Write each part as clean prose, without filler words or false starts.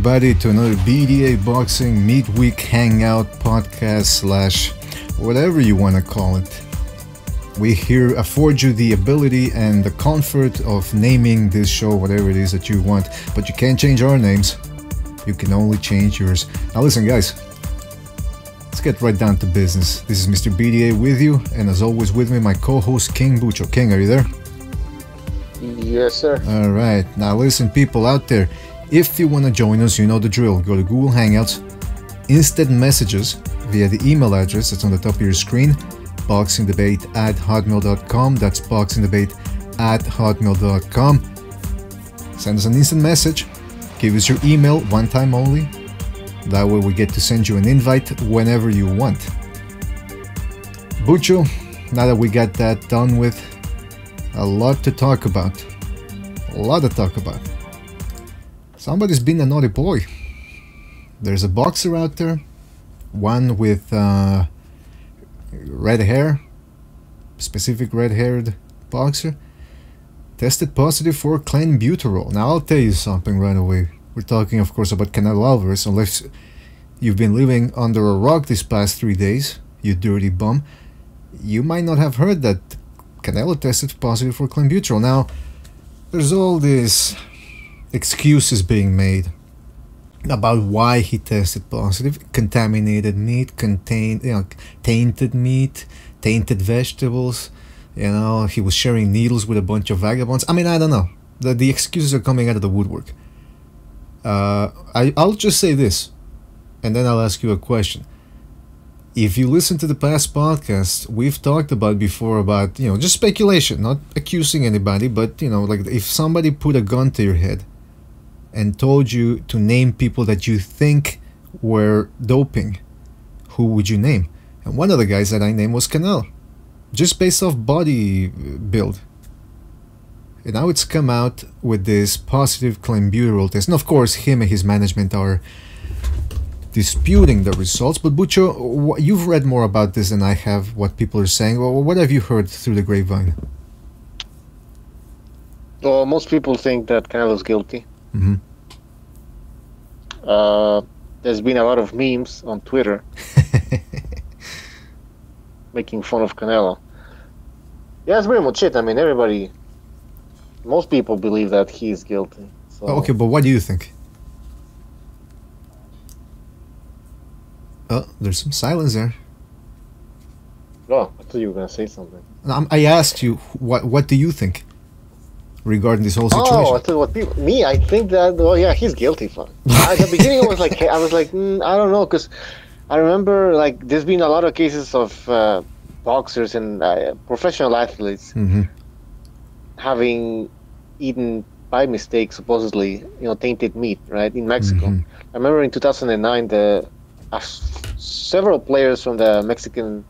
everybody to another BDA Boxing Midweek Hangout Podcast / whatever you want to call it. We here afford you the ability and the comfort of naming this show whatever it is that you want, but you can't change our names. You can only change yours. Now listen guys, let's get right down to business. This is Mr. BDA with you, and as always with me my co-host King Bucho. King, are you there? Yes, sir. Alright, now listen people out there, if you want to join us, you know the drill. Go to Google Hangouts, instant messages via the email address that's on the top of your screen, boxingdebate@hotmail.com. That's boxingdebate@hotmail.com. Send us an instant message, give us your email one time only. That way we get to send you an invite whenever you want. Bucho, now that we got that done with, a lot to talk about. Somebody's been a naughty boy. There's a boxer out there, one with red hair, specific red-haired boxer, tested positive for clenbuterol. Now I'll tell you something right away. We're talking of course about Canelo Alvarez, unless you've been living under a rock these past 3 days, you dirty bum. You might not have heard that Canelo tested positive for clenbuterol. Now, there's all these excuses being made about why he tested positive. Contaminated meat, tainted meat, tainted vegetables. He was sharing needles with a bunch of vagabonds. I mean, I don't know. The excuses are coming out of the woodwork. I'll just say this, and then I'll ask you a question. If you listen to the past podcasts, we've talked about before about, just speculation, not accusing anybody, but, like if somebody put a gun to your head and told you to name people that you think were doping, who would you name? And one of the guys that I named was Canelo, just based off body build. And now it's come out with this positive clenbuterol test. And of course, him and his management are disputing the results. But Bucho, you've read more about this than I have, what people are saying. Well, what have you heard through the grapevine? Well, most people think that Canelo's guilty. Mm-hmm. There's been a lot of memes on Twitter making fun of Canelo. Yeah, that's pretty much it. I mean, most people believe that he's guilty. So. Okay, but what do you think? Oh, there's some silence there. Oh, I thought you were going to say something. I asked you, what do you think regarding this whole situation? Oh, I thought I think that, yeah, he's guilty. At the beginning, I was like, I don't know, because I remember, there's been a lot of cases of boxers and professional athletes having eaten by mistake, supposedly, tainted meat, right, in Mexico. I remember in 2009, several players from the Mexican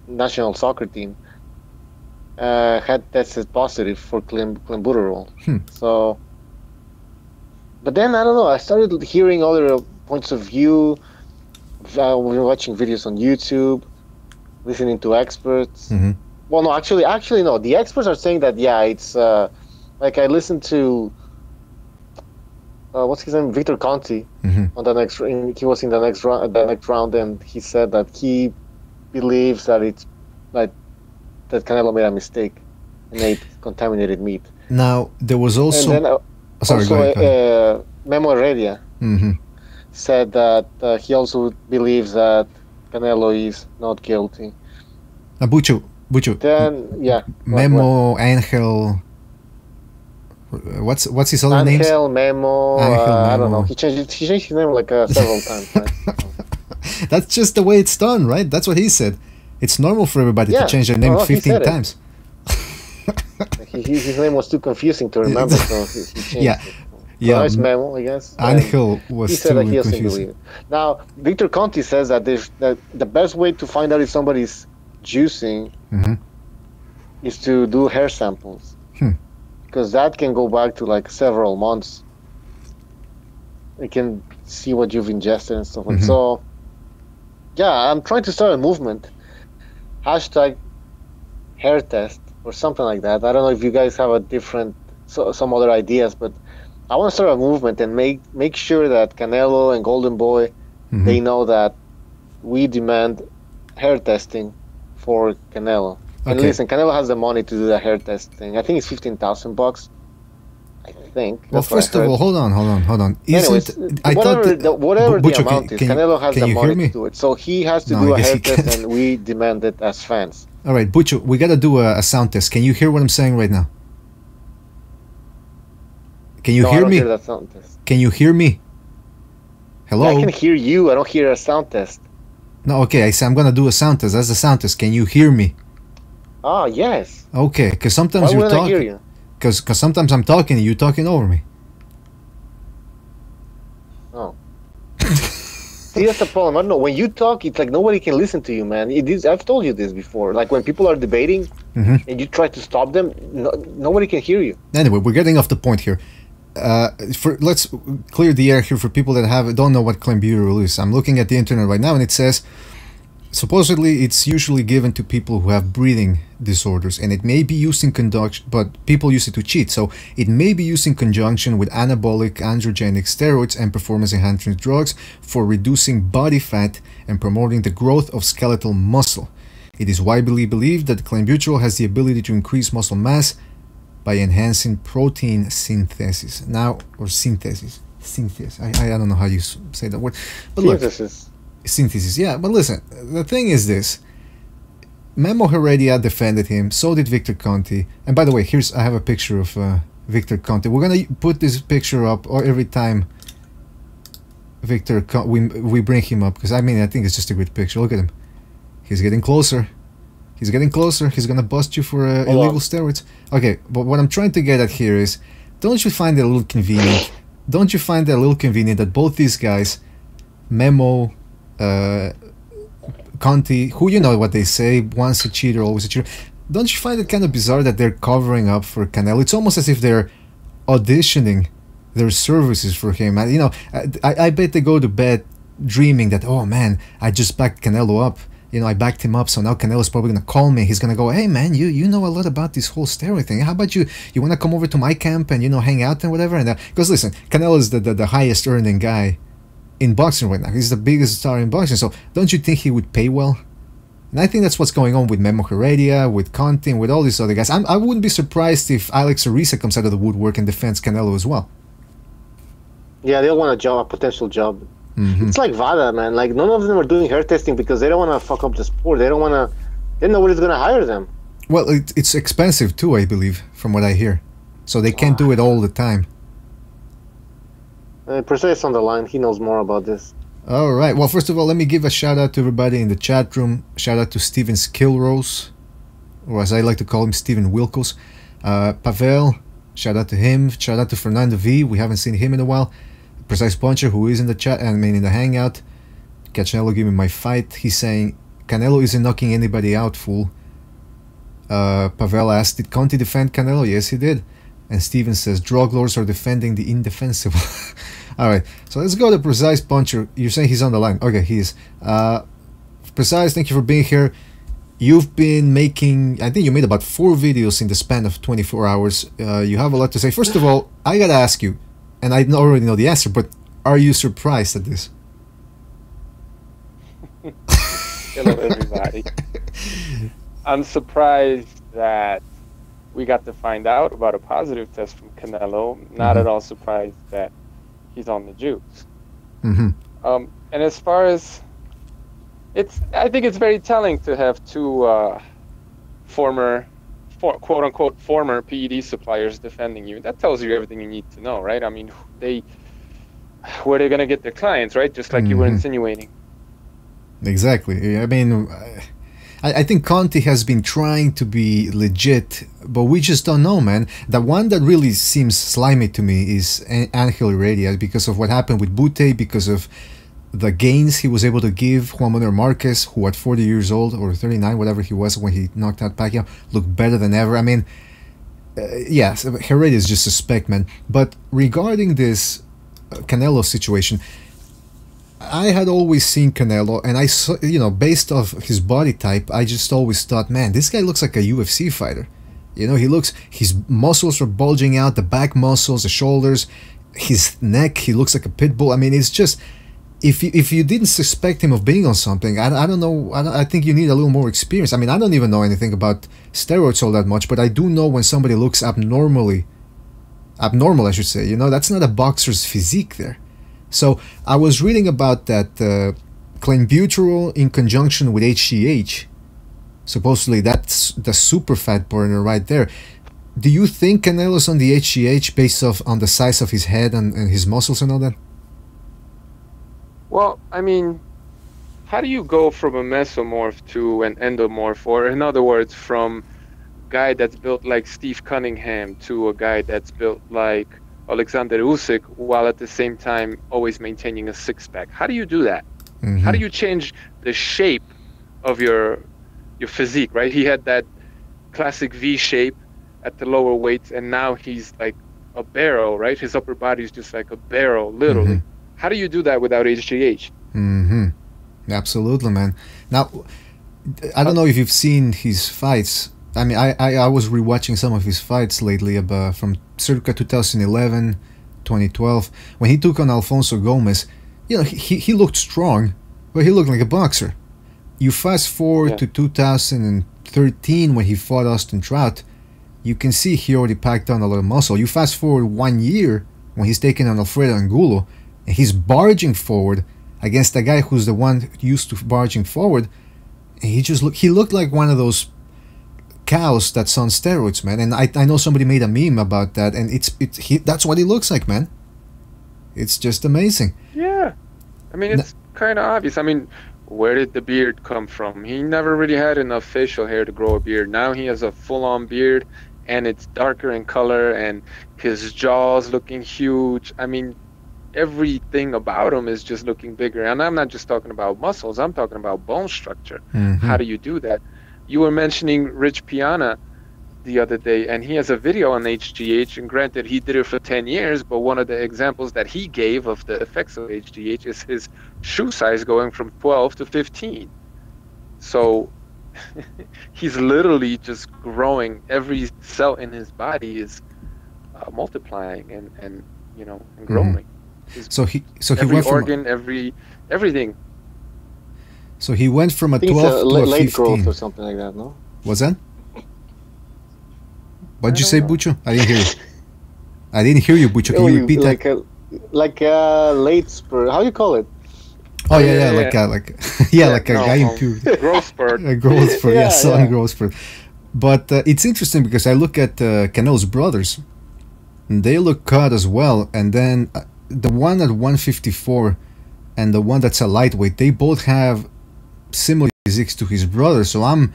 national soccer team had tested positive for clenbuterol. So, but then I don't know. I started hearing other points of view. Watching videos on YouTube, listening to experts. Well, no, actually, no. The experts are saying that it's I listened to what's his name, Victor Conti, on the next. He was in the next round, and he said that he believes that it's that Canelo made a mistake and ate contaminated meat. Now there was also, and then, go ahead. Memo Heredia said that he also believes that Canelo is not guilty. Bucho. Then Memo Angel. What's his other name? Angel Memo. I don't know. He changed his name several times. Right? That's just the way it's done, right? That's what he said. It's normal for everybody to change their name 15 times. His name was too confusing to remember, so he changed it. Yeah, nice Memo, I guess. Angel was he said too that he doesn't confusing. believe it. Now, Victor Conti says that the best way to find out if somebody's juicing is to do hair samples. Because that can go back to several months. You can see what you've ingested and stuff like that. So, yeah, I'm trying to start a movement. # hair test or something like that. I don't know if you guys have some other ideas, but I want to start a movement and make sure that Canelo and Golden Boy, they know that we demand hair testing for Canelo. And listen, Canelo has the money to do the hair testing. I think it's $15,000. I think. Well, first of all, hold on. Anyways, whatever the amount is, Canelo has the money to do it. So he has to do a hair test, and we demand it as fans. All right, Bucho, we got to do a sound test. Can you hear what I'm saying right now? Can you hear me? Hear that sound test. Can you hear me? Hello? Yeah, I can hear you. I don't hear a sound test. No, okay, I say I'm going to do a sound test. That's the sound test. Can you hear me? Oh, yes. Okay, because sometimes you're talking. I hear you? Because sometimes I'm talking and you're talking over me. Oh. See, that's the problem. I don't know. When you talk, it's like nobody can listen to you, man. I've told you this before. Like when people are debating and you try to stop them, nobody can hear you. Anyway, we're getting off the point here. Let's clear the air here for people that don't know what clenbuterol is. I'm looking at the internet right now and it says supposedly it's usually given to people who have breathing disorders, and it may be used in conjunction, but people use it to cheat, so it may be used in conjunction with anabolic androgenic steroids and performance enhancing drugs for reducing body fat and promoting the growth of skeletal muscle. It is widely believed that clenbuterol has the ability to increase muscle mass by enhancing protein synthesis. Synthesis. I don't know how you say that word, but synthesis. Yeah, but listen, the thing is this. Memo Heredia defended him, so did Victor Conti. And by the way, I have a picture of Victor Conti. We're gonna put this picture up every time we bring him up, because I think it's just a great picture. Look at him. He's getting closer. He's gonna bust you for illegal steroids. Okay, but what I'm trying to get at here is, don't you find it a little convenient? Don't you find it a little convenient that both these guys, Memo, Conti, who, you know what they say, once a cheater, always a cheater. Don't you find it kind of bizarre that they're covering up for Canelo? It's almost as if they're auditioning their services for him. I bet they go to bed dreaming that, oh man, I just backed Canelo up. I backed him up, so now Canelo's probably gonna call me. He's gonna go, hey man, you know a lot about this whole steroid thing. How about you wanna come over to my camp and hang out and whatever? And because listen, Canelo is the highest earning guy in boxing right now. He's the biggest star in boxing, so don't you think he would pay well? And I think that's what's going on with Memo Heredia, with Conti, and with all these other guys. I wouldn't be surprised if Alex Ariza comes out of the woodwork and defends Canelo as well. Yeah, they'll want a potential job. It's like VADA, man. Like, none of them are doing hair testing because they don't want to fuck up the sport. They don't know nobody's going to hire them. Well, it's expensive too, I believe, from what I hear. So they can't do it all the time. Precise on the line. He knows more about this. All right. Well, first of all, let me give a shout out to everybody in the chat room. Shout out to Steven Skillrose, or as I like to call him, Steven Wilkos. Pavel, shout out to him. Shout out to Fernando V. We haven't seen him in a while. Precise Puncher, who is in the chat, in the hangout. Canelo, give me my fight. He's saying, Canelo isn't knocking anybody out, fool. Pavel asked, did Conti defend Canelo? Yes, he did. And Steven says, drug lords are defending the indefensible. Alright, so let's go to Precise Puncher. You're saying he's on the line. Okay, he is. Precise, thank you for being here. You've been making, I think you made about 4 videos in the span of 24 hours. You have a lot to say. First of all, I gotta ask you, and I already know the answer, but are you surprised at this? Hello, everybody. I'm surprised that we got to find out about a positive test from Canelo. Not at all surprised that he's on the juice. And as far as I think it's very telling to have two quote unquote former PED suppliers defending you. That tells you everything you need to know, right? I mean, where they're gonna get their clients, right? Just like you were insinuating. Exactly. I mean, I think Conti has been trying to be legit, but we just don't know, man. The one that really seems slimy to me is Angel Heredia, because of what happened with Bute, because of the gains he was able to give Juan Manuel Marquez, who at 40 years old, or 39, whatever he was when he knocked out Pacquiao, looked better than ever. I mean, yes, Heredia is just suspect, man. But regarding this Canelo situation, I had always seen Canelo, and I saw, based off his body type, I just always thought, man, this guy looks like a UFC fighter. His muscles are bulging out, the back muscles, the shoulders. his neck, he looks like a pit bull. I mean, it's just, if you didn't suspect him of being on something, I don't know. I think you need a little more experience. I mean, I don't even know anything about steroids all that much, but I do know when somebody looks abnormal, I should say. You know, that's not a boxer's physique there. So I was reading about that clenbuterol in conjunction with HGH. Supposedly that's the super fat burner right there. Do you think Canelo's on the HGH based on the size of his head and his muscles and all that? Well, I mean, how do you go from a mesomorph to an endomorph, or in other words, from a guy that's built like Steve Cunningham to a guy that's built like Alexander Usyk, while at the same time always maintaining a six-pack? How do you do that? Mm-hmm. How do you change the shape of your physique, right? He had that classic V shape at the lower weights, and now he's like a barrel, right? His upper body is just like a barrel, literally. Mm-hmm. How do you do that without HGH? Mm-hmm. Absolutely, man. Now, I don't know if you've seen his fights. I mean, I was rewatching some of his fights lately from circa 2011, 2012, when he took on Alfonso Gomez. You know, he looked strong, but he looked like a boxer. You fast forward to 2013 when he fought Austin Trout, you can see he already packed on a lot of muscle. You fast forward 1 year when he's taking on Alfredo Angulo, and he's barging forward against a guy who's the one used to barging forward, and he looked like one of those cows that's on steroids, man. And I know somebody made a meme about that, and that's what he looks like, man. It's just amazing. Yeah, I mean, it's kind of obvious. I mean, where did the beard come from? He never really had enough facial hair to grow a beard. Now he has a full-on beard, and it's darker in color, and his jaw's looking huge. I mean, everything about him is just looking bigger. And I'm not just talking about muscles, I'm talking about bone structure. Mm-hmm. How do you do that? You were mentioning Rich Piana the other day, and he has a video on HGH, and granted he did it for 10 years, but one of the examples that he gave of the effects of HGH is his shoe size going from 12 to 15. So he's literally just growing. Every cell in his body is multiplying and growing. Mm-hmm. So he every went organ, everything. So he went from a 12 to a late 15. growth or something like that, no? What's that? What'd you say, Bucho? I didn't hear you. I didn't hear you, Bucho. Can you repeat that? Like a late spurt. How do you call it? Oh yeah, like a guy in puberty. Growth spurt. A growth spurt, sudden growth spurt. But it's interesting because I look at Canelo's brothers. And they look cut as well. And then the one at 154 and the one that's a lightweight, they both have similar physiques to his brother. So I'm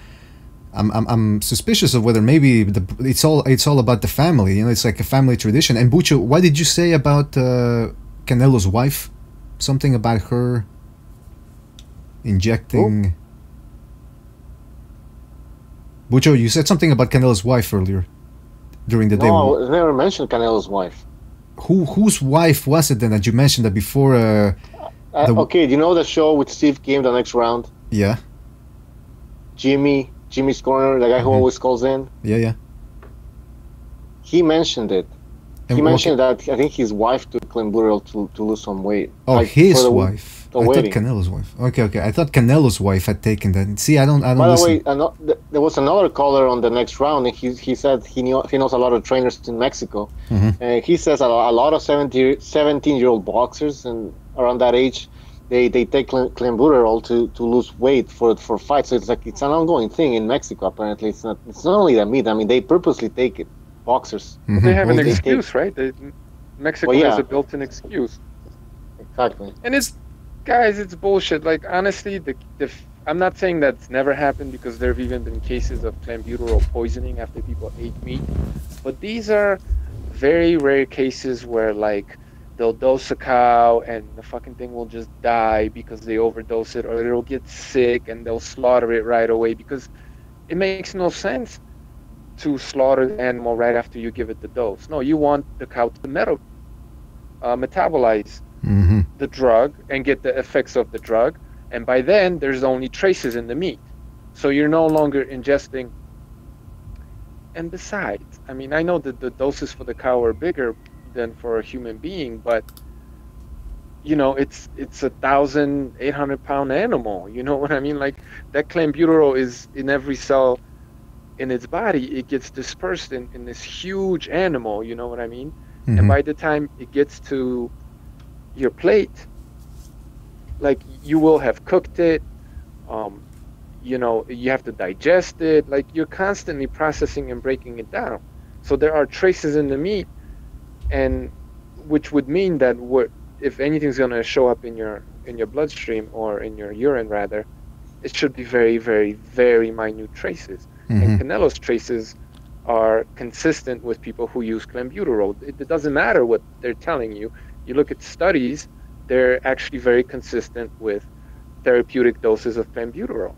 suspicious of whether maybe it's all about the family. You know, it's like a family tradition. And Bucho, what did you say about Canelo's wife? Something about her injecting. Oh. Bucho, you said something about Canelo's wife earlier during the day. No, I never mentioned Canelo's wife. Whose wife was it then that you mentioned that before? Okay, do you know the show with Steve Kim, The Next Round? Yeah. Jimmy's Corner, the guy who always calls in. Yeah. He mentioned it. And he mentioned that I think his wife took clenbuterol to lose some weight. Oh, like his wife. I wedding. thought Canelo's wife. Okay. I thought Canelo's wife had taken that. See, I don't. By listen. the way, there was another caller on The Next Round, and he said he knows a lot of trainers in Mexico. Mm-hmm. And he says a lot of 17-year-old boxers and around that age, they take clenbuterol to lose weight for fights. So it's an ongoing thing in Mexico. Apparently, it's not only the meat. I mean, they purposely take it. Boxers. Mm-hmm. They have an excuse, right? Mexico has a built-in excuse. Exactly. And it's bullshit. Like, honestly, I'm not saying that's never happened, because there have even been cases of clenbuterol poisoning after people ate meat. But these are very rare cases where, like, they'll dose a cow and the fucking thing will just die because they overdose it, or it'll get sick and they'll slaughter it right away, because it makes no sense to slaughter the animal right after you give it the dose. No, you want the cow to metabolize mm-hmm. the drug and get the effects of the drug, and by then there's only traces in the meat, so you're no longer ingesting. And besides, I mean, I know that the doses for the cow are bigger, than for a human being, but you know, it's a 1,800-pound animal. You know what I mean? Like, that clenbuterol is in every cell in its body. It gets dispersed in this huge animal. You know what I mean? Mm-hmm. And by the time it gets to your plate, like, you will have cooked it. You know, you have to digest it. Like, you're constantly processing and breaking it down. So there are traces in the meat, and which would mean that if anything's going to show up in your bloodstream, or in your urine rather, it should be very, very, very minute traces. Mm-hmm. And Canelo's traces are consistent with people who use clenbuterol. It doesn't matter what they're telling you. You look at studies, they're actually very consistent with therapeutic doses of clenbuterol.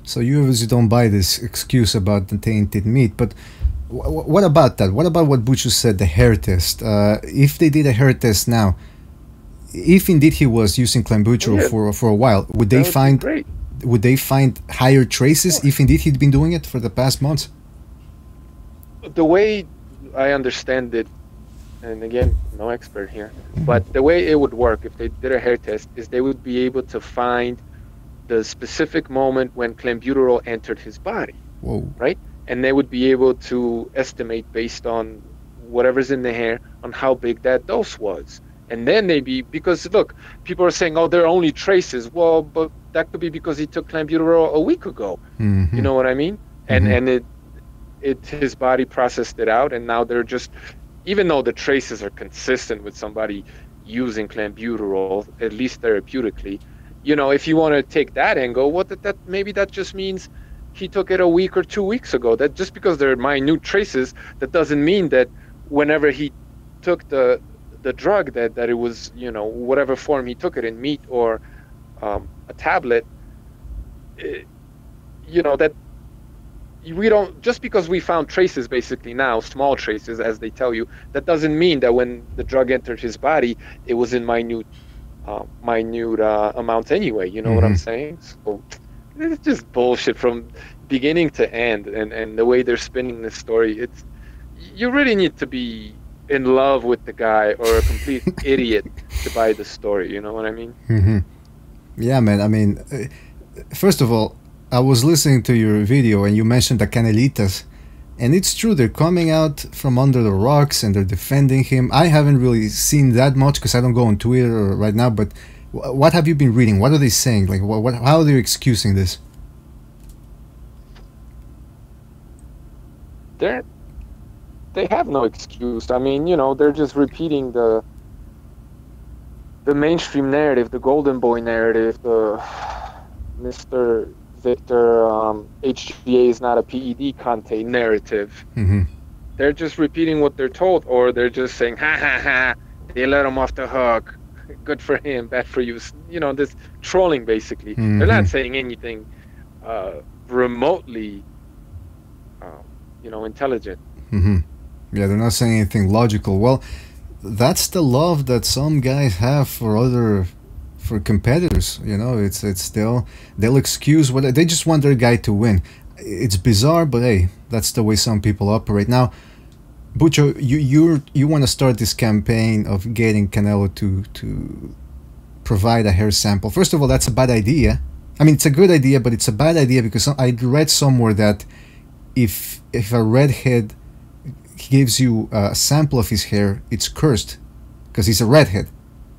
So you obviously don't buy this excuse about the tainted meat, but what about that? What about what Butcher said, the hair test? If they did a hair test now, if indeed he was using clenbuterol for a while, would they find higher traces if indeed he'd been doing it for the past months? The way I understand it, and again, no expert here, but the way it would work if they did a hair test is they would be able to find the specific moment when clenbuterol entered his body. Whoa. Right? And they would be able to estimate based on whatever's in the hair on how big that dose was. And then because look, people are saying, oh, there are only traces. Well, but that could be because he took clenbuterol a week ago. Mm-hmm. You know what I mean? Mm-hmm. And his body processed it out, and now they're just, even though the traces are consistent with somebody using clenbuterol, at least therapeutically, you know, if you want to take that angle, maybe that just means he took it a week or 2 weeks ago. That just because they're minute traces, that doesn't mean that whenever he took the drug that it was, you know, whatever form he took it in, meat or a tablet, you know, that we don't, just because we found traces basically now, small traces as they tell you, that doesn't mean that when the drug entered his body, it was in minute amounts anyway. You know what I'm saying? So it's just bullshit from beginning to end, and the way they're spinning this story, you really need to be in love with the guy or a complete idiot to buy the story. You know what I mean? Mm-hmm. Yeah, man. I mean, first of all, I was listening to your video and you mentioned the Canelitas, and it's true, they're coming out from under the rocks and they're defending him. I haven't really seen that much because I don't go on Twitter right now, but what have you been reading? What are they saying? Like, how are they excusing this? They have no excuse. I mean, you know, they're just repeating the mainstream narrative, the golden boy narrative, the Mr. Victor, HGA is not a PED Conte narrative. Mm-hmm. They're just repeating what they're told, or they're just saying, ha ha ha, they let him off the hook. Good for him, bad for you. You know, this trolling basically. Mm-hmm. They're not saying anything remotely, you know, intelligent. Mm-hmm. Yeah, they're not saying anything logical. Well, that's the love that some guys have for competitors. You know, they'll excuse what they just want their guy to win. It's bizarre, but hey, that's the way some people operate. Now, Bucho, you want to start this campaign of getting Canelo to provide a hair sample. First of all, that's a bad idea. I mean, it's a good idea, but it's a bad idea because I read somewhere that if a redhead gives you a sample of his hair, it's cursed because he's a redhead.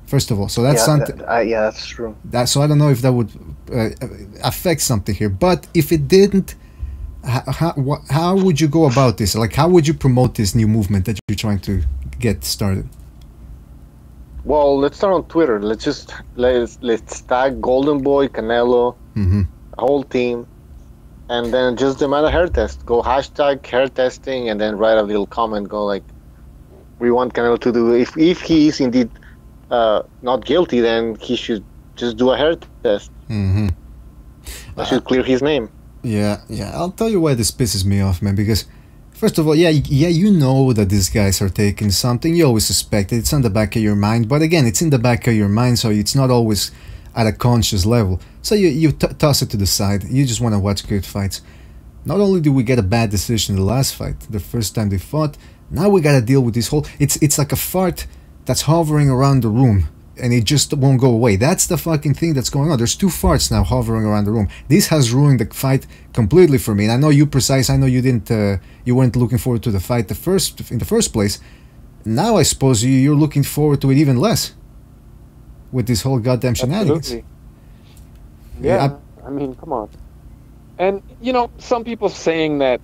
First of all, so that's something. Yeah, that's true. So I don't know if that would affect something here, but if it didn't, how would you go about this? Like, how would you promote this new movement that you're trying to get started? Well, let's start on Twitter. Let's tag Golden Boy, Canelo, the whole team, and then just demand a hair test. Go hashtag hair testing, and then write a little comment. Go like, we want Canelo to do. If he is indeed not guilty, then he should just do a hair test. That should clear his name. Yeah. I'll tell you why this pisses me off, man. Because first of all, you know that these guys are taking something. You always suspect it. It's on the back of your mind. But again, it's in the back of your mind, so it's not always at a conscious level. So you toss it to the side. You just want to watch good fights. Not only did we get a bad decision in the last fight, the first time they fought, Now we gotta deal with this whole. It's like a fart that's hovering around the room, and it just won't go away. That's the fucking thing that's going on. There's two farts now hovering around the room. This has ruined the fight completely for me. And I know you precise. I know you didn't. You weren't looking forward to the fight in the first place. Now I suppose you're looking forward to it even less. With this whole goddamn shenanigans. Absolutely. Yeah, I mean, come on. And some people saying that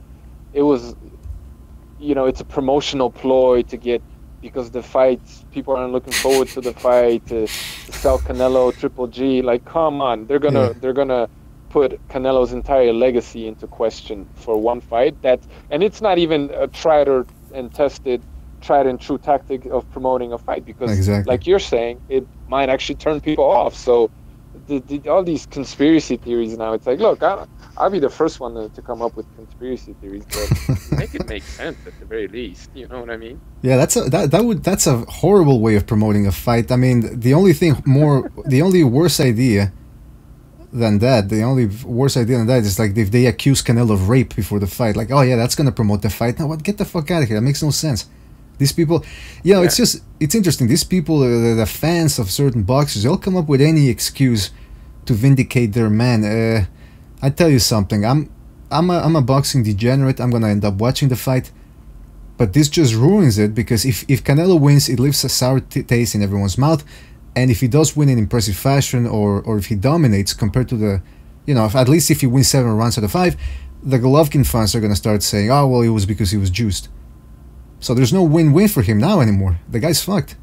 it was, it's a promotional ploy to get. Because the fights, people aren't looking forward to the fight, to sell Canelo, Triple G. Like, come on, they're gonna put Canelo's entire legacy into question for one fight. And it's not even a tried and true tactic of promoting a fight, because, exactly, like you're saying, it might actually turn people off. So, all these conspiracy theories now, it's like, look, I'll be the first one to come up with conspiracy theories, but make it make sense at the very least. You know what I mean? Yeah, that's a horrible way of promoting a fight. I mean, the only worse idea than that is like if they accuse Canelo of rape before the fight. Like, oh yeah, that's gonna promote the fight. Now what? Get the fuck out of here. That makes no sense. These people, it's interesting. These people, the fans of certain boxers, they'll come up with any excuse to vindicate their man. I tell you something. I'm a boxing degenerate. I'm gonna end up watching the fight, but this just ruins it, because if Canelo wins, it leaves a sour taste in everyone's mouth, and if he does win in impressive fashion, or if he dominates compared to the, at least if he wins 7 rounds out of 5, the Golovkin fans are gonna start saying, oh well, it was because he was juiced. So there's no win-win for him now anymore. The guy's fucked.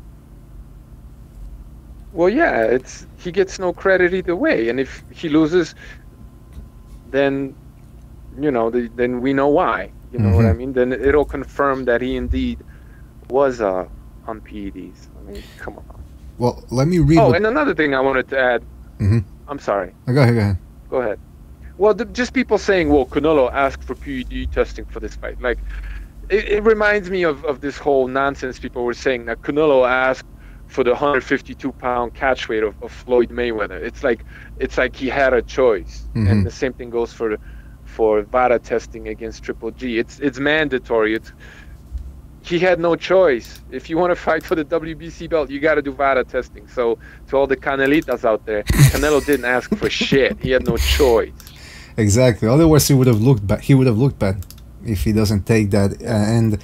Well, yeah, he gets no credit either way, and if he loses, then then we know why. You know what I mean? Then it'll confirm that he indeed was on PEDs. I mean, come on. Well, let me read. Oh, and another thing I wanted to add. I'm sorry. Go ahead. Go ahead. Well, just people saying, well, Canelo asked for PED testing for this fight. Like, it reminds me of this whole nonsense people were saying that Canelo asked for the 152-pound catch weight of Floyd Mayweather. It's like he had a choice, and the same thing goes for VADA testing against Triple G. It's mandatory. He had no choice. If you want to fight for the WBC belt, you got to do VADA testing. So to all the Canelitas out there, Canelo didn't ask for shit. He had no choice. Exactly. Otherwise, he would have looked bad. He would have looked bad if he doesn't take that. And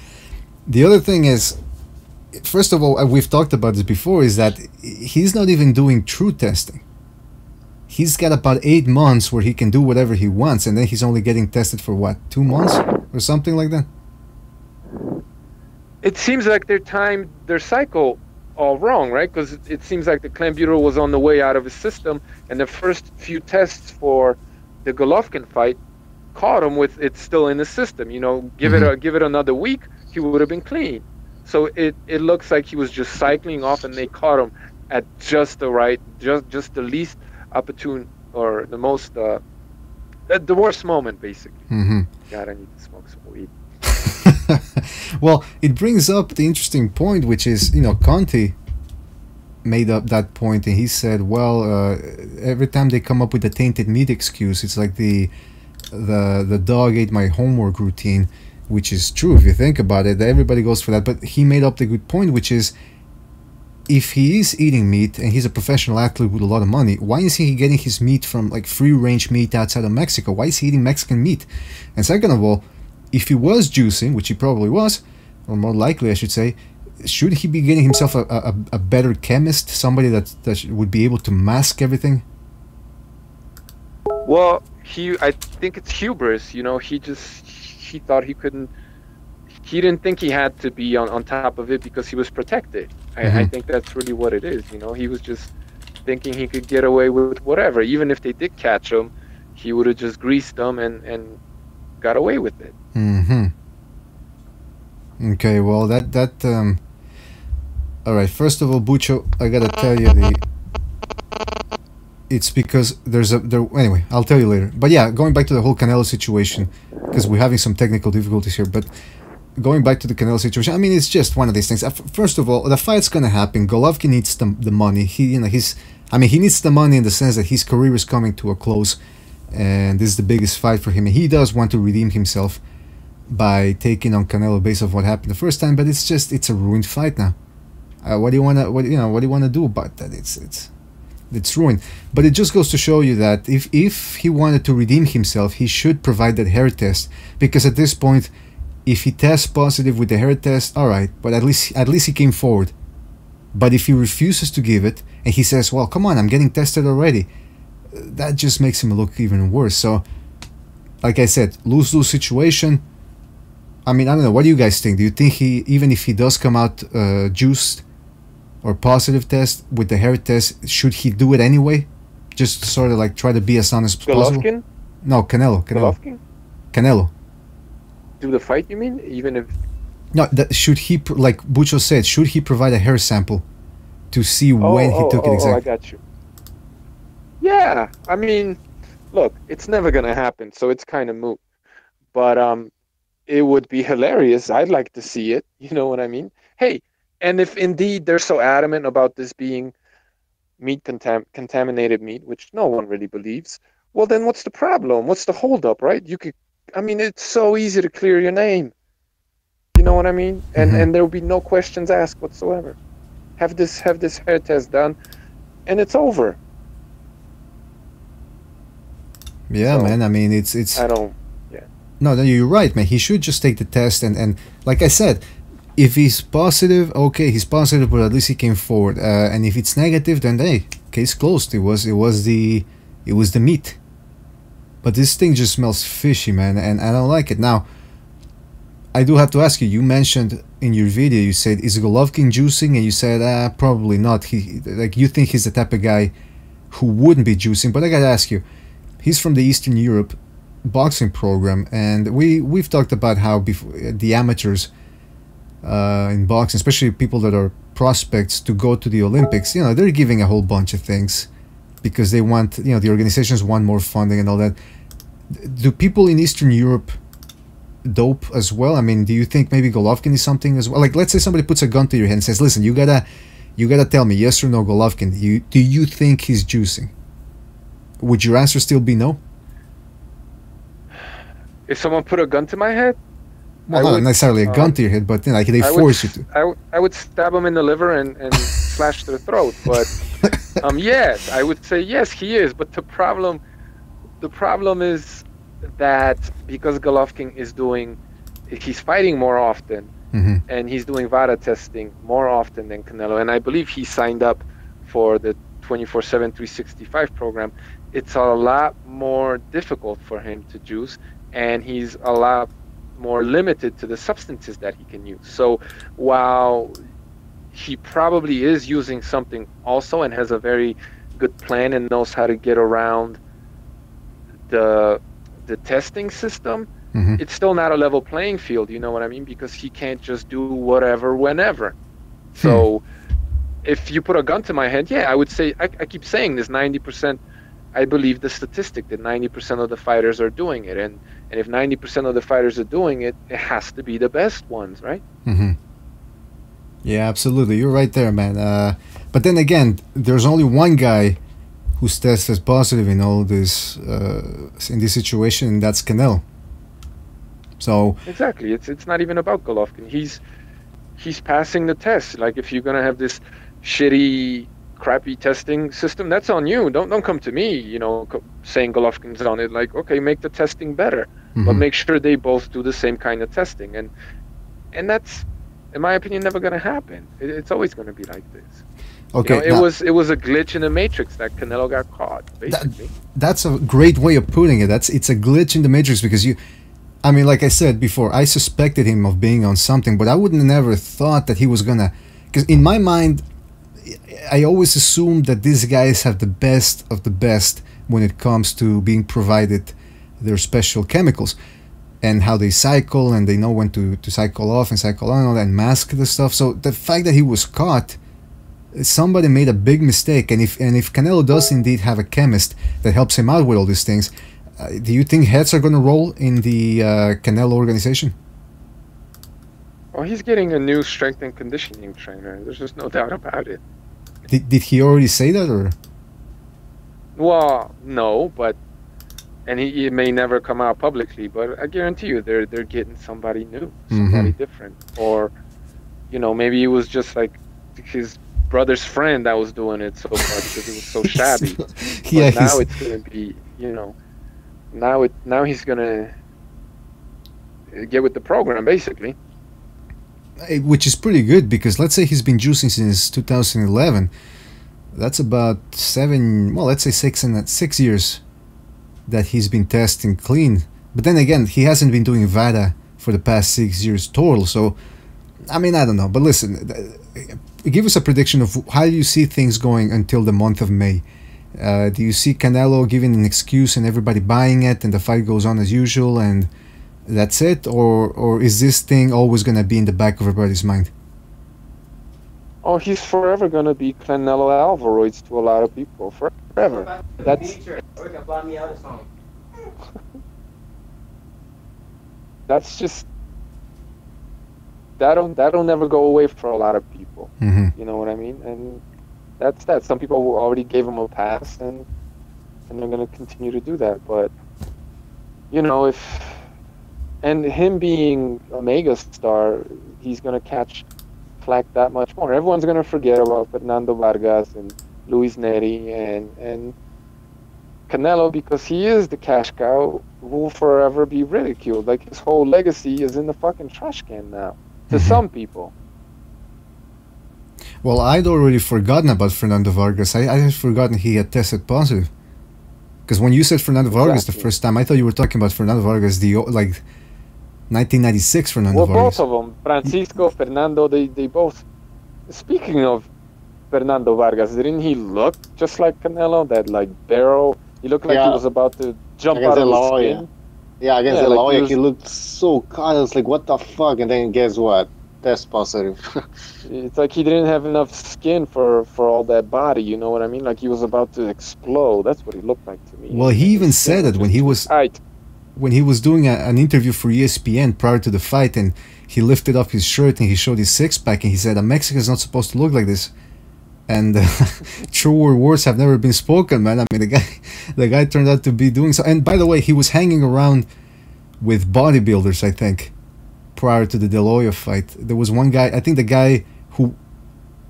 the other thing is, first of all, we've talked about this before, is that he's not even doing true testing. He's got about 8 months where he can do whatever he wants, and then he's only getting tested for what, 2 months or something like that? It seems like they're timed their cycle all wrong, right? Because it seems like the clenbuterol was on the way out of his system, and the first few tests for the Golovkin fight caught him with it still in the system. Give it another week, he would have been clean. So it looks like he was just cycling off, and they caught him at just the right, just the least opportune, or the most, the worst moment, basically. God, I need to smoke some weed. Well, it brings up the interesting point, which is, Conte made up that point, and he said, well, every time they come up with a tainted meat excuse, it's like the dog ate my homework routine, which is true if you think about it. Everybody goes for that. But he made up the good point, which is, if he is eating meat and he's a professional athlete with a lot of money, why is he getting his meat from like free-range meat outside of Mexico? Why is he eating Mexican meat? And second of all, if he was juicing, which he probably was, or more likely I should say, should he be getting himself a better chemist, somebody that would be able to mask everything? Well, I think it's hubris. He thought he couldn't. He didn't think he had to be on top of it because he was protected. I think that's really what it is. He was just thinking he could get away with whatever. Even if they did catch him, he would have just greased them and got away with it. Okay, well, all right, first of all, Bucho, I gotta tell you it's because anyway, I'll tell you later. But yeah, going back to the whole Canelo situation, because we're having some technical difficulties here, but going back to the Canelo situation, I mean, it's just one of these things. First of all, the fight's gonna happen. Golovkin needs the money. He needs the money in the sense that his career is coming to a close, and this is the biggest fight for him, and he does want to redeem himself. by taking on Canelo based on what happened the first time, but it's a ruined fight now. What do you wanna do about that? It's ruined. But it just goes to show you that if he wanted to redeem himself, he should provide that hair test, because at this point, if he tests positive with the hair test, all right, but at least he came forward. But if he refuses to give it and he says, well, come on, I'm getting tested already, that just makes him look even worse. So like I said, lose-lose situation. I mean, I don't know, what do you guys think? Do you think even if he does come out juiced or positive test with the hair test, should he do it anyway? Just sort of like try to be as honest as possible? Golovkin? No, Canelo. Golovkin? Canelo. Do the fight, you mean? Even if... No, should he, like Bucho said, should he provide a hair sample to see when he took it exactly? Oh, I got you. Yeah, I mean, look, it's never going to happen, so it's kind of moot. But it would be hilarious. I'd like to see it. You know what I mean? Hey, and if indeed they're so adamant about this being meat contaminated meat, which no one really believes, well, then what's the problem? What's the holdup, right? I mean, it's so easy to clear your name. You know what I mean? And there will be no questions asked whatsoever. Have this hair test done, and it's over. Yeah, so, man. I mean, it's. I don't. Yeah. No, you're right, man. He should just take the test, and like I said, if he's positive, okay, he's positive, but at least he came forward. And if it's negative, then hey, case closed. It was the meat. But this thing just smells fishy, man, and I don't like it. Now, I do have to ask you. You mentioned in your video, you said, is Golovkin juicing, and you said probably not. You think he's the type of guy who wouldn't be juicing. But I gotta ask you, he's from the Eastern Europe boxing program, and we've talked about how the amateurs in boxing, especially people that are prospects to go to the Olympics, they're giving a whole bunch of things because they want, the organizations want more funding and all that. Do people in Eastern Europe dope as well? I mean, do you think maybe Golovkin is something as well? Like, let's say somebody puts a gun to your head and says, listen, you gotta tell me yes or no, Golovkin, do you think he's juicing? Would your answer still be no? If someone put a gun to my head? Well, not necessarily a gun to your head, but like they force you to. I would stab them in the liver and slash their throat. But yes, I would say yes, he is. But the problem is that because Golovkin he's fighting more often, and he's doing VADA testing more often than Canelo, and I believe he signed up for the 24/7 365 program. It's a lot more difficult for him to juice, and he's a lot more limited to the substances that he can use. So while he probably is using something also and has a very good plan and knows how to get around the testing system, it's still not a level playing field, you know what I mean? Because he can't just do whatever whenever. So if you put a gun to my head, yeah, I would say, I keep saying this, 90%, I believe the statistic that 90% of the fighters are doing it. And if 90% of the fighters are doing it, it has to be the best ones, right? Yeah, absolutely. You're right there, man. But then again, there's only one guy who's tested positive in all this, in this situation, and that's Canelo. So exactly, it's not even about Golovkin. He's passing the test. Like, if you're gonna have this shitty, crappy testing system, that's on you. Don't come to me, saying Golovkin's on it. Like, okay, make the testing better, but make sure they both do the same kind of testing. And that's, in my opinion, never gonna happen. It's always gonna be like this. Okay, it was a glitch in the matrix that Canelo got caught, basically. That's a great way of putting it. It's a glitch in the matrix, because I mean, like I said before, I suspected him of being on something, but I would never thought that he was gonna, because in my mind, I always assumed that these guys have the best of the best when it comes to being provided their special chemicals and how they cycle, and they know when to cycle off and cycle on and mask the stuff. So the fact that he was caught, somebody made a big mistake. And if Canelo does indeed have a chemist that helps him out with all these things, do you think heads are going to roll in the Canelo organization? Well, he's getting a new strength and conditioning trainer. There's just no doubt about it. Did he already say that, or? Well, no, but and it may never come out publicly, but I guarantee you they're getting somebody new, somebody different, or maybe it was just like his brother's friend that was doing it so far because it was so shabby. Yeah, but now it's gonna be, now he's gonna get with the program basically. Which is pretty good, because let's say he's been juicing since 2011. That's about 6 years that he's been testing clean. But then again, he hasn't been doing VADA for the past 6 years total. So, I mean, I don't know. But listen, give us a prediction of how you see things going until the month of May. Do you see Canelo giving an excuse and everybody buying it and the fight goes on as usual and that's it? Or is this thing always going to be in the back of everybody's mind? Oh, he's forever going to be Canelo Alvarez to a lot of people. Forever. That's just... That'll never go away for a lot of people. You know what I mean? And that's that. Some people already gave him a pass, and they're going to continue to do that. But, and him being a mega star, he's going to catch flack that much more. Everyone's going to forget about Fernando Vargas and Luis Neri and Canelo, because he is the cash cow, will forever be ridiculed. Like, his whole legacy is in the fucking trash can now, to some people. Well, I'd already forgotten about Fernando Vargas. I had forgotten he had tested positive. Because when you said Fernando Vargas the first time, I thought you were talking about Fernando Vargas, 1996 Fernando Vargas. Both of them, Francisco, Fernando, they both... Speaking of Fernando Vargas, didn't he look just like Canelo? That, barrel? He looked like he was about to jump out of his skin. Yeah, against the lawyer, he looked so kind. I was like, what the fuck? And then guess what? Test positive. It's like he didn't have enough skin for all that body, you know what I mean? Like he was about to explode. That's what he looked like to me. Well, he even said that when he was doing an interview for ESPN prior to the fight, and he lifted up his shirt and he showed his six-pack, and he said, a Mexican's not supposed to look like this. And truer words have never been spoken, man. I mean, the guy turned out to be doing so. And by the way, he was hanging around with bodybuilders, I think, prior to the De La Hoya fight. There was one guy, I think the guy who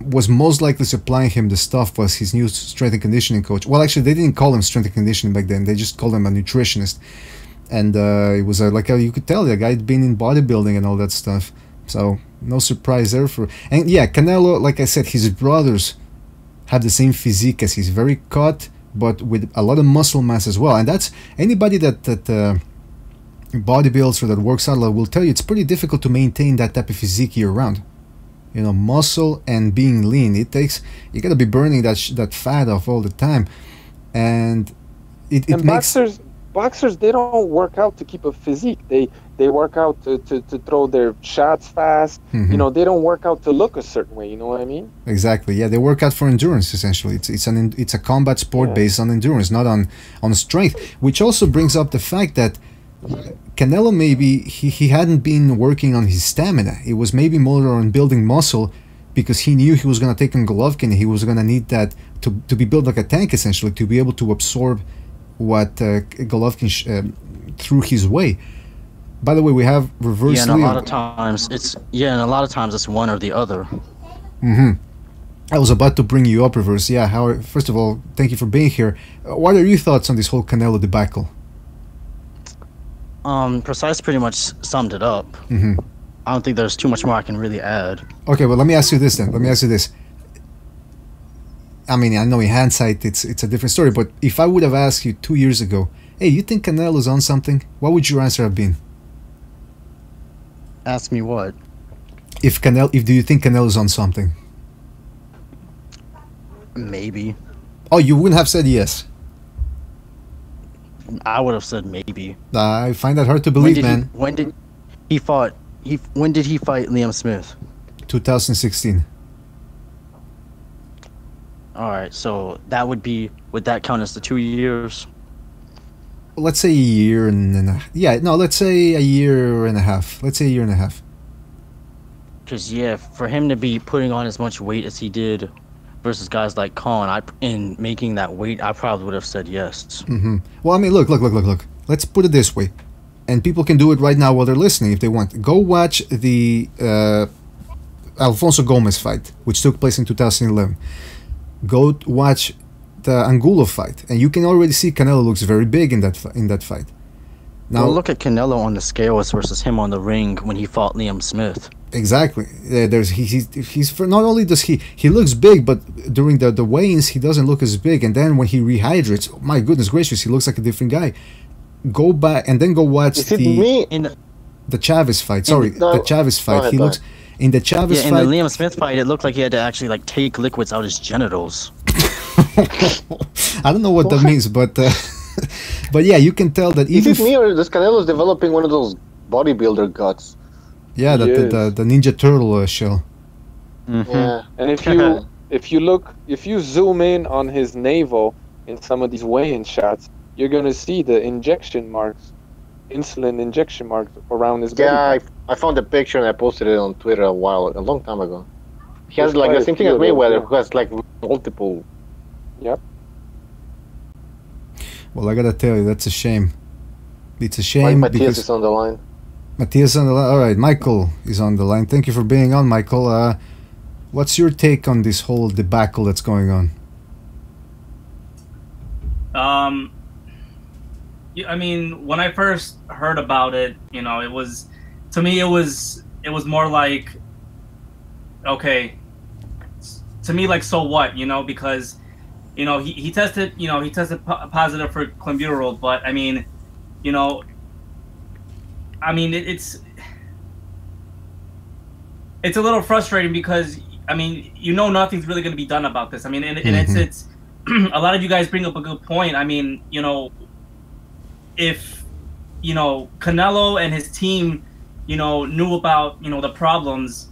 was most likely supplying him the stuff was his new strength and conditioning coach. Well, actually, they didn't call him strength and conditioning back then. They just called him a nutritionist. And it was you could tell the guy had been in bodybuilding and all that stuff. So no surprise there and yeah, Canelo, like I said, his brothers have the same physique as he's very cut, but with a lot of muscle mass as well. And that's anybody that bodybuilds or that works out will tell you it's pretty difficult to maintain that type of physique year round. Muscle and being lean, you gotta be burning that fat off all the time, and it makes boxers, they don't work out to keep a physique. They work out to throw their shots fast. They don't work out to look a certain way. You know what I mean? Exactly. Yeah, they work out for endurance. Essentially, it's a combat sport based on endurance, not on strength. Which also brings up the fact that Canelo, maybe he hadn't been working on his stamina. It was maybe more on building muscle, because he knew he was going to take on Golovkin. He was going to need that to be built like a tank, essentially, to be able to absorb what Golovkin threw his way. By the way, we have reverse. And a lot of times it's one or the other. I was about to bring you up, reverse. Yeah. First of all, thank you for being here. What are your thoughts on this whole Canelo debacle? Precise pretty much summed it up. I don't think there's too much more I can really add. Okay, well, let me ask you this then. I mean, I know in hindsight it's a different story, but if I would have asked you 2 years ago, hey, you think Canelo's on something? What would your answer have been? Ask me what? Do you think Canelo's on something? Maybe. Oh, you wouldn't have said yes? I would have said maybe. I find that hard to believe, man. When did he fight Liam Smith? 2016. Alright, so would that count as the 2 years? Let's say a year and a half. Yeah, no, let's say a year and a half. Because, yeah, for him to be putting on as much weight as he did versus guys like Khan, in making that weight, I probably would have said yes. Well, I mean, look. Let's put it this way, and people can do it right now while they're listening if they want. Go watch the Alfonso Gomez fight, which took place in 2011. Go watch the Angulo fight, and you can already see Canelo looks very big in that fight. Now well, look at Canelo on the scales versus him on the ring when he fought Liam Smith. Exactly. He's for, not only does he looks big, but during the weigh-ins he doesn't look as big, and then when he rehydrates, oh my goodness gracious, he looks like a different guy. Go back and then go watch the Chavez fight. Sorry, the Chavez fight. He looks in the Chavez fight. In the Liam Smith fight, it looked like he had to actually like take liquids out his genitals. I don't know what that means, but but yeah, you can tell that even. Is it me or does Canelo's developing one of those bodybuilder guts? Yeah, the Ninja Turtle shell. Yeah, and if you zoom in on his navel in some of these weigh-in shots, you're gonna see the injection marks, insulin injection marks around his belly. Yeah, I found a picture and I posted it on Twitter a long time ago. He has like the same thing as Mayweather, who has like multiple. Yep. Well, I gotta tell you, that's a shame. It's a shame. Right, Matthias is on the line. Matthias on the line. All right, Michael is on the line. Thank you for being on, Michael. What's your take on this whole debacle that's going on? I mean, when I first heard about it, you know, it was more like, okay, to me, like, so what, you know, because, you know, he tested positive for clenbuterol, but I mean, you know, it's a little frustrating because, I mean, you know, nothing's really going to be done about this. I mean, and it's a lot of you guys bring up a good point. I mean, you know, if, you know, Canelo and his team, you know, knew about, you know, the problems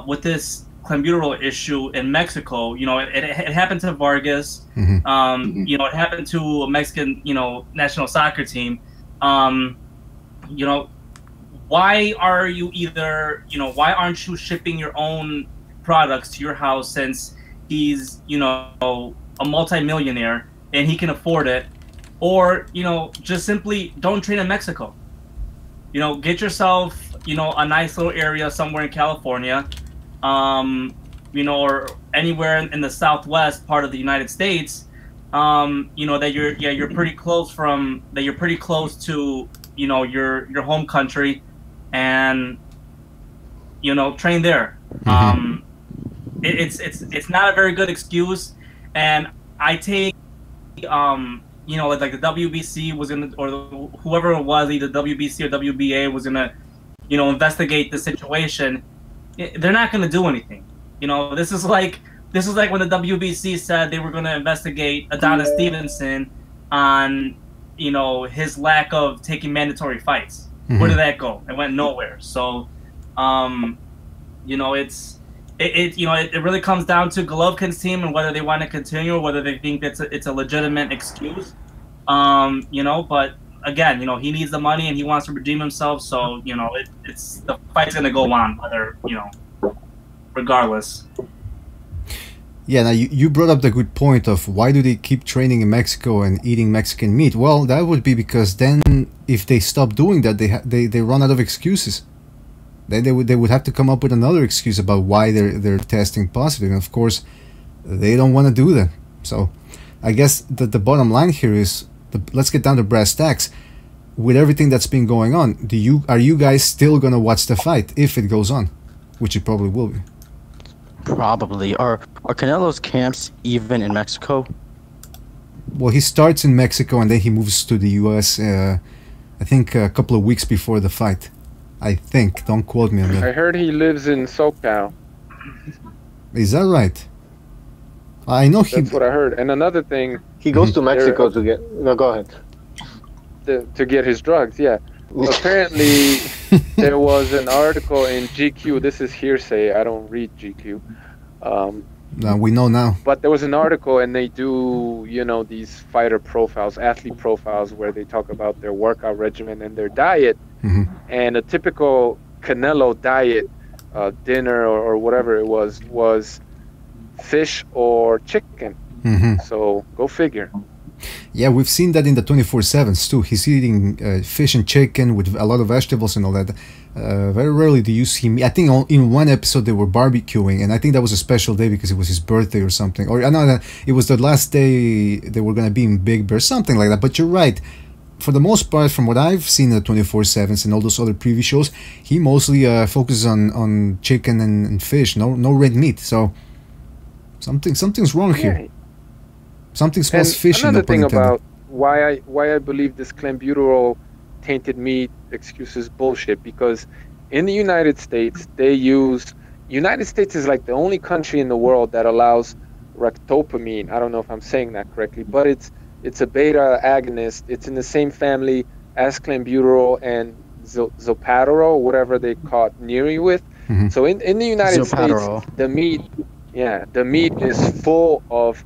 with this clenbuterol issue in Mexico, you know, it happened to Vargas, you know, it happened to a Mexican, you know, national soccer team. You know, why aren't you shipping your own products to your house, since he's, you know, a multi-millionaire and he can afford it? Or, you know, just simply don't train in Mexico. You know, get yourself, you know, a nice little area somewhere in California, you know, or anywhere in the southwest part of the United States, you know, that you're pretty close to, you know, your home country, and, you know, train there. It's not a very good excuse, and I take, you know, like the WBC was gonna, or whoever it was, either WBC or WBA was gonna, you know, investigate the situation. They're not gonna do anything. You know, this is like when the WBC said they were gonna investigate Adonis Stevenson on, you know, his lack of taking mandatory fights. Where did that go? It went nowhere. So, you know, it really comes down to Golovkin's team and whether they want to continue or whether they think it's a legitimate excuse. You know, but again, you know, he needs the money and he wants to redeem himself. So, you know, it's the fight's gonna go on, whether, you know, regardless. Yeah, now you brought up the good point of why do they keep training in Mexico and eating Mexican meat? Well, that would be because then if they stop doing that, they run out of excuses. Then they would have to come up with another excuse about why they're testing positive, and of course, they don't want to do that. So, I guess the bottom line here is, let's get down to brass tacks. With everything that's been going on, are you guys still gonna watch the fight if it goes on, which it probably will be? Probably. Are Canelo's camps even in Mexico? Well, he starts in Mexico and then he moves to the U.S. I think a couple of weeks before the fight. I think. Don't quote me on that. I heard he lives in SoCal. Is that right? I know That's what I heard. And another thing, he goes to Mexico to get. No, go ahead. To get his drugs. Yeah. Apparently, there was an article in GQ. This is hearsay. I don't read GQ. Now we know now. But there was an article, and they do, you know, these fighter profiles, athlete profiles, where they talk about their workout regimen and their diet. And a typical Canelo diet, dinner or whatever it was fish or chicken. So go figure. Yeah, we've seen that in the 24/7s too. He's eating fish and chicken with a lot of vegetables and all that. Very rarely do you see me. I think in one episode they were barbecuing, and I think that was a special day because it was his birthday or something. Or I know it was the last day they were gonna be in Big Bear, something like that. But you're right. For the most part, from what I've seen in the 24/7s and all those other previous shows, he mostly focuses on chicken and fish. No red meat. So something's wrong here. Something smells fishy. Another thing about why I believe this clenbuterol tainted meat excuse is bullshit, because in the United States United States is like the only country in the world that allows ractopamine. I don't know if I'm saying that correctly, but it's a beta agonist. It's in the same family as clenbuterol and zopatolol, whatever they caught Neary with. So in the United States, the meat is full of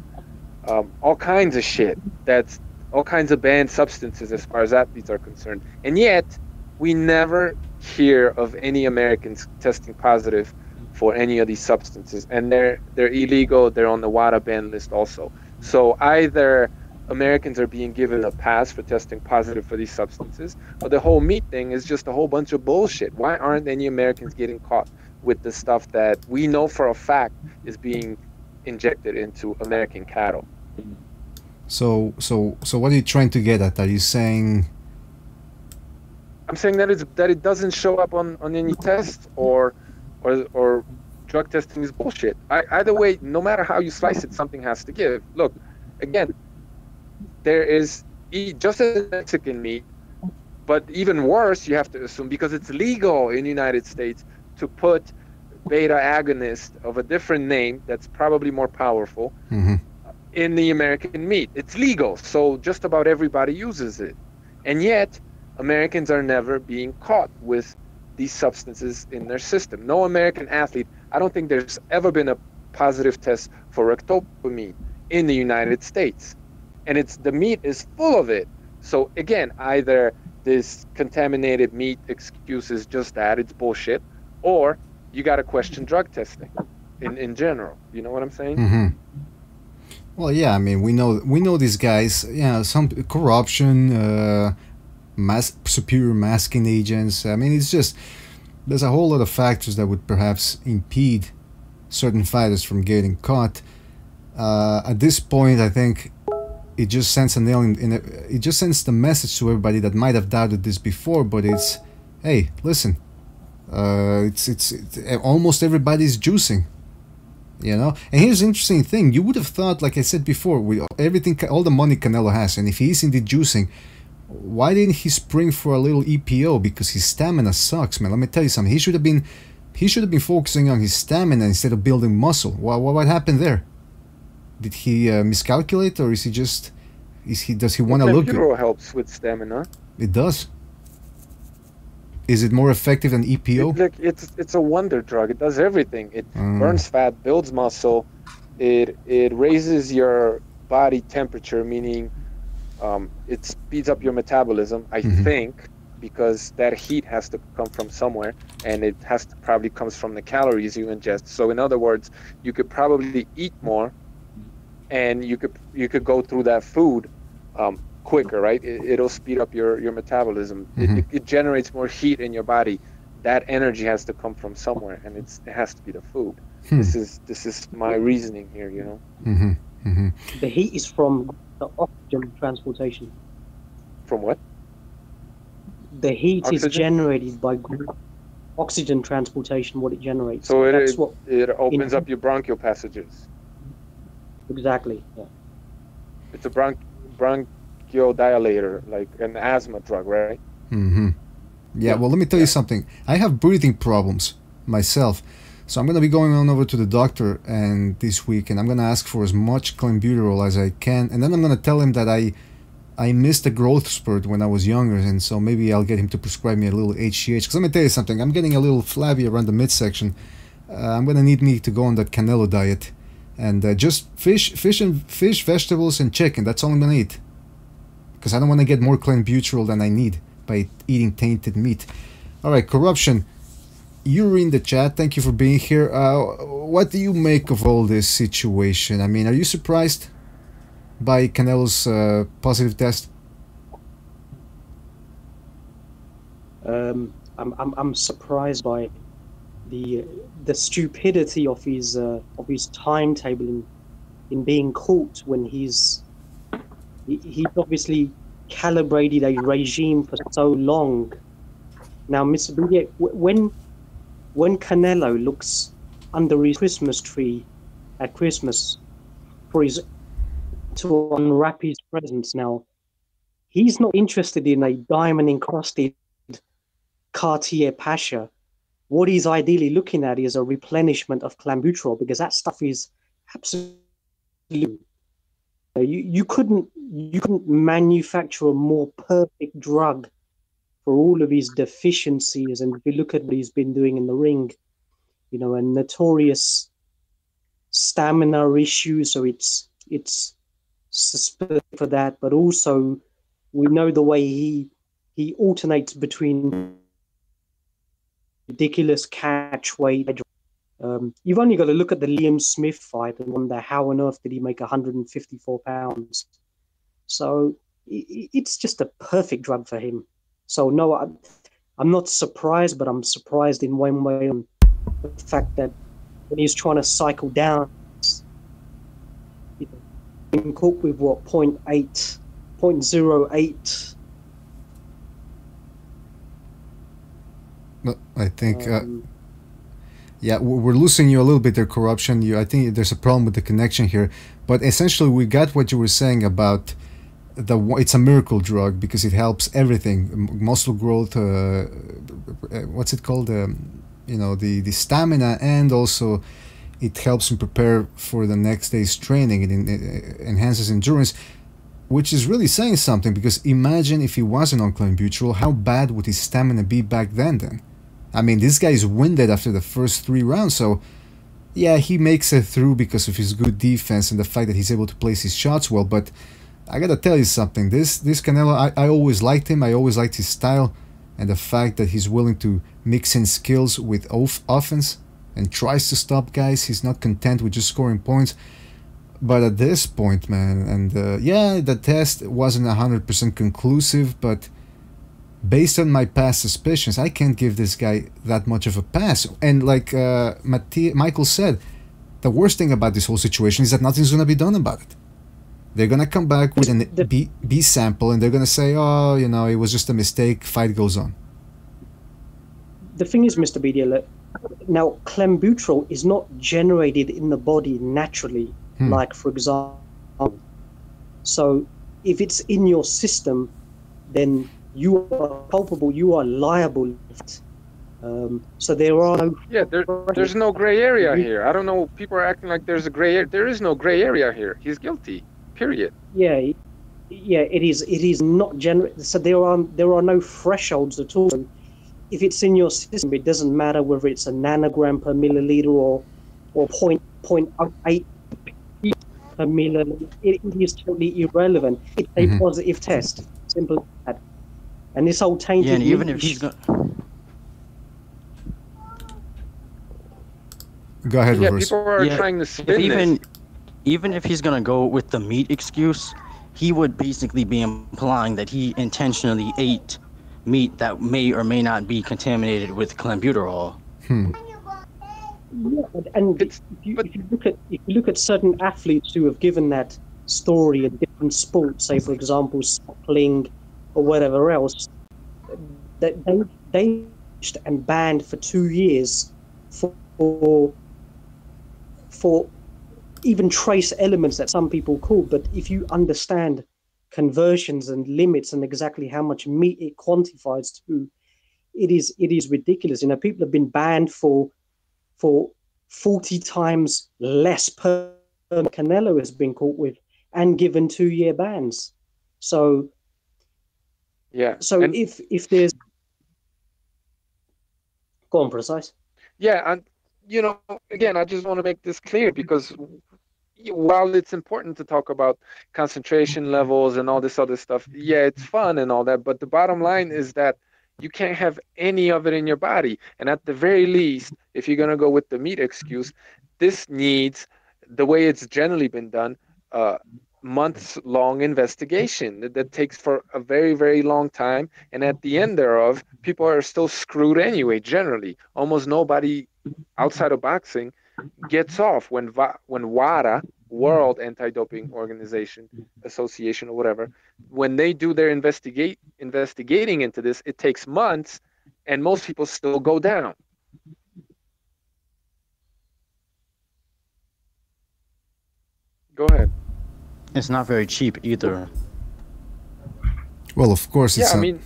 all kinds of shit. That's all kinds of banned substances as far as athletes are concerned. And yet, we never hear of any Americans testing positive for any of these substances. And they're illegal. They're on the WADA ban list also. So either Americans are being given a pass for testing positive for these substances, or the whole meat thing is just a whole bunch of bullshit. Why aren't any Americans getting caught with the stuff that we know for a fact is being injected into American cattle? So what are you trying to get at? Are you saying? I'm saying that it doesn't show up on any tests, or drug testing is bullshit. Either way, no matter how you slice it, something has to give. Look, again, there is just as Mexican meat, but even worse, you have to assume, because it's legal in the United States to put beta agonist of a different name that's probably more powerful in the American meat. It's legal, so just about everybody uses it. And yet, Americans are never being caught with these substances in their system. No American athlete, I don't think there's ever been a positive test for ractopamine in the United States. And the meat is full of it. So again, either this contaminated meat excuse is just that, it's bullshit, or you got to question drug testing in general. You know what I'm saying? Well, yeah, I mean, we know these guys. Yeah, some corruption, superior masking agents. I mean, it's just there's a whole lot of factors that would perhaps impede certain fighters from getting caught. At this point, I think it just sends a nail it just sends the message to everybody that might have doubted this before. But it's, hey, listen, it's almost everybody's juicing. You know, and here's the interesting thing. You would have thought, like I said before, with everything, all the money Canelo has, and if he's in the juicing, why didn't he spring for a little EPO? Because his stamina sucks, man. Let me tell you something. He should have been focusing on his stamina instead of building muscle. What happened there? Did he miscalculate, or is he just does he want to look good? Clenbuterol helps with stamina. It does. Is it more effective than EPO? It's a wonder drug. It does everything. It burns fat, builds muscle. It raises your body temperature, meaning it speeds up your metabolism, I think, because that heat has to come from somewhere, and it has to probably comes from the calories you ingest. So in other words, you could probably eat more, and you could go through that food quicker, right? It'll speed up your metabolism. It generates more heat in your body. That energy has to come from somewhere, and it has to be the food. This is my reasoning here, you know. The heat is from the oxygen transportation. From what? The heat is generated by oxygen transportation. What it generates. So it opens up your bronchial passages. Exactly. Yeah. It's a bronchodilator, like an asthma drug, right? Yeah, well, let me tell you something. I have breathing problems myself, so I'm going to be going on over to the doctor and this week, and I'm going to ask for as much clenbuterol as I can, and then I'm going to tell him that I missed a growth spurt when I was younger, and so maybe I'll get him to prescribe me a little HGH, because let me tell you something. I'm getting a little flabby around the midsection. I'm going to need me to go on that Canelo diet, and just fish, vegetables, and chicken. That's all I'm going to eat, because I don't want to get more clenbuterol than I need by eating tainted meat. All right, corruption. you're in the chat. Thank you for being here. What do you make of all this situation? I mean, are you surprised by Canelo's positive test? I'm surprised by the stupidity of his timetable in being caught when he's obviously calibrated a regime for so long. Now, Mr. BDA, when Canelo looks under his Christmas tree at Christmas to unwrap his presents, now he's not interested in a diamond encrusted Cartier Pasha. What he's ideally looking at is a replenishment of clenbuterol, because that stuff is absolutely. You couldn't manufacture a more perfect drug for all of his deficiencies. And if you look at what he's been doing in the ring, a notorious stamina issue, so it's suspect for that. But also, we know the way he alternates between ridiculous catch weight. You've only got to look at the Liam Smith fight and wonder how on earth did he make 154 pounds. So it's just a perfect drug for him. So no, I'm not surprised, but I'm surprised in one way on the fact that when he's trying to cycle down, being caught with what, 0.08. No, I think yeah, we're losing you a little bit there, corruption. I think there's a problem with the connection here, but essentially we got what you were saying about it's a miracle drug because it helps everything, muscle growth, what's it called, the stamina, and also it helps him prepare for the next day's training. It enhances endurance, which is really saying something, because imagine if he wasn't on clenbuterol, how bad would his stamina be back then? I mean, this guy is winded after the first 3 rounds, so yeah, he makes it through because of his good defense and the fact that he's able to place his shots well. But I gotta tell you something, this Canelo, I always liked him, I always liked his style, and the fact that he's willing to mix in skills with offense and tries to stop guys. He's not content with just scoring points. But at this point, man, and yeah, the test wasn't 100% conclusive, but based on my past suspicions, I can't give this guy that much of a pass. And like Michael said, the worst thing about this whole situation is that nothing's going to be done about it. They're going to come back with an B sample, and they're going to say, oh, it was just a mistake, fight goes on. The thing is, Mr. BDA, now clenbuterol is not generated in the body naturally, like, for example. So if it's in your system, then you are culpable, you are liable. So there are no... Yeah, there's no gray area here. I don't know, people are acting like there's a gray area. There is no gray area here. He's guilty, period. Yeah, it is not generated. So there are no thresholds at all. If it's in your system, it doesn't matter whether it's a nanogram per milliliter or 0.08 per milliliter. It is totally irrelevant. It's a positive test. Simple as that. And this whole tainted... Yeah, and even if he's going... Go ahead, yeah, Reverse. people are trying to spin this. Even if he's going to go with the meat excuse, he would basically be implying that he intentionally ate meat that may or may not be contaminated with clenbuterol. Yeah, and if you look at certain athletes who have given that story in different sports, say for example cycling or whatever else, that they and banned for 2 years for even trace elements that some people call. But if you understand conversions and limits and exactly how much meat it quantifies to, it is ridiculous. People have been banned for 40 times less per Canelo has been caught with and given 2-year bans. So yeah. So if there's... Go on, Precise. Yeah, and again, I just want to make this clear, because while it's important to talk about concentration levels and all this other stuff, yeah, it's fun and all that, but the bottom line is that You can't have any of it in your body. And at the very least, if you're going to go with the meat excuse, this needs, the way it's generally been done, months-long investigation that takes for a very, very long time. And at the end thereof, people are still screwed anyway, generally. Almost nobody outside of boxing gets off when WADA, World Anti-Doping Organization Association or whatever, when they do their investigating into this, it takes months, and most people still go down. Go ahead. It's not very cheap either. Well, of course, it's I mean,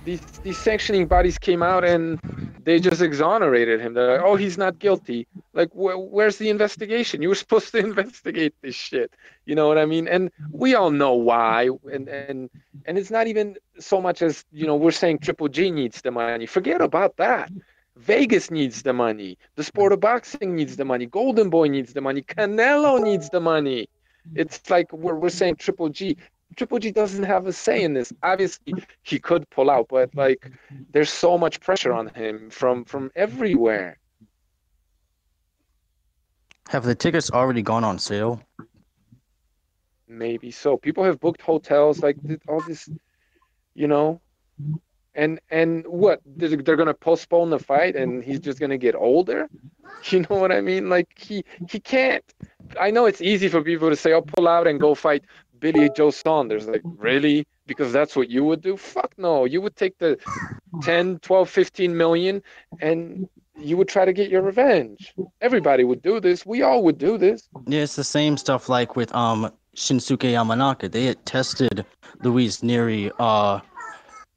these sanctioning bodies came out and they just exonerated him. They're like, oh, he's not guilty. Like, where's the investigation? You were supposed to investigate this shit. You know what I mean? And we all know why. And it's not even so much as, we're saying Triple G needs the money. Forget about that. Vegas needs the money. The sport of boxing needs the money. Golden Boy needs the money. Canelo needs the money. It's like we're saying Triple G. Triple G doesn't have a say in this. Obviously, he could pull out, but like, there's so much pressure on him from everywhere. Have the tickets already gone on sale? Maybe so. People have booked hotels, like all this, and what? They're gonna postpone the fight, and he's just gonna get older. You know what I mean? Like he can't. I know it's easy for people to say, "Oh, pull out and go fight Billy Joe Saunders." Like, really? Because that's what you would do? Fuck no. You would take the 10, 12, 15 million and you would try to get your revenge. Everybody would do this. We all would do this. Yeah, it's the same stuff like with Shinsuke Yamanaka. They had tested Luis Neri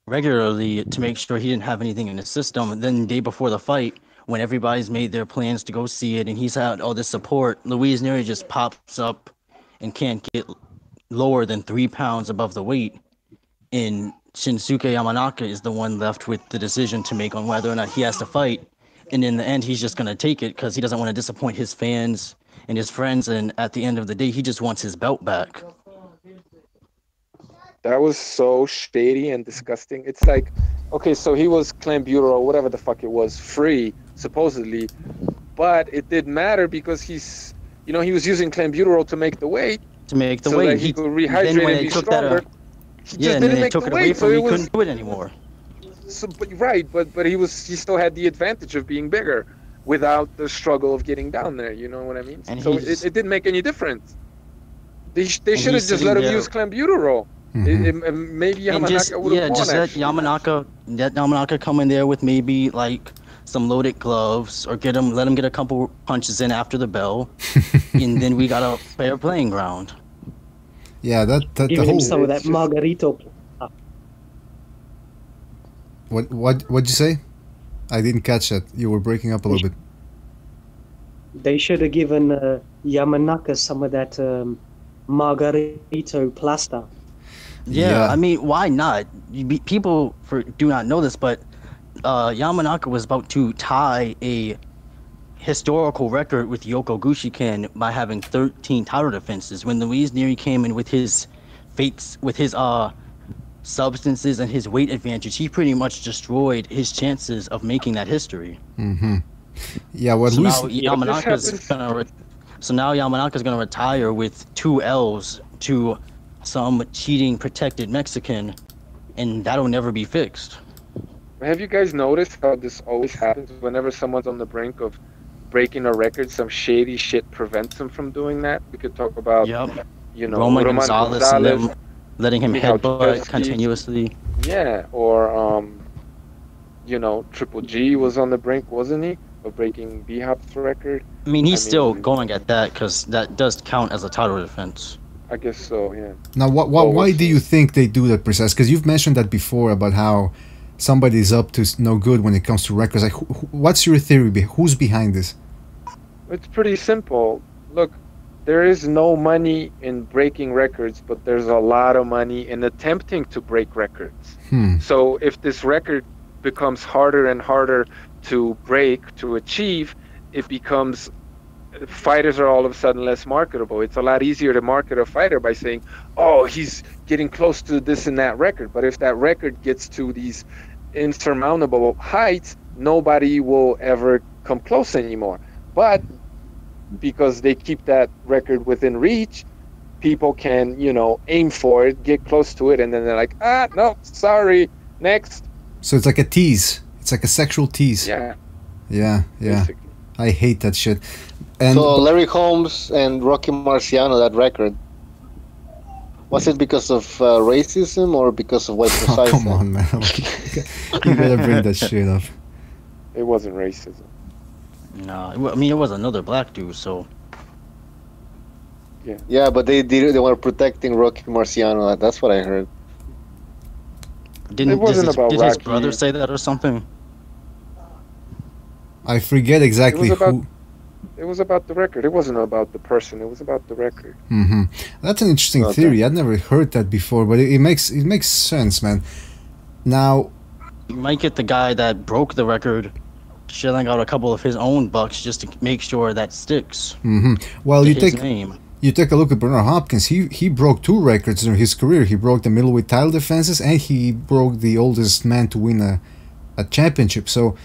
regularly to make sure he didn't have anything in the system. And then the day before the fight, when everybody's made their plans to go see it and he's had all this support, Luis Neri just pops up and can't get lower than 3 pounds above the weight. And Shinsuke Yamanaka is the one left with the decision to make on whether or not he has to fight. And in the end, he's just going to take it because he doesn't want to disappoint his fans and his friends. And at the end of the day, he just wants his belt back. That was so shady and disgusting. It's like, okay, so he was clenbuterol, whatever the fuck it was, free, supposedly. But it didn't matter because he's, he was using clenbuterol to make the weight. To make the so weight. That he could rehydrate and be stronger. Yeah, and then they took it away from him. He couldn't do it anymore. So, but he still had the advantage of being bigger without the struggle of getting down there. You know what I mean? And so it didn't make any difference. They should have just let him use clenbuterol. Mm-hmm. Maybe Yamanaka would have won. Just let Yamanaka come in there with maybe like some loaded gloves, or let him get a couple punches in after the bell, and then we got a fair playing ground. Yeah, that give him some of that margarito. What'd you say? I didn't catch that. You were breaking up a little bit. They should have given Yamanaka some of that margarito plaster. Yeah, I mean, why not? People do not know this, but Yamanaka was about to tie a historical record with Yoko Gushiken by having 13 title defenses. When Luis Neri came in with his substances and his weight advantage, he pretty much destroyed his chances of making that history. Mm-hmm. Yeah, what so now Yamanaka's gonna retire with 2 L's to some cheating protected Mexican, and that'll never be fixed. Have you guys noticed how this always happens? Whenever someone's on the brink of breaking a record, some shady shit prevents them from doing that. We could talk about, Roman Gonzalez and them letting him headbutt continuously. Yeah, or Triple G was on the brink, wasn't he, of breaking B-Hop's record? I mean, he's still going at that because that does count as a title defense. I guess so, yeah. Now, why do you think they do that precisely? Because you've mentioned that before about how somebody's up to no good when it comes to records. Like, what's your theory? Who's behind this? It's pretty simple. Look, there is no money in breaking records, but there's a lot of money in attempting to break records. So if this record becomes harder and harder to break, to achieve, it becomes... fighters are all of a sudden less marketable. It's a lot easier to market a fighter by saying, oh, he's getting close to this and that record. But if that record gets to these insurmountable heights, nobody will ever come close anymore. But because they keep that record within reach, people can, aim for it, get close to it, and then they're like, no, sorry, next. So it's like a tease. It's like a sexual tease. Yeah. Yeah. Basically. I hate that shit. And so Larry Holmes and Rocky Marciano, that record, was it because of racism or because of white precisely? Oh, come on, man. You gotta bring that shit up. It wasn't racism. No, I mean, it was another black dude, so... Yeah, but they were protecting Rocky Marciano. That's what I heard. Did his brother say that or something? I forget exactly who... It was about the record. It wasn't about the person. It was about the record. Mm-hmm. That's an interesting theory. I'd never heard that before, but it makes sense, man. Now... You might get the guy that broke the record shelling out a couple of his own bucks just to make sure that sticks. Mm-hmm. Well, you take a look at Bernard Hopkins. He broke 2 records during his career. He broke the middleweight title defenses, and he broke the oldest man to win a championship. So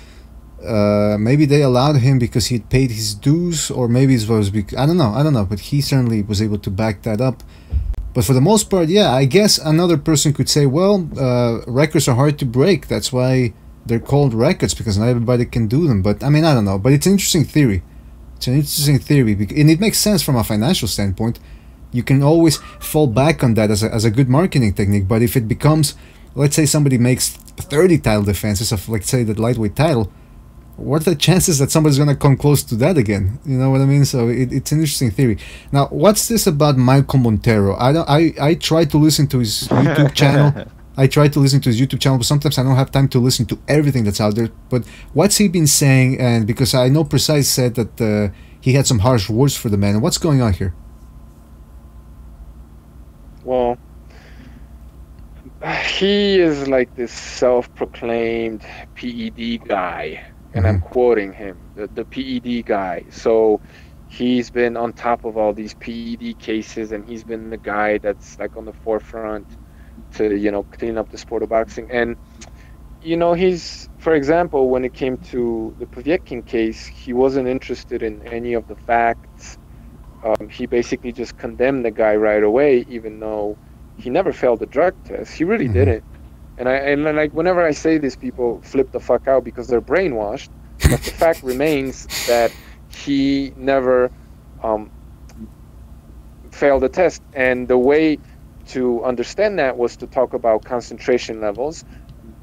maybe they allowed him because he'd paid his dues, or maybe it was because I don't know. But he certainly was able to back that up. But for the most part, yeah, I guess another person could say, well, records are hard to break. That's why they're called records, because not everybody can do them. But I mean, I don't know. But it's an interesting theory. It's an interesting theory, and it makes sense from a financial standpoint. You can always fall back on that as a good marketing technique. But if it becomes, let's say somebody makes 30 title defenses of, let's say, the lightweight title, what are the chances that somebody's going to come close to that again? You know what I mean? So it's an interesting theory. Now, what's this about Michael Montero? I try to listen to his YouTube channel. But sometimes I don't have time to listen to everything that's out there. But what's he been saying? And because I know Precise said that he had some harsh words for the man. What's going on here? Well, he is like this self-proclaimed PED guy. And I'm quoting him, the PED guy. So he's been on top of all these PED cases, and he's been the guy that's like on the forefront to, clean up the sport of boxing. And, he's, for example, when it came to the Pacquiao case, he wasn't interested in any of the facts. He basically just condemned the guy right away, even though he never failed a drug test. He really didn't. And like whenever I say this, people flip the fuck out because they're brainwashed. But the fact remains that he never failed a test. And the way to understand that was to talk about concentration levels,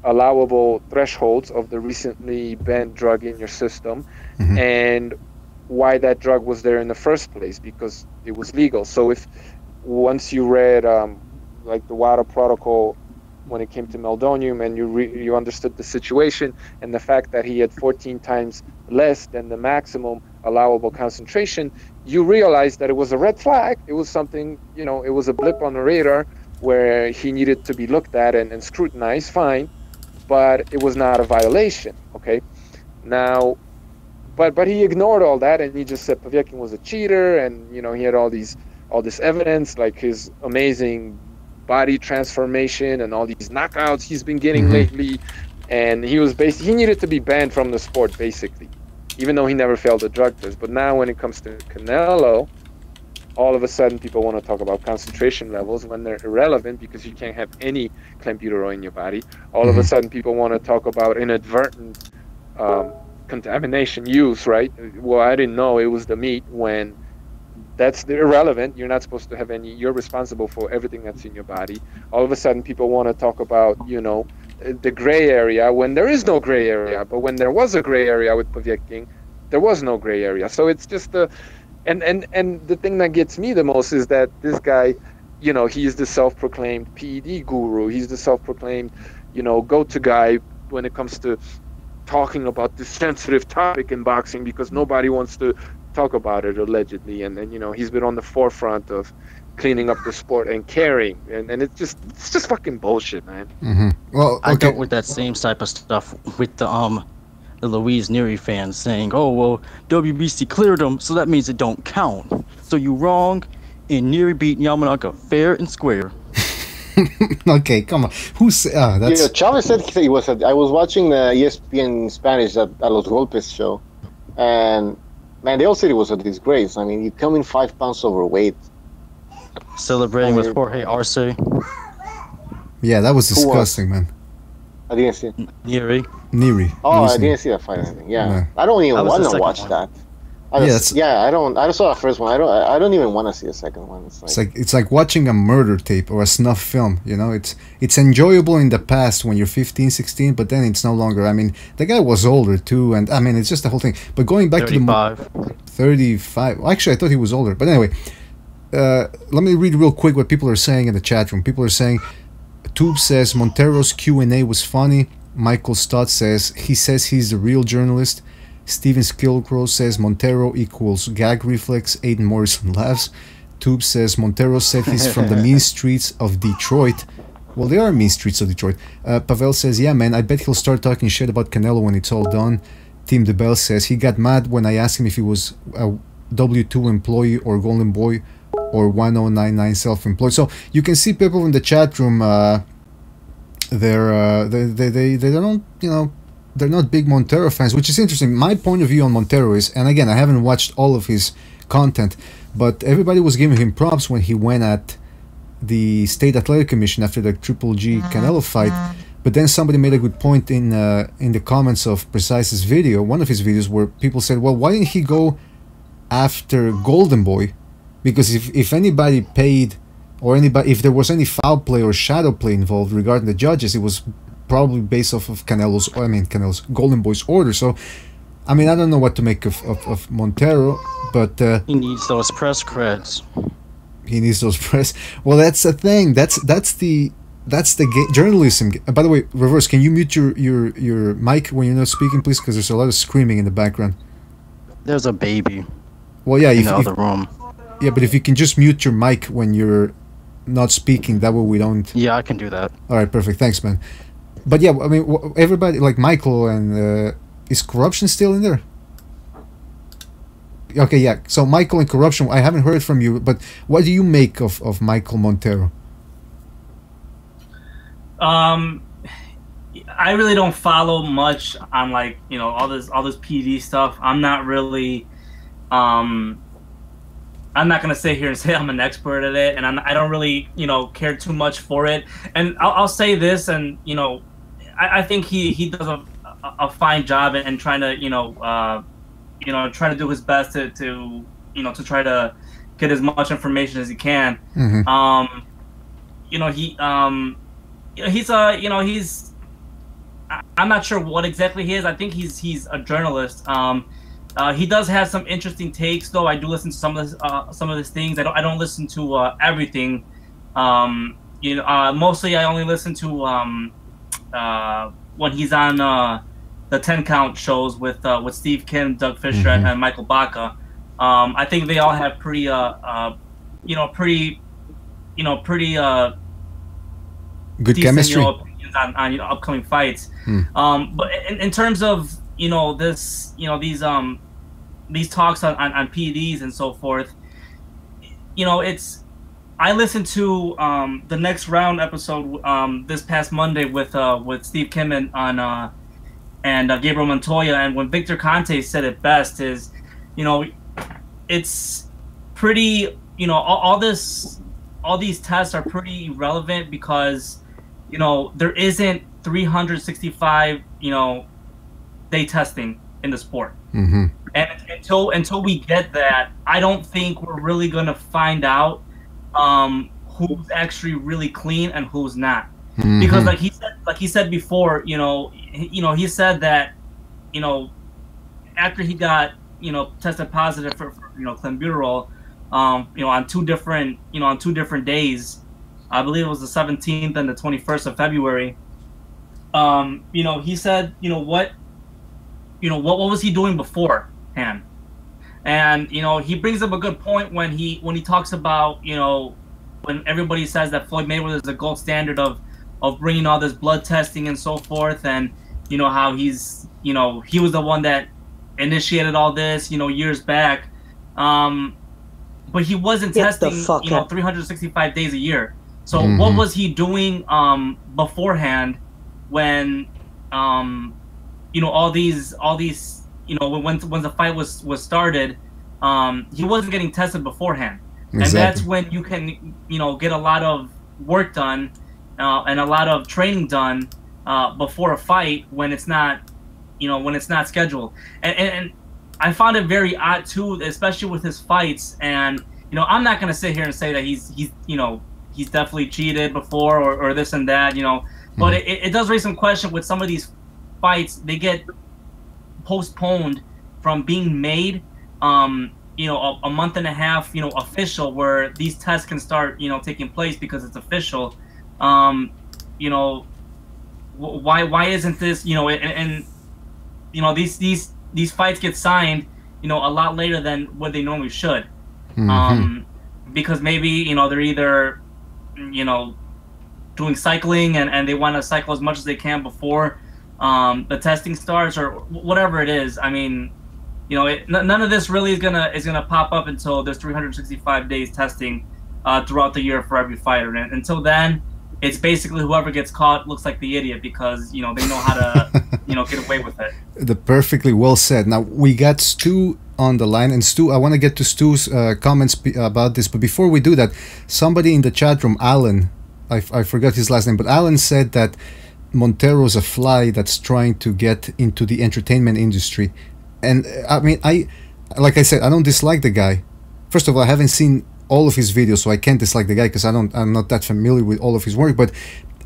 allowable thresholds of the recently banned drug in your system, and why that drug was there in the first place, because it was legal. So if once you read like the WADA protocol when it came to meldonium, and you understood the situation and the fact that he had 14 times less than the maximum allowable concentration, you realized that it was a red flag. It was something, it was a blip on the radar where he needed to be looked at and scrutinized, fine, but it was not a violation, okay? Now, but he ignored all that, and he just said Pacquiao was a cheater, and, he had all this evidence, like his amazing body transformation and all these knockouts he's been getting lately, and he needed to be banned from the sport, basically, even though he never failed a drug test. But now when it comes to Canelo, all of a sudden people want to talk about concentration levels when they're irrelevant, because you can't have any clenbuterol in your body. All of a sudden people want to talk about inadvertent contamination use, right? Well, I didn't know it was the meat, when that's irrelevant. You're not supposed to have any. You're responsible for everything that's in your body. All of a sudden, people want to talk about, the gray area, when there is no gray area. But when there was a gray area with Pacquiao, there was no gray area. So it's just and the thing that gets me the most is that this guy, he's the self-proclaimed PED guru. He's the self-proclaimed, go-to guy when it comes to talking about this sensitive topic in boxing, because nobody wants to talk about it, allegedly. And he's been on the forefront of cleaning up the sport and caring, and it's just fucking bullshit, man. Well, okay. I dealt with that same type of stuff with the Louise Neary fans saying, oh, well, WBC cleared him, so that means it don't count. So you wrong, and Neary beat Yamanaka fair and square. Okay, come on. Who's that's Yeah, Chavez said he was. I was watching the ESPN Spanish at Los Golpes show, and man, they all said it was a disgrace. I mean, you come in 5 pounds overweight. Celebrating with Jorge Arce. yeah, that was disgusting, man. I didn't see. Neri. Neri. Oh, I didn't see that fight. Yeah, No. I don't even That was want the to second watch one. that. I saw the first one. I don't even want to see the second one. It's like watching a murder tape or a snuff film, you know. It's enjoyable in the past when you're 15, 16, but then it's no longer. I mean, the guy was older too, and I mean, it's just the whole thing. But going back 35. to the 35. Well, actually, I thought he was older. But anyway, let me read real quick what people are saying in the chat room. People are saying, Tube says Montero's Q&A was funny. Michael Stott says he's the real journalist. Steven Skillcrow says Montero equals gag reflex. Aiden Morrison laughs. Tube says Montero said he's from the mean streets of Detroit. Well, they are mean streets of Detroit. Pavel says, yeah, man, I bet he'll start talking shit about Canelo when it's all done. Tim DeBell says he got mad when I asked him if he was a W2 employee or Golden Boy or 1099 self-employed. So you can see people in the chat room. They don't, you know, they're not big Montero fans, which is interesting. My point of view on Montero is, and again, I haven't watched all of his content, but everybody was giving him props when he went at the State Athletic Commission after the Triple G Canelo fight. But then somebody made a good point in the comments of Precise's video, one of his videos, where people said, well, why didn't he go after Golden Boy? Because if anybody paid, or anybody, if there was any foul play or shadow play involved regarding the judges, it was probably based off of Canelo's Golden Boy's order. So, I mean, I don't know what to make of Montero, but He needs those press creds. he needs those press. Well, that's the thing. That's the journalism. By the way, Reverse, can you mute your mic when you're not speaking, please? Because there's a lot of screaming in the background. There's a baby Well, yeah, in the other room. yeah, but if you can just mute your mic when you're not speaking, that way we don't. Yeah, I can do that. All right, perfect. Thanks, man. But yeah, I mean, everybody like Michael and is corruption still in there? Okay, yeah. So Michael and corruption. I haven't heard from you, but what do you make of Michael Montero? I really don't follow much on, like, you know, all this PD stuff. I'm not really I'm not gonna sit here and say I'm an expert at it, and I don't really, you know, care too much for it. And I'll say this, and you know, I think he does a fine job in trying to, try to do his best to try to get as much information as he can. Mm-hmm. He's I'm not sure what exactly he is. I think he's a journalist. He does have some interesting takes, though. I do listen to some of his things. I don't listen to everything. Mostly I only listen to when he's on the 10 count shows with Steve Kim, Doug Fisher, Mm-hmm. and Michael Baca. I think they all have pretty Good decent, chemistry. opinions on upcoming fights. But in terms of these talks on PEDs and so forth, I listened to the Next Round episode this past Monday with Steve Kim and Gabriel Montoya, and when Victor Conte said it best is, it's pretty, all these tests are pretty irrelevant because there isn't 365 day testing in the sport. Mm-hmm. And until we get that, I don't think we're really gonna find out who's actually really clean and who's not. Mm-hmm. Because like he said before, he said that after he got tested positive for clenbuterol, on two different days, I believe it was the 17th and the 21st of February. He said, what was he doing beforehand? And he brings up a good point when he talks about when everybody says that Floyd Mayweather is the gold standard of bringing all this blood testing and so forth, and how he's he was the one that initiated all this years back, but he wasn't testing 365 days a year. So what was he doing beforehand when all these when the fight was started, he wasn't getting tested beforehand. Exactly. And that's when you can get a lot of work done and a lot of training done before a fight when it's not scheduled. And I found it very odd too, especially with his fights. And I'm not gonna sit here and say that he's definitely cheated before or this and that, but it does raise some question with some of these fights. They get postponed from being made a month and a half official, where these tests can start taking place because it's official. Why isn't this these fights get signed a lot later than what they normally should, because maybe they're either doing cycling and they want to cycle as much as they can before the testing starts, or whatever it is. I mean, none of this really is gonna pop up until there's 365 days testing throughout the year for every fighter, and until then, it's basically whoever gets caught looks like the idiot, because they know how to get away with it. The perfectly well said. Now we got Stu on the line, and Stu, I want to get to Stu's comments about this, but before we do that, somebody in the chat room, Alan, I forgot his last name, but Alan said that Montero's a fly that's trying to get into the entertainment industry. And I mean, like I said, I don't dislike the guy. First of all, I haven't seen all of his videos, so I can't dislike the guy because I'm not that familiar with all of his work, but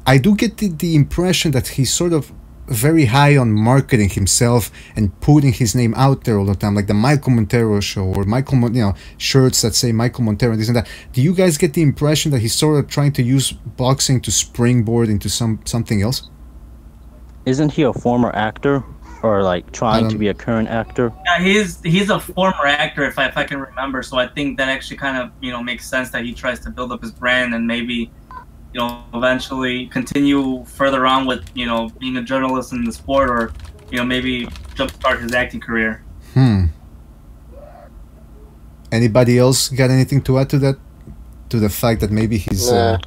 I do get the impression that he's sort of very high on marketing himself and putting his name out there all the time, like the Michael Montero show, or shirts that say Michael Montero, this and that. Do you guys get the impression that he's sort of trying to use boxing to springboard into something else? Isn't he a former actor, or like trying to be a current actor? Yeah, he's a former actor, if I can remember. So I think that actually kind of makes sense that he tries to build up his brand and maybe eventually continue further on with being a journalist in the sport, or maybe jumpstart his acting career. Anybody else got anything to add to that? To the fact that maybe he's no?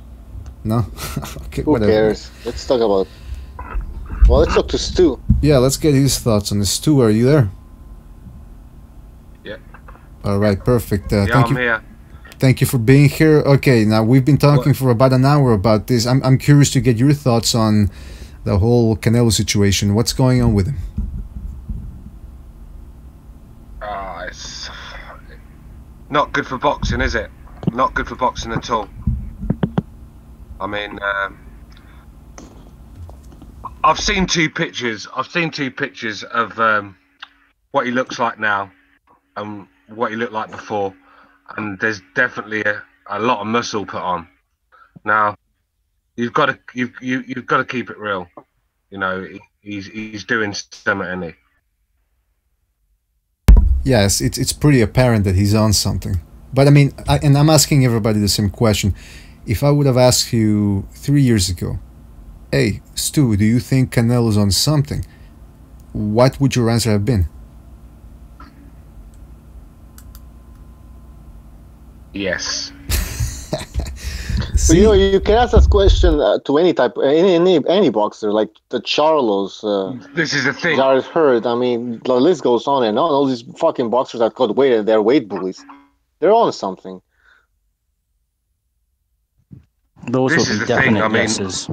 Okay, who whatever. cares? Let's talk about. Well, let's talk to Stu. Yeah, let's get his thoughts on this. Stu, are you there? Yeah. All right, perfect. Yeah, thank I'm you. here. Thank you for being here. Okay, now we've been talking for about an hour about this. I'm curious to get your thoughts on the whole Canelo situation. What's going on with him? It's not good for boxing, is it? Not good for boxing at all. I mean, I've seen two pictures. I've seen two pictures of what he looks like now and what he looked like before, and there's definitely a lot of muscle put on. Now, you've got to keep it real. He's doing something, isn't he? Yes, it's pretty apparent that he's on something. But I mean, I'm asking everybody the same question. If I would have asked you 3 years ago, hey, Stu, do you think Canelo's on something? What would your answer have been? Yes. So, you can ask this question to any boxer, like the Charlos. This is the thing. Jared Hurd. I mean, the list goes on and on. All these fucking boxers that got weighted, they're weight bullies. They're on something. Those This will is be the thing, definite I mean- yeses.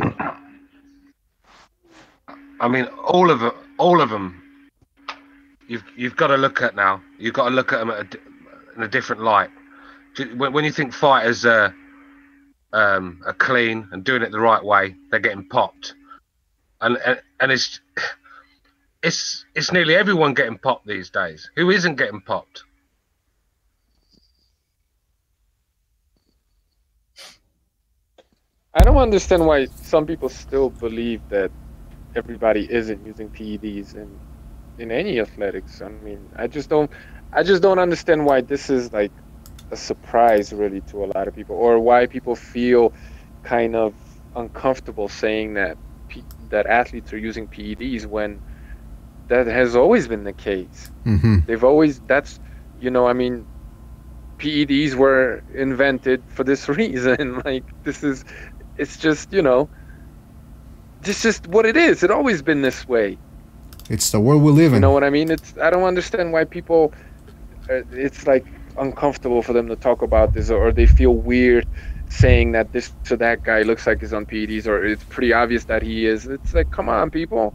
I mean, all of them. You've got to look at now. You've got to look at them in a different light. When you think fighters are clean and doing it the right way, they're getting popped, and it's nearly everyone getting popped these days. Who isn't getting popped? I don't understand why some people still believe that everybody isn't using PEDs in any athletics. I mean, I just don't understand why this is like a surprise really to a lot of people, or why people feel kind of uncomfortable saying that athletes are using PEDs when that has always been the case. Mm-hmm. They've always, I mean, PEDs were invented for this reason. Like, it's just, you know, this is just what it is. It's always been this way. It's the world we live in. You know what I mean? I don't understand why people, it's like uncomfortable for them to talk about this, or they feel weird saying that this or that guy looks like he's on PEDs, or it's pretty obvious that he is. It's like, come on, people.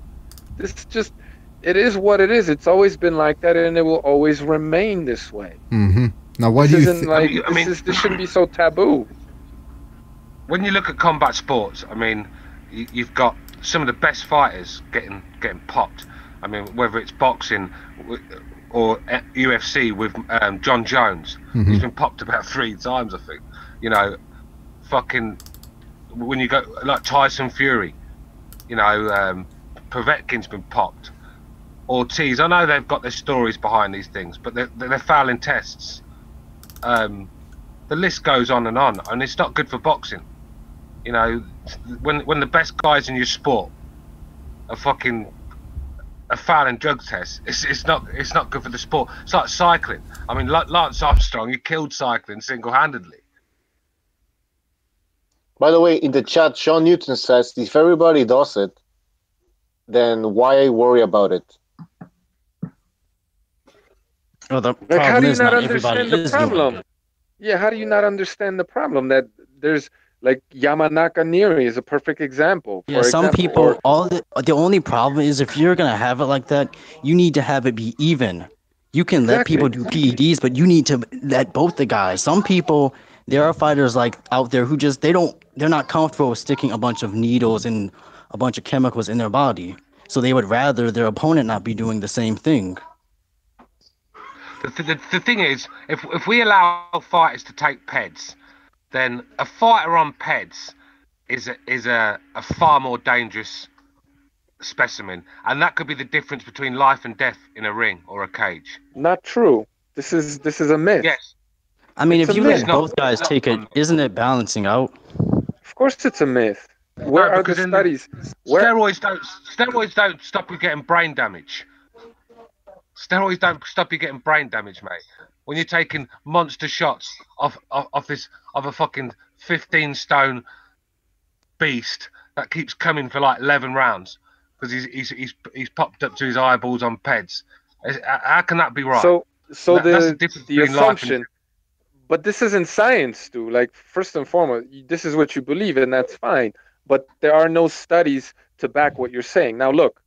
It is what it is. It's always been like that, and it will always remain this way. Mm-hmm. Now, why do you think? This shouldn't be so taboo. When you look at combat sports, I mean, you've got some of the best fighters getting popped. I mean, whether it's boxing or UFC with John Jones, he's been popped about 3 times, I think. You know, fucking when you go like Tyson Fury, you know, Povetkin's been popped. Ortiz, I know they've got their stories behind these things, but they're failing tests. The list goes on, and it's not good for boxing. You know, when the best guys in your sport are failing drug tests, it's not good for the sport. It's like cycling. I mean, Lance Armstrong, he killed cycling single-handedly. By the way, in the chat, Sean Newton says, if everybody does it, then why worry about it? Well, the Like, how problem do you is not not everybody understand the is doing problem? it. Yeah, how do you not understand the problem? That there's, like, Yamanaka Neri is a perfect example. Yeah, some people, the only problem is if you're gonna have it like that, you need to have it be even. You can let people do PEDs, but you need to let both the guys. Some people, there are fighters like out there who just they're not comfortable with sticking a bunch of needles and a bunch of chemicals in their body, so they would rather their opponent not be doing the same thing. The thing is, if we allow fighters to take PEDs, then a fighter on PEDs is a far more dangerous specimen, and that could be the difference between life and death in a ring or a cage. Not true. This is a myth. Yes. I mean, It's if a you myth. let both guys take it, isn't it balancing out? Of course, it's a myth. Where are the studies? Steroids don't stop you getting brain damage. Steroids don't stop you getting brain damage, mate. When you're taking monster shots off a fucking 15-stone beast that keeps coming for like 11 rounds because he's popped up to his eyeballs on PEDs. How can that be right? So that's the difference the between life and assumption. But this isn't science, Stu. Like, first and foremost, this is what you believe, and that's fine. But there are no studies to back what you're saying. Now, look,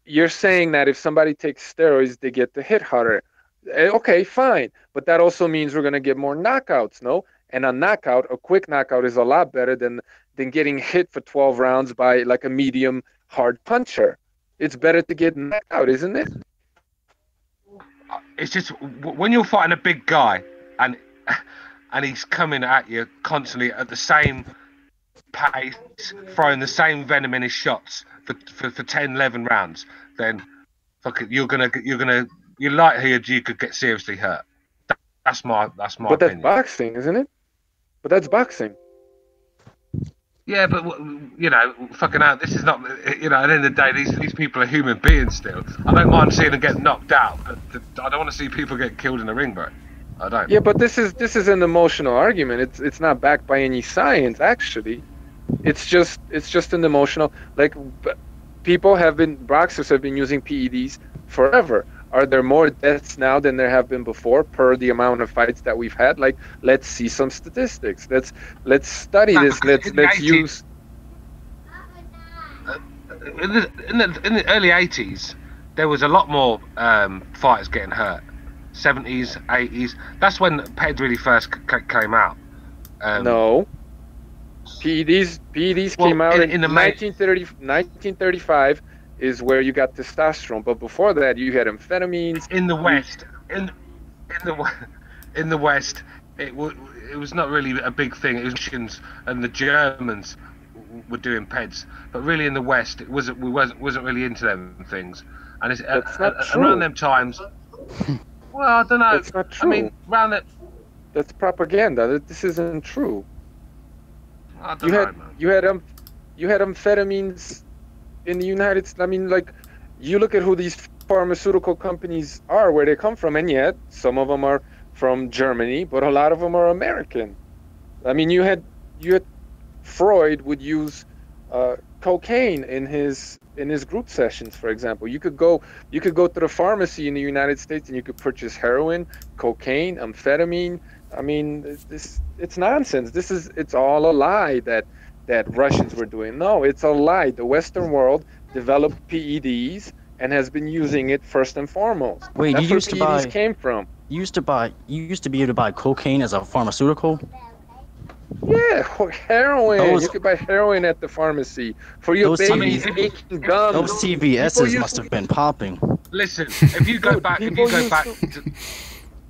you're saying that if somebody takes steroids, they get to hit harder. Okay, fine. But that also means we're going to get more knockouts, no? And a quick knockout is a lot better than getting hit for 12 rounds by like a medium hard puncher. It's better to get knocked out, isn't it? It's just when you're fighting a big guy and he's coming at you constantly at the same pace, throwing the same venom in his shots for 10, 11 rounds, then fuck it, you're likely you could get seriously hurt. That's my But opinion. that's boxing, isn't it? But that's boxing. Yeah, but you know, fucking out. This is not. You know, at the end of the day, these people are human beings still. I don't mind seeing them get knocked out, but I don't want to see people get killed in the ring, bro. I don't. Yeah, but this is an emotional argument. It's not backed by any science, actually. It's just an emotional. Like, boxers have been using PEDs forever. Are there more deaths now than there have been before per the amount of fights that we've had? Like, let's see some statistics. Let's study this. Let's use. In the early 80s, there was a lot more fighters getting hurt. 70s, 80s. That's when PED really first came out. No. PEDs came out in 1935 is where you got testosterone, but before that you had amphetamines. In the West, in the West, it was not really a big thing. It was Russians and the Germans were doing PEDs, but really in the West, we wasn't really into them things. And it's around them times. Well, I don't know. That's not true. I mean, around that. That's propaganda. This isn't true. I don't know, man. You had amphetamines in the United States. I mean, like, you look at who these pharmaceutical companies are, where they come from, and yet some of them are from Germany, but a lot of them are American. I mean, you had Freud would use cocaine in his group sessions, for example. You could go to the pharmacy in the United States and you could purchase heroin, cocaine, amphetamine. I mean, it's nonsense. It's all a lie that Russians were doing. No, it's a lie. The Western world developed PEDs and has been using it first and foremost. Wait, that's you where used to PEDs buy came from. You used to be able to buy cocaine as a pharmaceutical? Yeah, heroin. Those- You could buy heroin at the pharmacy for your Those baby's CVs aching gums. Those CVSs People must have been popping. Listen, if you go Dude, back, people the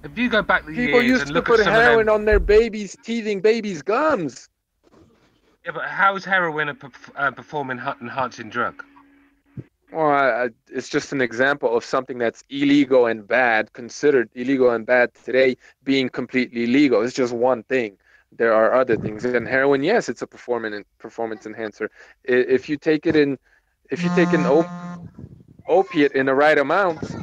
People years used and to look put at some of heroin them. on their babies' teething babies' gums. Yeah, but how is heroin a performing enhancing drug? Well, it's just an example of something that's illegal and bad, considered illegal and bad today, being completely legal. It's just one thing. There are other things. And heroin, yes, it's a performance enhancer. If you take an opiate in the right amounts,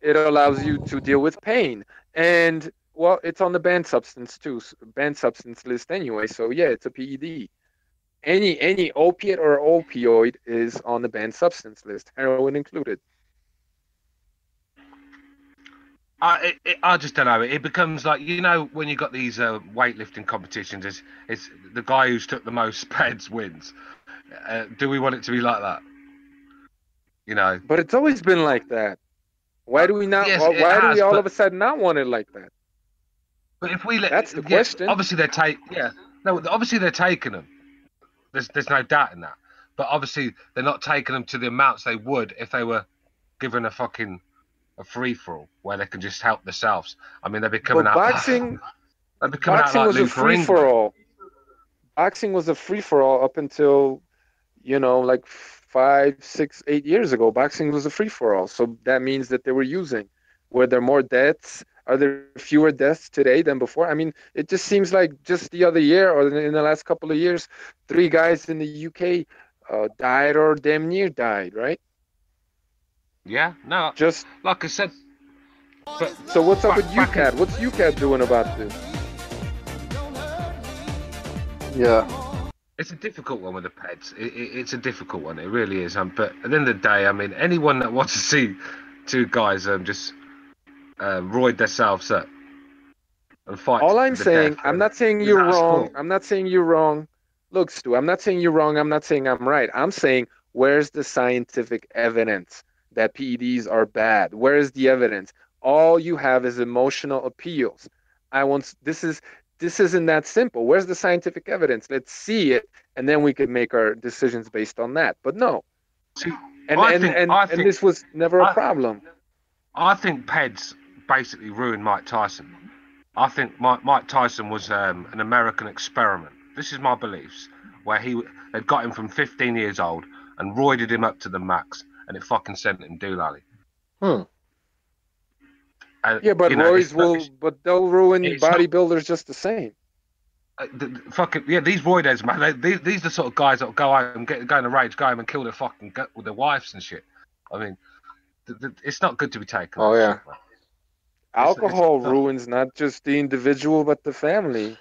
it allows you to deal with pain. And well, it's on the banned substance list anyway. So yeah, it's a PED. Any opiate or opioid is on the banned substance list, heroin included. I just don't know. It becomes like, when you got these weightlifting competitions, it's the guy who's took the most pads wins. Do we want it to be like that? But it's always been like that. Why do we not? Yes, why do we all of a sudden not want it like that? But if we that's the question. Obviously they're taking them. There's no doubt in that. But obviously they're not taking them to the amounts they would if they were given a free for all where they can just help themselves. I mean, they'd be coming out. Boxing was a free for all. Boxing was a free for all up until, like 5, 6, 8 years ago. Boxing was a free for all. So that means that they were using. Were there more deaths? Are there fewer deaths today than before? I mean, it just seems like just the other year or in the last couple of years, 3 guys in the UK died or damn near died, right? Yeah, no. Just like I said. So what's up with UCAD? What's UCAD doing about this? Yeah. It's a difficult one with the peds. It's a difficult one. It really is. But at the end of the day, I mean, anyone that wants to see 2 guys just roid themselves up and fight. All I'm saying, I'm not saying you're wrong. I'm not saying you're wrong. Look, Stu, I'm not saying you're wrong. I'm not saying I'm right. I'm saying, where's the scientific evidence that PEDs are bad? Where is the evidence? All you have is emotional appeals. This isn't that simple. Where's the scientific evidence? Let's see it, and then we can make our decisions based on that. But no. And this was never a problem. I think PEDs basically ruined Mike Tyson. I think Mike Tyson was an American experiment. This is my beliefs, where they'd got him from 15 years old and roided him up to the max, and it fucking sent him doolally. Yeah, but but they'll ruin bodybuilders just the same. These roidheads, man. These are the sort of guys that will go out and go in a rage, go home and kill their fucking gut with their wives and shit. I mean, it's not good to be taken. Oh yeah. Shit, alcohol ruins not just the individual but the family.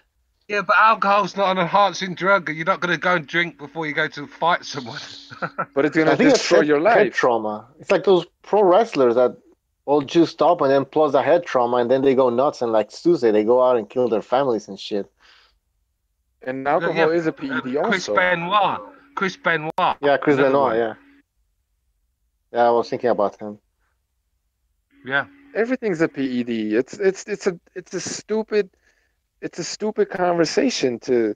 Yeah, but alcohol's not an enhancing drug. You're not going to go and drink before you go to fight someone. But it's going to destroy your life. Head trauma. It's like those pro wrestlers that all juiced up and then plus the head trauma, and then they go nuts and like Tuesday they go out and kill their families and shit. And alcohol is a PED also. Chris Benoit. Yeah, Chris Benoit. Yeah. Yeah, I was thinking about him. Yeah. Everything's a PED. It's a stupid conversation to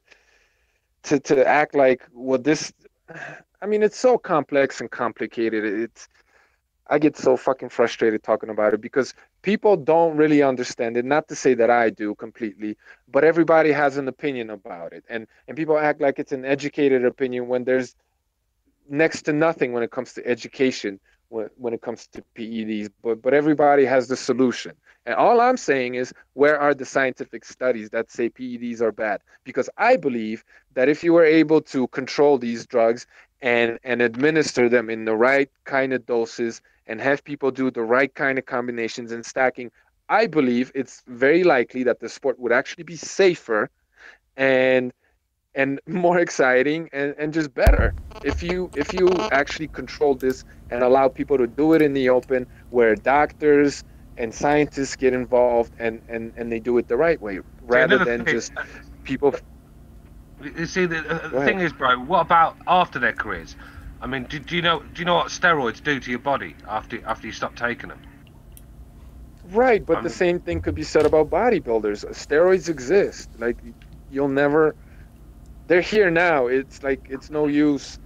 act like this. I mean, it's so complex and complicated. I get so fucking frustrated talking about it because people don't really understand it. Not to say that I do completely, but everybody has an opinion about it, and people act like it's an educated opinion when there's next to nothing when it comes to education. When it comes to PEDs, but everybody has the solution. And all I'm saying is, where are the scientific studies that say PEDs are bad? Because I believe that if you were able to control these drugs and administer them in the right kind of doses and have people do the right kind of combinations and stacking I believe it's very likely that the sport would actually be safer and more exciting and just better if you actually control this and allow people to do it in the open, where doctors and scientists get involved and they do it the right way, rather than just people. You see, the thing is, bro, what about after their careers? I mean, do you know what steroids do to your body after you stop taking them? Right, but the same thing could be said about bodybuilders. Steroids exist. Like, you'll never. They're here now. It's like, it's no use.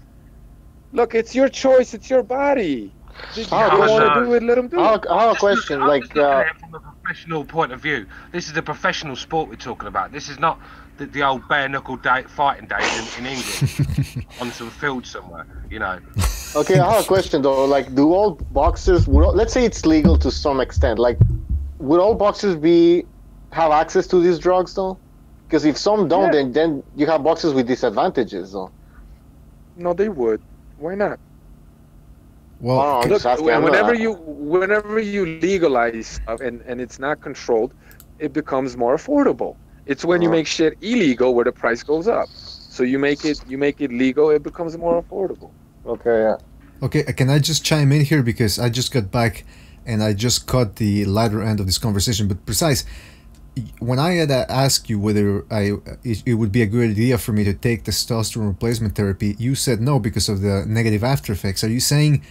Look, it's your choice. It's your body. If you want to do it, let them do it. I have a question. Like, from a professional point of view, this is a professional sport we're talking about. This is not the old bare knuckle fighting days in England on some field somewhere, you know. Okay, I have a question though. Like, do all boxers? Let's say it's legal to some extent. Like, would all boxers have access to these drugs though? Because if some don't, then you have boxers with disadvantages though. No, they would. Why not? Well, look, whenever you legalize stuff and it's not controlled, it becomes more affordable. It's when you make shit illegal where the price goes up. So you make it legal, it becomes more affordable. Okay, yeah. Okay, can I just chime in here, because I just got back and I just caught the latter end of this conversation. But Precise, when I had asked you whether it would be a good idea for me to take testosterone replacement therapy, you said no because of the negative after effects. Are you saying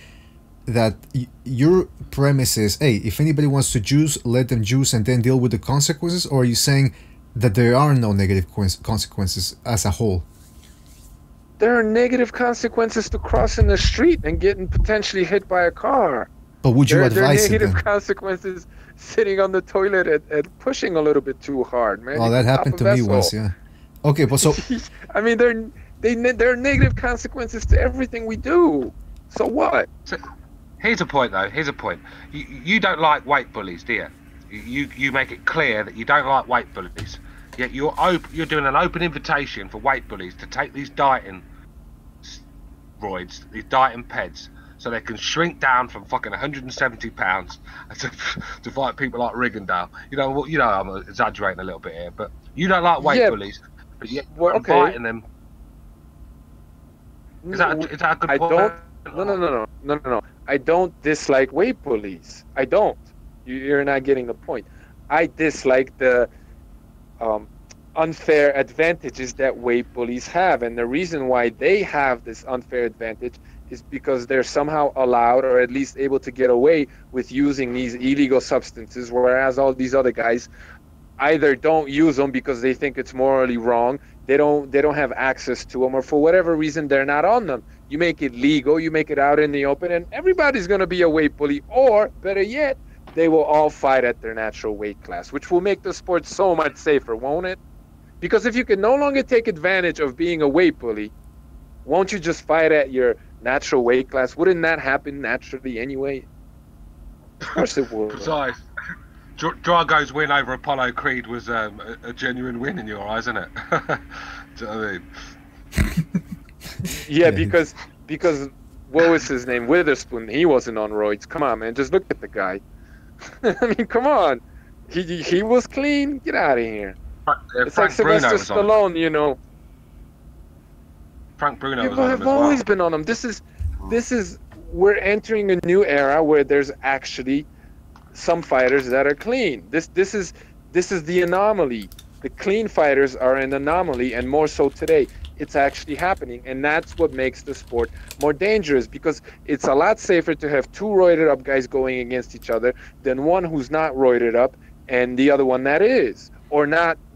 that your premise is, hey, if anybody wants to juice, let them juice and then deal with the consequences? Or are you saying that there are no negative consequences as a whole? There are negative consequences to crossing the street and getting potentially hit by a car. But would you advise it? There are negative consequences sitting on the toilet and pushing a little bit too hard, man. Oh, that happened to me once, yeah. Okay, but so... I mean, there are negative consequences to everything we do. So what? So, here's a point, though. Here's a point. You don't like weight bullies, do you? You make it clear that you don't like weight bullies. Yet you're doing an open invitation for weight bullies to take these dieting roids, these dieting peds, so they can shrink down from fucking 170 pounds to fight people like Riggindale. You know, I'm exaggerating a little bit here, but you don't like weight bullies, but yet you're inviting them. Is that a good point? No. I don't dislike weight bullies. I don't. You're not getting the point. I dislike the unfair advantages that weight bullies have, and the reason why they have this unfair advantage is because they're somehow allowed, or at least able to get away with using these illegal substances, whereas all these other guys either don't use them because they think it's morally wrong, they don't have access to them, or for whatever reason they're not on them. You make it legal, you make it out in the open, and everybody's going to be a weight bully, or better yet, they will all fight at their natural weight class, which will make the sport so much safer, won't it? Because if you can no longer take advantage of being a weight bully, won't you just fight at your natural weight class? Wouldn't that happen naturally anyway? Of course it would. Precise. Drago's win over Apollo Creed was a genuine win in your eyes, isn't it? Do you know what I mean? Yeah, because what was his name? Witherspoon. He wasn't on roids. Come on, man. Just look at the guy. I mean, come on. He was clean. Get out of here. It's like Sylvester Stallone, you know. Frank Bruno was on him as well. Always been on him. This is we're entering a new era where there's actually some fighters that are clean. This is the anomaly. The clean fighters are an anomaly, and more so today. It's actually happening, and that's what makes the sport more dangerous, because it's a lot safer to have two roided up guys going against each other than one who's not roided up and the other one that is, or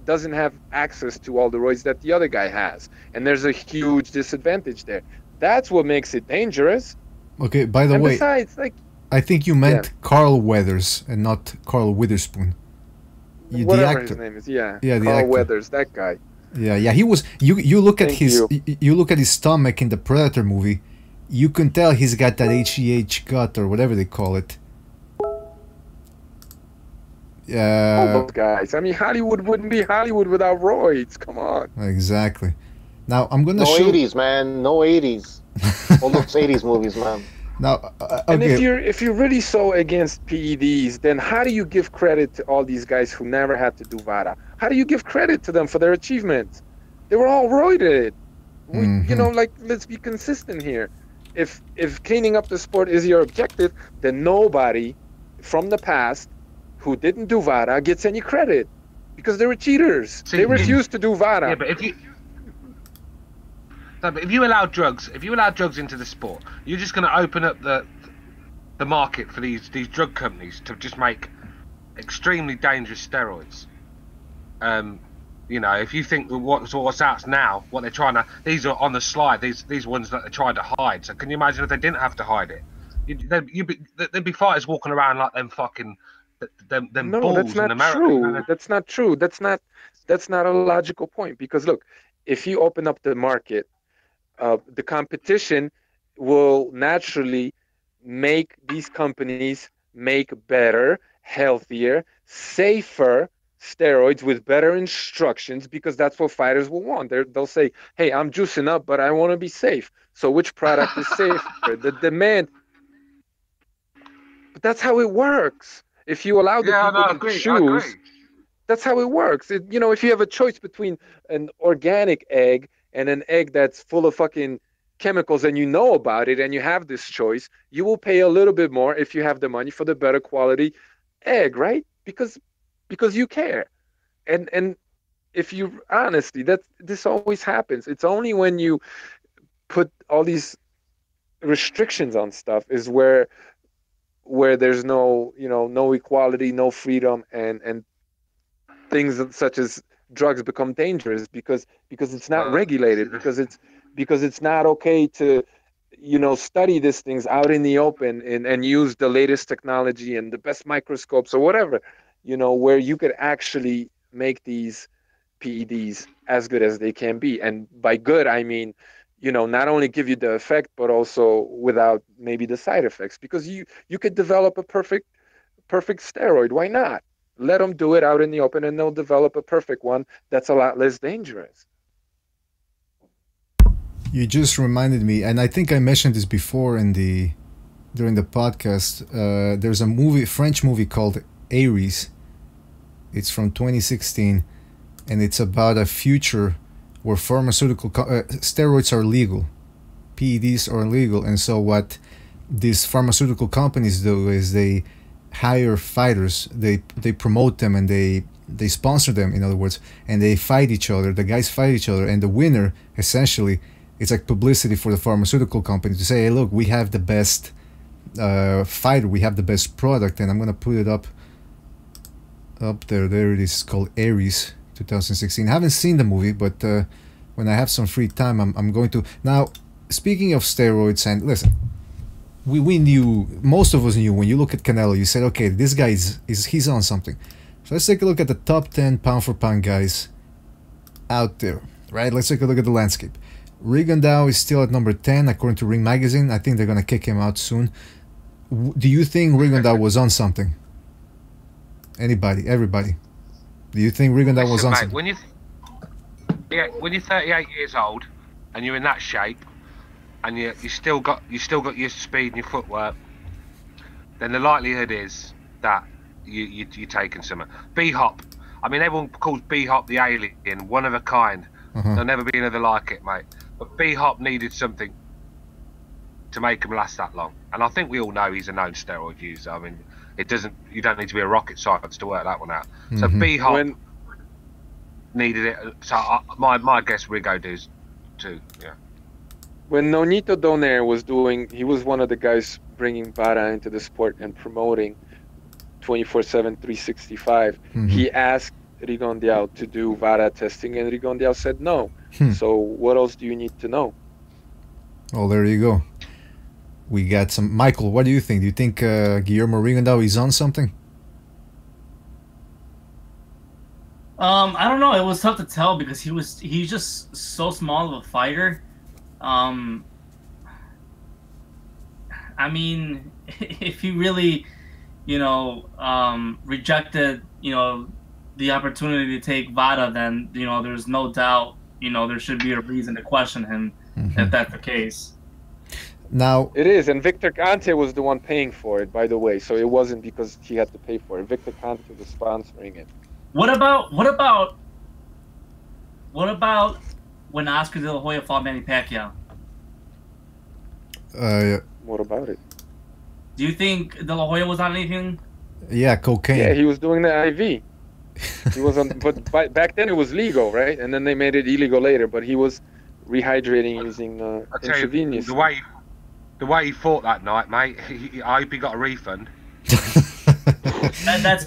doesn't have access to all the roids that the other guy has, and there's a huge disadvantage there. That's what makes it dangerous. Okay, by the way, besides, like, I think you meant Carl Weathers and not Carl Witherspoon. Whatever his name is, Carl Weathers, that guy. Yeah, he was. You look at you look at his stomach in the Predator movie. You can tell he's got that HEH gut or whatever they call it. All those guys. I mean, Hollywood wouldn't be Hollywood without roids. Come on. Exactly. Now I'm gonna show. No 80s, man. No 80s. All those 80s movies, man. Now, And okay. if you're really so against PEDs, then how do you give credit to all these guys who never had to do VADA? How do you give credit to them for their achievements? They were all roided. You know, like, let's be consistent here. If cleaning up the sport is your objective, then nobody from the past who didn't do VADA gets any credit because they were cheaters. See, they refused to do VADA. Yeah, but if you allow drugs, into the sport, you're just going to open up the market for these drug companies to just make extremely dangerous steroids. You know, if you think what's out now, what they're trying to, these are on the slide, these ones that they're trying to hide. So can you imagine if they didn't have to hide it? There'd be fighters walking around like them fucking them No, balls that's not in America. true. You know? That's not true. That's not a logical point, because look, if you open up the market, the competition will naturally make these companies make better, healthier, safer steroids with better instructions, because that's what fighters will want. They'll say, hey, I'm juicing up, but I want to be safe. So which product is safer? The demand. But that's how it works. If you allow the people to choose, that's how it works. You know, if you have a choice between an organic egg and an egg that's full of fucking chemicals, and you know about it, and you have this choice, you will pay a little bit more if you have the money for the better quality egg, right? Because you care. And if you honestly, this always happens. It's only when you put all these restrictions on stuff is where there's no, you know, no equality, no freedom, and things such as drugs become dangerous because it's not regulated, because it's not okay to, you know, study these things out in the open and use the latest technology and the best microscopes or whatever, you know, where you could actually make these PEDs as good as they can be. And by good, I mean, you know, not only give you the effect, but also without maybe the side effects, because you could develop a perfect steroid. Why not? Let them do it out in the open, and they'll develop a perfect one that's a lot less dangerous. You just reminded me, and I think I mentioned this before during the podcast. There's a French movie called Ares. It's from 2016, and it's about a future where pharmaceutical steroids are legal, PEDs are legal, and so what these pharmaceutical companies do is they hire fighters, they promote them, and they sponsor them, in other words, and they fight each other. The guys fight each other, and the winner, essentially, it's like publicity for the pharmaceutical company to say, hey, look, we have the best fighter, we have the best product. And I'm gonna put it up there. There it is. It's called Ares, 2016. I haven't seen the movie, but when I have some free time, I'm going to. Now, speaking of steroids, and listen, we knew, most of us knew, when you look at Canelo, you said, okay, this guy he's on something. So let's take a look at the top 10 pound for pound guys out there, right? Let's take a look at the landscape. Rigondeaux is still at number 10 according to Ring Magazine. I think they're gonna kick him out soon. Do you think Rigondeaux was on something? Anybody? Everybody? Do you think Rigondeaux was on something? When you're 38 years old and you're in that shape, and you still got your speed and your footwork, then the likelihood is that you're taking something. B-Hop. I mean, everyone calls B-Hop the alien, one of a kind. There'll never be another like it, mate. But B-Hop needed something to make him last that long. And I think we all know he's a known steroid user. I mean, you don't need to be a rocket scientist to work that one out. So B-Hop needed it. So my guess, Rigo does too. Yeah. When Nonito Donaire he was one of the guys bringing VADA into the sport and promoting 24/7, 365. He asked Rigondeaux to do VADA testing, and Rigondeaux said no. So what else do you need to know? Oh, there you go. We got some. Michael, what do you think? Do you think Guillermo Rigondeaux is on something? I don't know. It was tough to tell because he's just so small of a fighter. I mean, if he really, rejected, the opportunity to take VADA, then, there's no doubt, there should be a reason to question him if that's the case. Now It is, and Victor Conte was the one paying for it, by the way. So it wasn't because he had to pay for it. Victor Conte was sponsoring it. What about when Oscar De La Hoya fought Manny Pacquiao? What about it? Do you think De La Hoya was on anything? yeah, cocaine. Yeah, he was doing the IV. He was on, but back then it was legal, right? And then they made it illegal later. But he was rehydrating using I tell you, intravenous. the way he fought that night, mate. I hope he got a refund.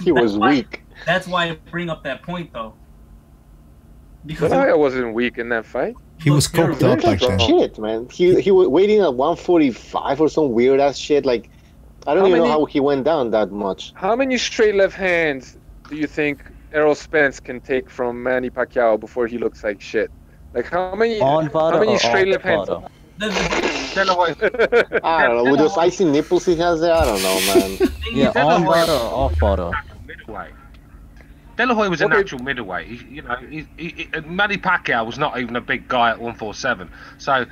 He was weak. That's why I bring up that point, though. Because De La Hoya wasn't weak in that fight. He was coked up back then. Shit, man. He was waiting at 145 or some weird ass shit. Like, I don't even know how he went down that much. How many straight left hands do you think Errol Spence can take from Manny Pacquiao before he looks like shit? Like how many straight left hands? De La Hoya, I don't know. With those icy nipples he has there, I don't know, man. Yeah, on VADA or off VADA? middleweight. De La Hoya was a natural middleweight. Manny Pacquiao was not even a big guy at 147. So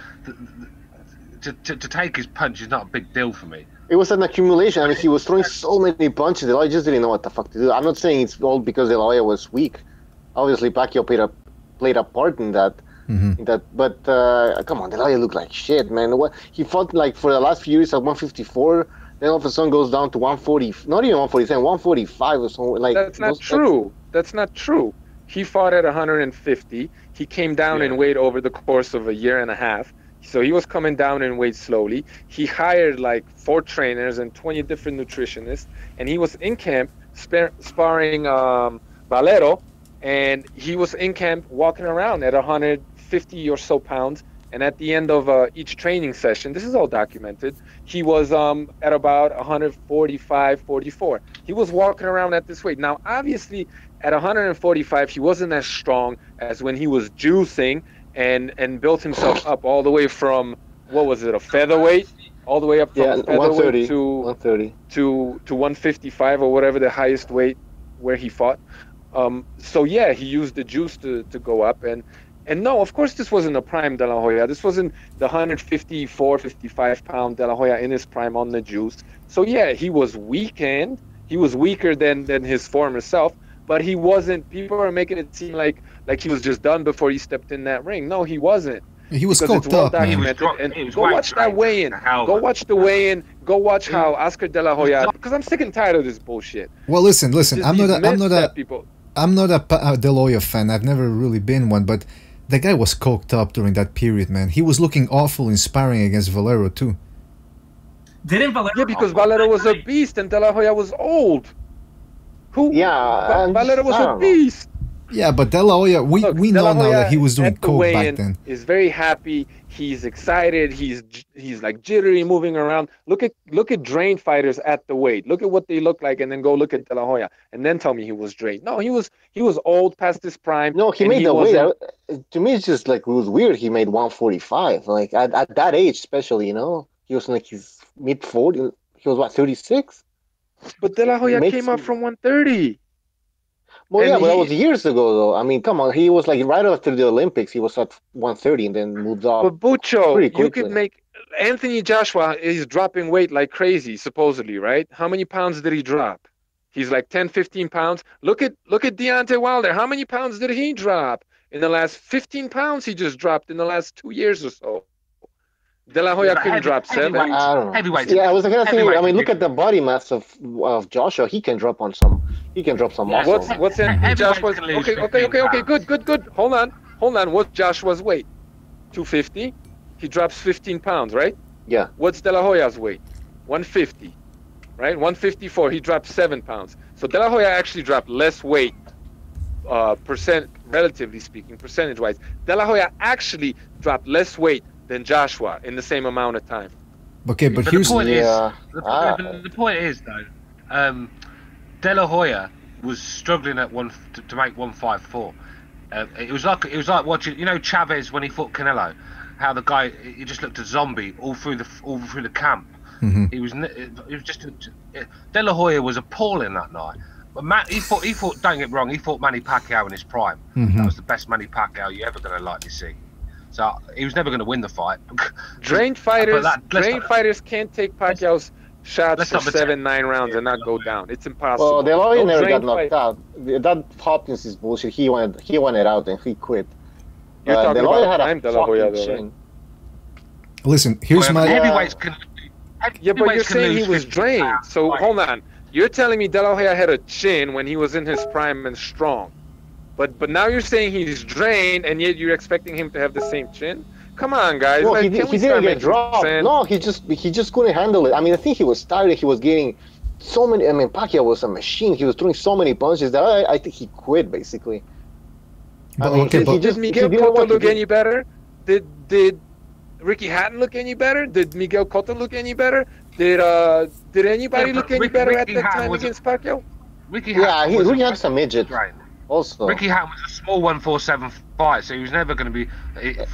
to take his punch is not a big deal for me. It was an accumulation. I mean, he was throwing so many punches. De La Hoya just didn't know what the fuck to do. I'm not saying it's all because De La Hoya was weak. Obviously, Pacquiao played a part in that. But come on, De La Hoya looked like shit, man. He fought like for the last few years at 154. Then all of a sudden goes down to 140, not even 147, 145 or something. Like that's not true. That's not true. He fought at 150. He came down in weight over the course of a year and a half. So he was coming down in weight slowly. He hired like 4 trainers and 20 different nutritionists, and he was in camp sparring Valero, and he was in camp walking around at 150 or so pounds. And at the end of each training session, this is all documented, he was at about 145, 44. He was walking around at this weight. Now, obviously, at 145, he wasn't as strong as when he was juicing and built himself up all the way from, what was it, a featherweight? All the way up from featherweight to 155 or whatever the highest weight where he fought. So, yeah, he used the juice to go up. And no, of course, this wasn't a prime De La Hoya. This wasn't the 154, 55-pound De La Hoya in his prime on the juice. So, yeah, he was weakened. He was weaker than his former self. But he wasn't. People are making it seem like he was just done before he stepped in that ring. No, he wasn't. He was coked up, man. Go watch that weigh-in. Go watch the weigh-in. Go watch how Oscar De La Hoya. Because I'm sick and tired of this bullshit. Well, listen. I'm not a De La Hoya fan. I've never really been one, but the guy was coked up during that period, man. He was looking awful in sparring against Valero too. Didn't Valero? Yeah, because Valero was a beast and De La Hoya was old. Valero was a beast. Yeah, but De La Hoya, we know now that he was doing coke back then. Is very happy. He's excited. He's like jittery, moving around. Look at drained fighters at the weight. Look at what they look like, and then go look at De La Hoya, and then tell me he was drained. No, he was old, past his prime. No, he made the weight. To me, it's just like it was weird. He made 145. Like at that age, especially, he was in like his mid 40s. He was what, 36? But De La Hoya came up from 130. Well, yeah, but that was years ago, though. I mean, come on. He was like right after the Olympics. He was at 130 and then moved up. But Bucho, you could make Anthony Joshua is dropping weight like crazy, supposedly, right? How many pounds did he drop? He's like 10, 15 pounds. Look at Deontay Wilder. How many pounds did he drop? In the last 15 pounds, he just dropped in the last 2 years or so. De La Hoya couldn't drop 7. I don't know. Heavyweight. Yeah, I was gonna say. I mean, look at the body mass of Joshua. He can drop on some. He can drop some muscle. What's Anthony Joshua's? Okay. Good. Hold on. What's Joshua's weight? 250. He drops 15 pounds, right? Yeah. What's De La Hoya's weight? 150, right? 154. He dropped 7 pounds. So De La Hoya actually dropped less weight, relatively speaking, percentage-wise. De La Hoya actually dropped less weight than Joshua in the same amount of time. Okay, but here's the point is though, De La Hoya was struggling at to make 154. It was like watching, Chavez when he fought Canelo, how the guy he just looked a zombie all through the camp. Mm-hmm. It was just De La Hoya was appalling that night. But he fought. Don't get me wrong, he fought Manny Pacquiao in his prime. Mm-hmm. That was the best Manny Pacquiao you're ever going to likely see. So he was never going to win the fight. Drained fighters can't take Pacquiao's shots for 7-9 rounds and not go down. It's impossible. Well, De La Hoya never got knocked out. That Hopkins is bullshit. He won it out and he quit. You're talking De La Hoya about had time a De La Hoya, fucking though, chin. right? Listen, here's my... Heavyweights can... Yeah, but you're saying he was drained. So hold on. You're telling me De La Hoya had a chin when he was in his prime and strong. But now you're saying he's drained and yet you're expecting him to have the same chin? Come on, guys. Well, like, he didn't get dropped. No, he just couldn't handle it. I mean, I think he was tired. He was getting so many... I mean, Pacquiao was a machine. He was throwing so many punches that I think he quit, basically. But, I mean, okay, but... Did Miguel Cotto look any better? Did Ricky Hatton look any better? Did Miguel Cotto look any better? Did anybody look any better at that time against Pacquiao? Ricky Hatton's a midget. Also, Ricky Hatton was a small 147 fight, so he was never going to be,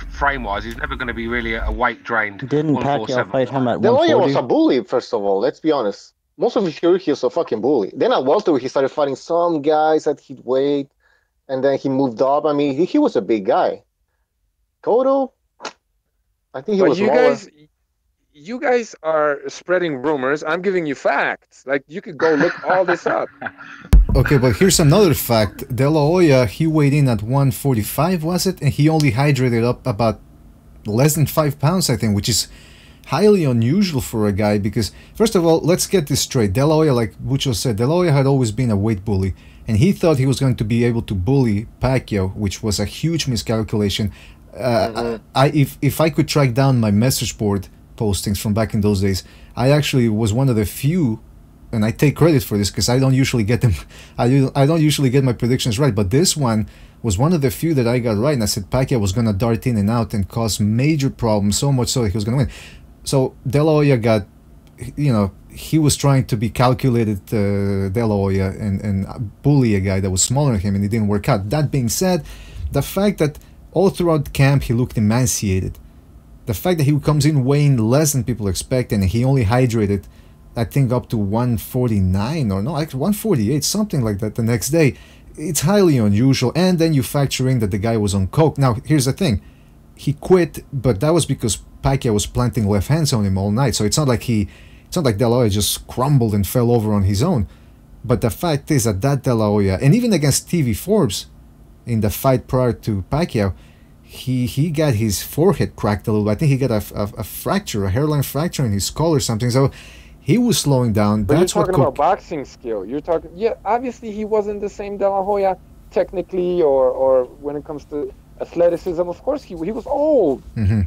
frame-wise, he's never going to be really a weight-drained. Didn't Pacquiao fight him at De La Hoya 140? was a bully, first of all. Let's be honest. Most of his career, he was a fucking bully. Then at welterweight, he started fighting some guys at heat weight, and then he moved up. I mean, he was a big guy. Cotto, I think he was smaller. You guys are spreading rumors. I'm giving you facts. Like, you could go look all this up. Okay, but here's another fact. De La Hoya, he weighed in at 145, was it? And he only hydrated up about less than 5 pounds, I think, which is highly unusual for a guy because, first of all, let's get this straight. De La Hoya, like Bucho said, De La Hoya had always been a weight bully. And he thought he was going to be able to bully Pacquiao, which was a huge miscalculation. If I could track down my message board postings from back in those days, I actually was one of the few, and I take credit for this because I don't usually get them. I don't usually get my predictions right, but this one was one of the few that I got right, and I said Pacquiao was gonna dart in and out and cause major problems, so much so that he was gonna win. So De La Hoya got, he was trying to be calculated, De La Hoya, and bully a guy that was smaller than him, and it didn't work out. That being said, the fact that all throughout camp he looked emaciated, the fact that he comes in weighing less than people expect, and he only hydrated, I think, up to 149 or no, actually 148, something like that the next day, it's highly unusual. And then you factor in that the guy was on coke. Now, here's the thing. He quit, but that was because Pacquiao was planting left hands on him all night. So it's not like De La Hoya just crumbled and fell over on his own. But the fact is that De La Hoya, and even against TV Forbes in the fight prior to Pacquiao, he got his forehead cracked a little. I think he got a fracture, a hairline fracture in his skull or something. So he was slowing down. But you're talking about boxing skill. Obviously he wasn't the same De La Hoya technically or when it comes to athleticism. Of course he was old. Mm-hmm.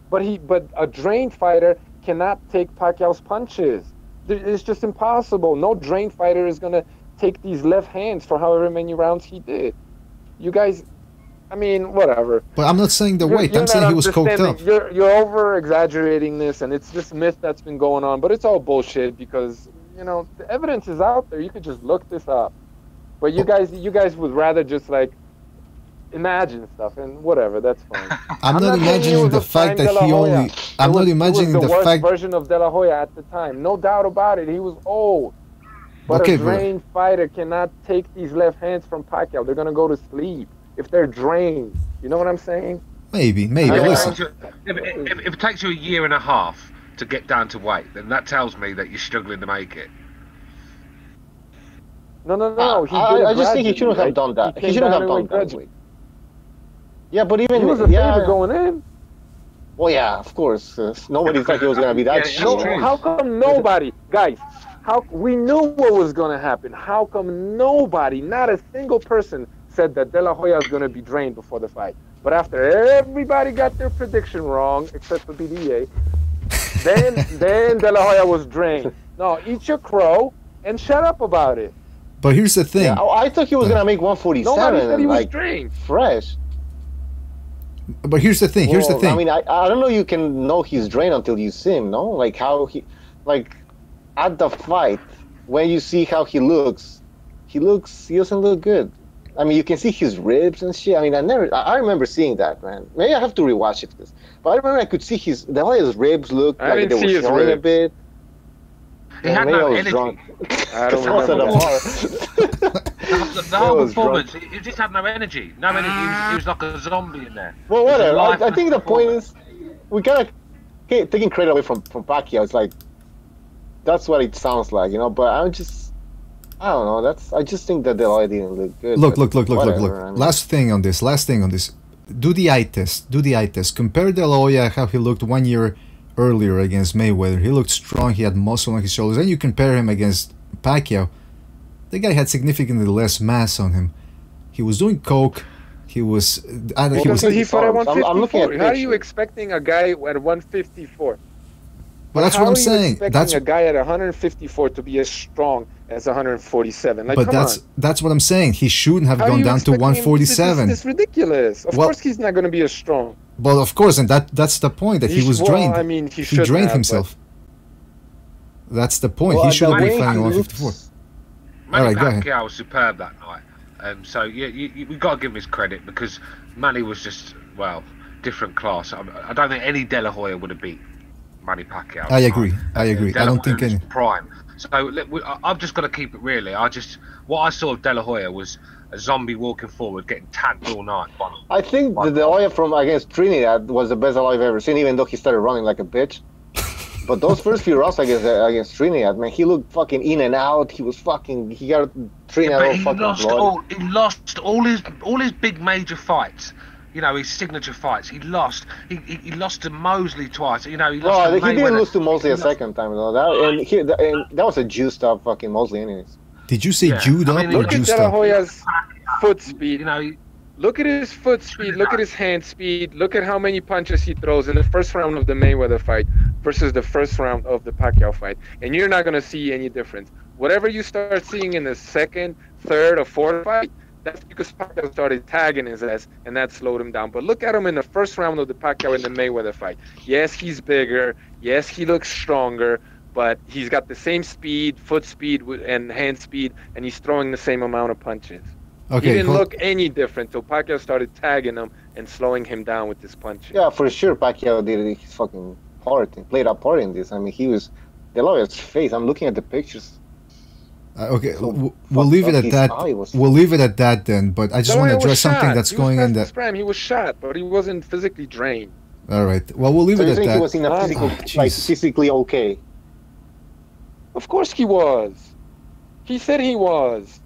But a drained fighter cannot take Pacquiao's punches. It's just impossible. No drained fighter is going to take these left hands for however many rounds he did. You guys, I mean, whatever. But I'm not saying the weight. I'm saying he was coked up. You're over-exaggerating this, and it's just myth that's been going on. But it's all bullshit because, the evidence is out there. You could just look this up. But you guys would rather just, like, imagine stuff, and whatever, that's fine. I'm not imagining the fact that he only... I'm not imagining the fact... He was the worst version of De La Hoya at the time. No doubt about it. He was old. But a drained fighter cannot take these left hands from Pacquiao. They're going to go to sleep if they're drained. You know what I'm saying? Maybe. Listen. If it takes you a year and a half to get down to weight, then that tells me that you're struggling to make it. No. I just think he shouldn't have done that. He shouldn't have done that. Yeah, but even... He was a favorite going in. Well, yeah, of course. Nobody thought he was going to be that shit. How come nobody... Guys, we knew what was going to happen. How come nobody, not a single person, said that De La Hoya is going to be drained before the fight? But after everybody got their prediction wrong, except for BDA, then De La Hoya was drained. No, eat your crow and shut up about it. But here's the thing. Yeah, I thought he was going to make 147. Nobody said he was drained. Fresh. But here's the thing. I mean, I don't know. You can know he's drained until you see him. No, like how he, like at the fight when you see how he doesn't look good. I mean, you can see his ribs and shit. I mean, I remember seeing that, man. Maybe I have to rewatch it, but I remember I could see the way his ribs looked like they were showing a bit. He had no energy. I don't remember. The whole performance, he just had no energy. No energy. He was like a zombie in there. Well, whatever. I think the point is, we kind of taking credit away from Pacquiao. It's like, that's what it sounds like, you know. But I don't know. I just think that the eye didn't look good. Look. I mean, Last thing on this. Do the eye test. Compare De La Hoya how he looked 1 year earlier against Mayweather. He looked strong. He had muscle on his shoulders. Then you compare him against Pacquiao. The guy had significantly less mass on him. He was doing coke. He fought at 154. How are you expecting a guy at 154? Well, that's what I'm saying. That's a guy at 154 to be as strong as 147. Like, but that's what I'm saying. He shouldn't have gone down to 147. It's ridiculous. Of course, he's not going to be as strong. Well, of course, and that's the point, that he was drained. I mean, he drained himself. That's the point. He shouldn't be fighting 154. Manny Pacquiao was superb that night. So we got to give him his credit, because Manny was just, different class. I don't think any De La Hoya would have beat Manny Pacquiao. I agree. I don't think any. Prime. So I've just got to keep it really. What I saw of De La Hoya was a zombie walking forward, getting tagged all night. I think the De La Hoya from against Trinidad was the best I've ever seen, even though he started running like a bitch. But those first few rounds against Trinidad, man, he looked fucking in and out. He got Trinidad all fucking blood. He lost all his big major fights. You know, his signature fights. He lost. He lost to Mosley twice. You know, he didn't lose to Mosley a second time though. That was a juiced up fucking Mosley, anyways. Did you say juiced up or juiced up? Look at De La Hoya's foot speed. You know, look at his foot speed. Look at his hand speed. Look at how many punches he throws in the first round of the Mayweather fight versus the first round of the Pacquiao fight, and you're not gonna see any difference. Whatever you start seeing in the second, third, or fourth fight, that's because Pacquiao started tagging his ass, and that slowed him down. But look at him in the first round of the Pacquiao and the Mayweather fight. Yes, he's bigger. Yes, he looks stronger. But he's got the same speed, foot speed, and hand speed, and he's throwing the same amount of punches. Okay, he didn't look any different till Pacquiao started tagging him and slowing him down with his punches. Yeah, for sure, Pacquiao did his fucking part, played a part in this. I mean, he was De La Hoya's face. I'm looking at the pictures. Okay, we'll leave it at that. We'll leave it at that then. But I just want to address something that's going in that. He was shot, but he wasn't physically drained. All right. Well, we'll leave it at that. He was in a physically okay. Of course he was. He said he was.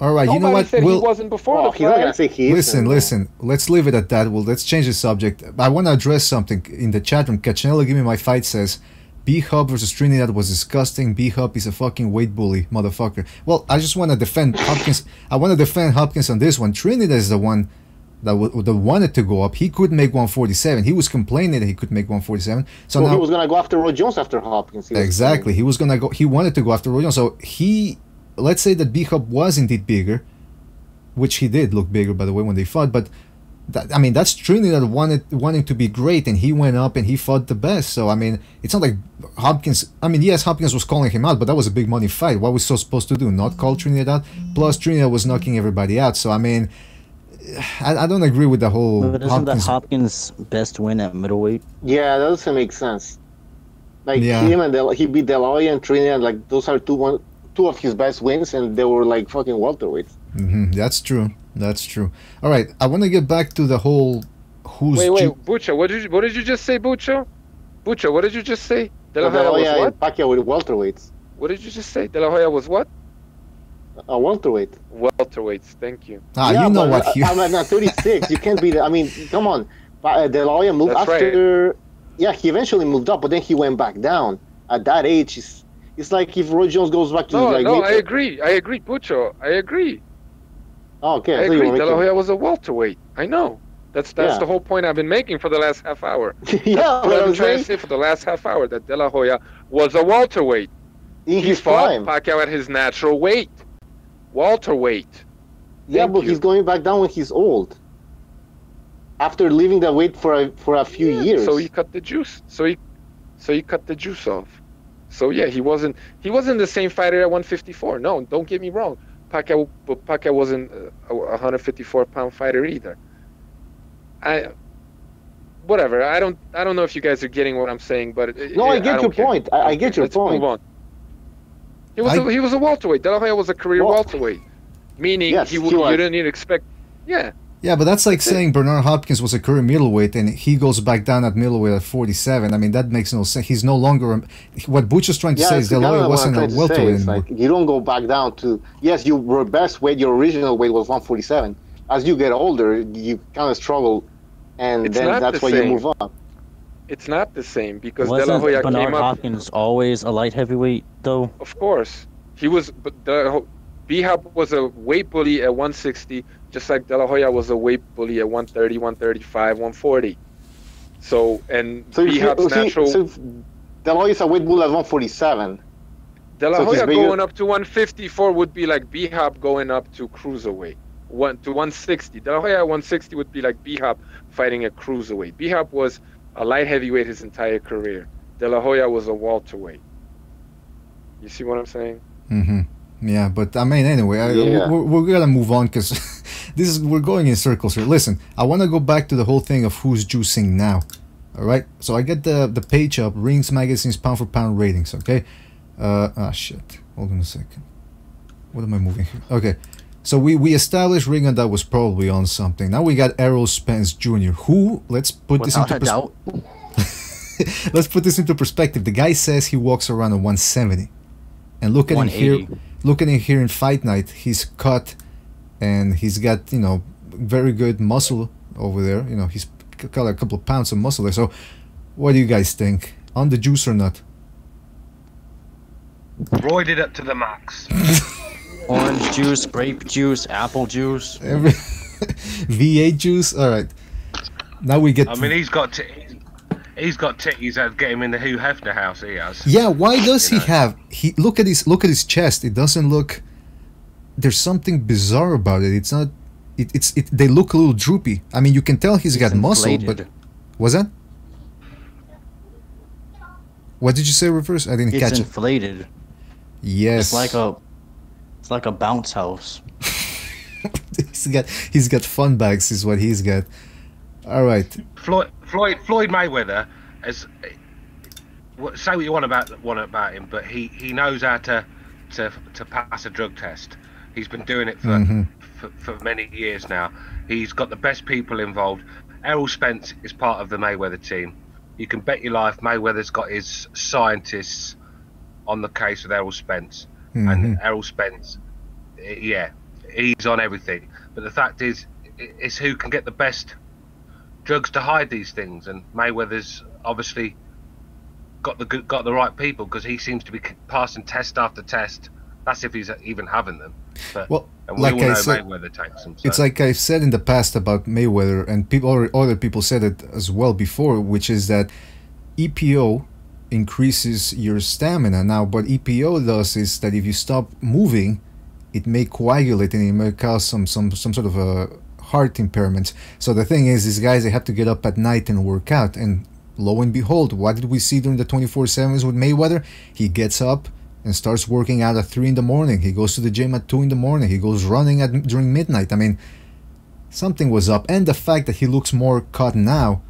All right. You know what? Said he wasn't before the fight. Listen. Let's leave it at that. Well, let's change the subject. I want to address something in the chat room. Canelo, give me my fight says, B-Hub versus Trinidad was disgusting. B-Hub is a fucking weight bully, motherfucker. Well, I just want to defend Hopkins. I want to defend Hopkins on this one. Trinidad is the one that wanted to go up. He couldn't make 147. He was complaining that he could make 147. So now he was gonna go after Roy Jones after Hopkins. Exactly. He was gonna go. He wanted to go after Roy Jones. So let's say that B-Hub was indeed bigger, which he did look bigger, by the way, when they fought. But that's Trinidad wanting to be great, and he went up and he fought the best. So I mean, it's not like Hopkins. I mean, yes, Hopkins was calling him out, but that was a big money fight. What was he supposed to do? Not call Trinidad out? Plus, Trinidad was knocking everybody out. So I mean, I don't agree with the whole. But isn't that Hopkins' best win at middleweight? Yeah, that doesn't make sense. Like him and he beat De La Hoya and Trinidad. Like those are two of his best wins, and they were like fucking welterweights. That's true. That's true. All right, I want to get back to the whole who's. Wait, Bucho, what did you just say, Bucho? Bucho, what did you just say? De La Hoya was what? Pacquiao with welterweights. What did you just say? De La Hoya was what? A welterweight. Welterweights, thank you. You know what? I'm at 36. You can't be there. I mean, come on. De La Hoya moved after. Right. Yeah, he eventually moved up, but then he went back down. At that age, it's like if Roy Jones goes back to. I agree, Pucho. I agree. Oh, okay. I agree. De La Hoya was a welterweight. I know. That's the whole point I've been making for the last half hour. Yeah, what I've been trying to say for the last half hour, that De La Hoya was a welterweight. He fought Pacquiao at his natural weight. Welterweight. But he's going back down when he's old. After leaving that weight for a few years. So he cut the juice. So he cut the juice off. So yeah, he wasn't the same fighter at 154. No, don't get me wrong. Pacquiao wasn't a 154-pound fighter either. Whatever. I don't know if you guys are getting what I'm saying, but I get your point. I get your point. Move on. He was a welterweight. De La Hoya was a career welterweight. Meaning Yes, you was. didn't even expect. Yeah. Yeah, but that's like saying Bernard Hopkins was a career middleweight and he goes back down at middleweight at 47. I mean, that makes no sense. He's no longer... What Butch is trying to say is De La Hoya wasn't a welterweight anymore. Like, you don't go back down to... Yes, your best weight, your original weight was 147. As you get older, you kind of struggle, and then that's why you move up. It's not the same because Wasn't De La Hoya Bernard came up... Hopkins always a light heavyweight, though? Of course. He was... B-Hop was a weight bully at 160, just like De La Hoya was a weight bully at 130, 135, 140. So B-Hop's natural... So De La Hoya's a weight bully at 147. De La Hoya going up to 154 would be like B-Hop going up to cruiserweight. To 160. De La Hoya at 160 would be like B-Hop fighting a cruiserweight. B-Hop was a light heavyweight his entire career. De La Hoya was a welterweight. You see what I'm saying? Mm-hmm. Yeah, but I mean, anyway, we're gonna move on because we're going in circles here. Listen, I want to go back to the whole thing of who's juicing now. All right, so I get the page up, Rings Magazine's pound for pound ratings. Okay, shit. Hold on a second. What am I moving here? Okay, so we established Ring that was probably on something. Now we got Errol Spence Jr. Who? Let's put this into perspective. Let's put this into perspective. The guy says he walks around at 170, and look at him here. Looking at him here in Fight Night, he's cut and he's got, very good muscle over there. He's got a couple of pounds of muscle there. So, what do you guys think? On the juice or not? Roided up to the max. Orange juice, grape juice, apple juice. V8 juice? Alright. Now we get... I mean, he's got titties that get him in the Hugh Hefner house. He has. Yeah, why does he have? Look at his chest. It doesn't look. There's something bizarre about it. It's not. They look a little droopy. I mean, you can tell he's got muscle, but was that? What did you say, Reverse? I didn't catch it. It's inflated. Yes. It's like a bounce house. he's got fun bags. Is what he's got. All right. Floyd Mayweather has, say what you want about him, but he knows how to pass a drug test. He's been doing it for many years now. He's got the best people involved. Errol Spence is part of the Mayweather team. You can bet your life Mayweather's got his scientists on the case with Errol Spence. And Errol Spence, he's on everything. But the fact is, it's who can get the best drugs to hide these things, and Mayweather's obviously got the right people because he seems to be passing test after test. That's if he's even having them. But, and we like all know Mayweather takes them. So. It's like I've said in the past about Mayweather, and other people said it as well before, which is that EPO increases your stamina. Now, what EPO does is that if you stop moving, it may coagulate and it may cause some sort of a heart impairment. So the thing is, these guys, they have to get up at night and work out, and lo and behold, what did we see during the 24/7s with Mayweather? He gets up and starts working out at 3 in the morning. He goes to the gym at 2 in the morning. He goes running during midnight. I mean, something was up. And the fact that he looks more cut now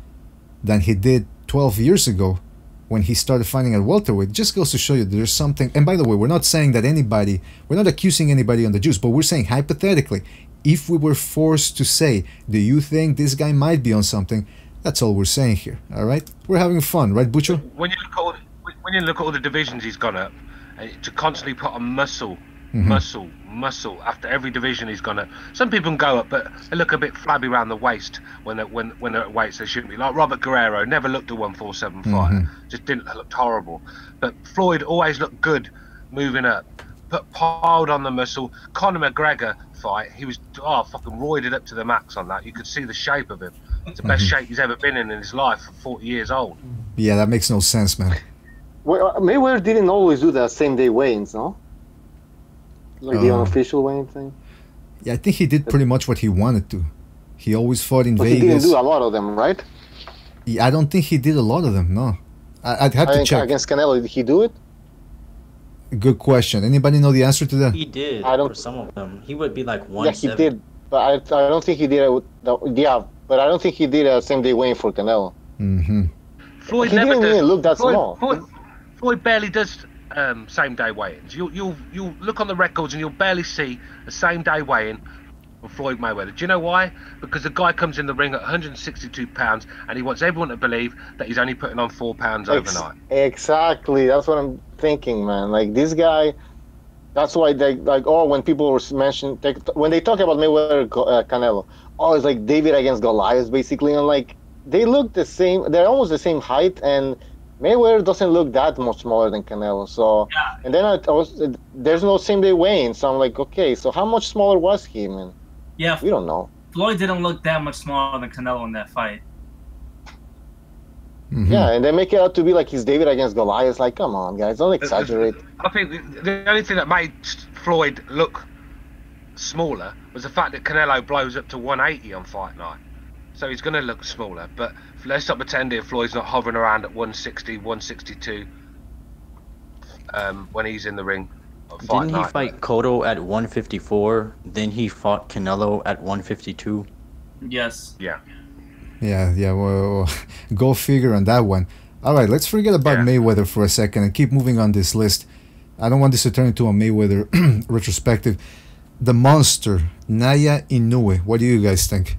than he did 12 years ago when he started fighting at welterweight just goes to show you there's something. And by the way, we're not saying that we're not accusing anybody on the juice, but we're saying hypothetically, if we were forced to say, do you think this guy might be on something? That's all we're saying here, all right? We're having fun, right, Butcher? When you look at all the divisions he's gone up, to constantly put on muscle after every division he's gone up. Some people can go up, but they look a bit flabby around the waist when they're at weights they shouldn't be. Like Robert Guerrero, never looked a 147 fighter, just looked horrible. But Floyd always looked good moving up, piled on the muscle. Conor McGregor fight, he was fucking roided up to the max on that. You could see the shape of him. It's the best shape he's ever been in his life for 40 years old. Yeah, that makes no sense, man. Well, Mayweather didn't always do that same day weigh-ins, no? Like the unofficial weigh-in thing? Yeah, I think he did pretty much what he wanted to. He always fought in Vegas. He didn't do a lot of them, right? Yeah, I don't think he did a lot of them, no. I'd have to check. Against Canelo, did he do it? Good question. Anybody know the answer to that? He did for some of them. He would be like 170. Yeah, he did. But I don't think he did it but I don't think he did a same-day weigh-in for Canelo. Floyd he never didn't does. even look that small. Floyd barely does same day weigh-ins. You'll look on the records and you'll barely see a same day weigh-in of Floyd Mayweather. Do you know why? Because the guy comes in the ring at 162 pounds and he wants everyone to believe that he's only putting on 4 pounds overnight. Exactly. That's what I'm thinking, man. Like, this guy, that's why they, like, oh, when people were mentioned, when they talk about Mayweather, Canelo, oh, it's like David against Goliath, basically. And, like, they look the same. They're almost the same height, and Mayweather doesn't look that much smaller than Canelo. So, Yeah. and then there's no same day weigh-in. So I'm like, okay, so how much smaller was he, man? Yeah, We don't know. Floyd didn't look that much smaller than Canelo in that fight. Mhm. Yeah, and they make it out to be like he's David against Goliath. Like, come on, guys, don't exaggerate. I think the only thing that made Floyd look smaller was the fact that Canelo blows up to 180 on fight night. So he's going to look smaller. But let's not pretend that Floyd's not hovering around at 160, 162 when he's in the ring. On fight Didn't he night. fight Cotto at 154? Then he fought Canelo at 152. Yes. Yeah. Yeah, well, go figure on that one. All right, let's forget about Mayweather for a second and keep moving on this list. I don't want this to turn into a Mayweather retrospective. The monster, Naya Inoue. What do you guys think?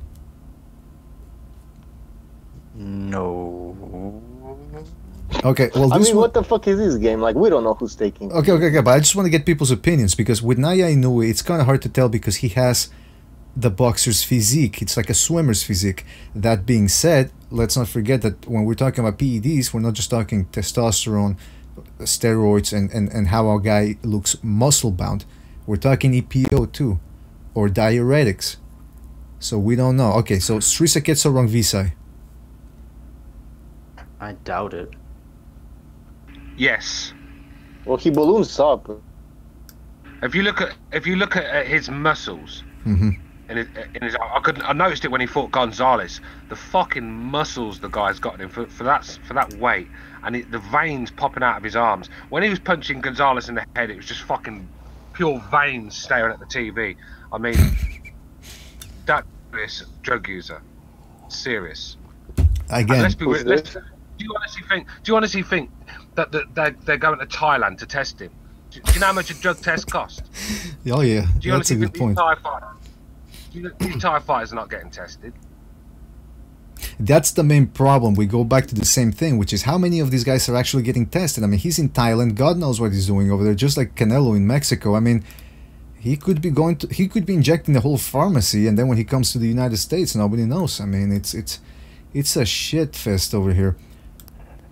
No. Okay, well, I this mean, one... what the fuck is this game? Like, we don't know who's taking. Okay, but I just want to get people's opinions because with Naya Inoue, it's kind of hard to tell because he has the boxer's physique. It's like a swimmer's physique. That being said, let's not forget that when we're talking about PEDs, we're not just talking testosterone, steroids, and how our guy looks muscle-bound. We're talking EPO too, or diuretics. So we don't know. Okay, so Srisa Ketso wrong Visai. I doubt it. Yes. Well, he balloons up. If you look at his muscles, Mm-hmm. I noticed it when he fought Gonzalez. The fucking muscles the guy's got in him for that weight, and the veins popping out of his arms. When he was punching Gonzalez in the head, it was just fucking pure veins staring at the TV. I mean, that is a drug user, serious. Again, And let's be Who's real. this? Do you honestly think that they're going to Thailand to test him? Do you know how much a drug test costs? oh yeah, Do you that's a honestly good think point. these Thai fighters are not getting tested? That's the main problem. We go back to the same thing, which is how many of these guys are actually getting tested. I mean, he's in Thailand. God knows what he's doing over there. Just like Canelo in Mexico. I mean, he could be injecting the whole pharmacy, and then when he comes to the United States, nobody knows. I mean, it's a shit fest over here.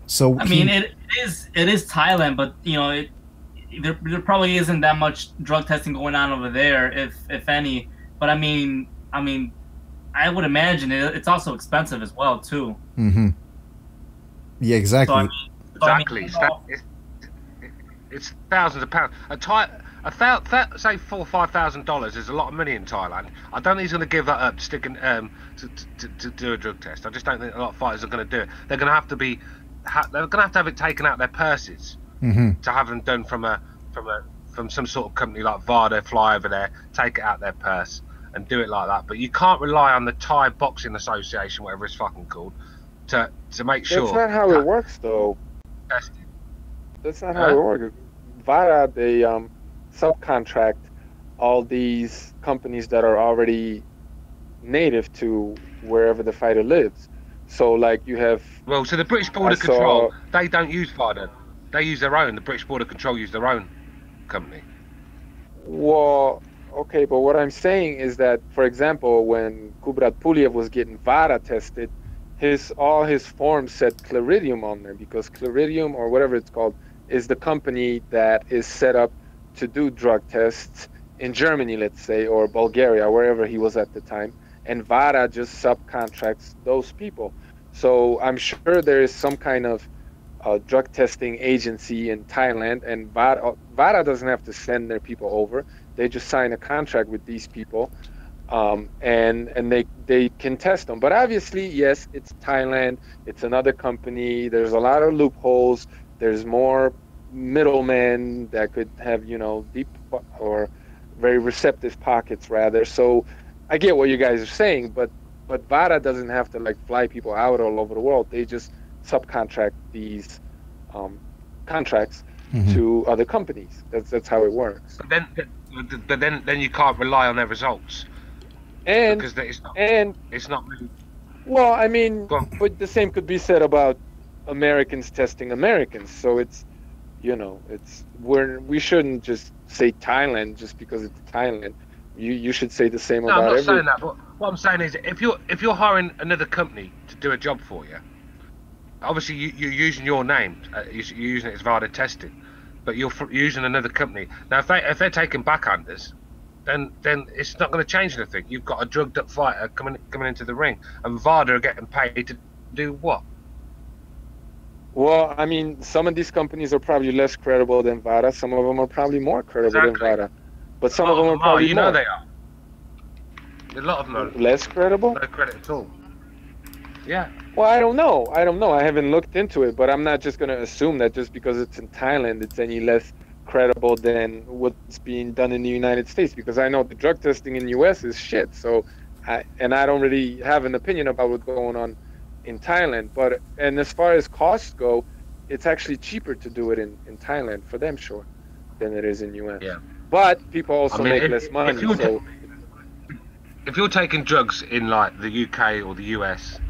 So I mean, it is Thailand, but you know, there probably isn't that much drug testing going on over there, if any. But I mean, I would imagine it's also expensive as well too. Mm-hmm. Yeah, exactly. So, I mean, Exactly. you know, It's thousands of pounds. Say $4,000 or $5,000 is a lot of money in Thailand. I don't think he's going to give that up to do a drug test. I just don't think a lot of fighters are going to do it. They're going to have to have it taken out their purses Mm-hmm. to have them done from some sort of company like VADA. Fly over there, take it out their purse, and do it like that. But you can't rely on the Thai Boxing Association, whatever it's fucking called, to make sure. That's not how it works, though. Tested. That's not how it works. VADA, they subcontract all these companies that are already native to wherever the fighter lives. So, like, you have... Well, so the British Border Control, they don't use VADA. They use their own. The British Border Control use their own company. Well, okay, but what I'm saying is that, for example, when Kubrat Pulev was getting VADA tested, all his forms said Claridium on there, because Claridium, or whatever it's called, is the company that is set up to do drug tests in Germany, let's say, or Bulgaria, wherever he was at the time. And VADA just subcontracts those people. So I'm sure there is some kind of drug testing agency in Thailand, and VADA doesn't have to send their people over. They just sign a contract with these people, and they can test them. But obviously, yes, it's Thailand. It's another company. There's a lot of loopholes. There's more middlemen that could have, deep or very receptive pockets, rather. So I get what you guys are saying, but VADA doesn't have to fly people out all over the world. They just subcontract these contracts. to other companies. That's how it works. But then you can't rely on their results. And because it's not really. Well, I mean, but the same could be said about Americans testing Americans. So it's, we shouldn't just say Thailand just because it's Thailand. You should say the same about I'm not saying that. But what I'm saying is, if you're hiring another company to do a job for you, obviously you're using your name. You're using it as VADA testing, but you're using another company. Now, if they're taking backhanders, then it's not going to change anything. You've got a drugged up fighter coming into the ring, and VADA are getting paid to do what? Well, I mean, some of these companies are probably less credible than VADA. Some of them are probably more credible than VADA. But some of them are probably more. They are. A lot of them are less credible. No credit at all. Yeah. Well, I don't know. I haven't looked into it, but I'm not just going to assume that just because it's in Thailand, it's any less credible than what's being done in the United States, because I know the drug testing in the US is shit. So, I don't really have an opinion about what's going on in Thailand. And as far as costs go, it's actually cheaper to do it in Thailand for them, sure, than it is in US. Yeah. But people also make less money. If you're taking drugs in like the UK or the US,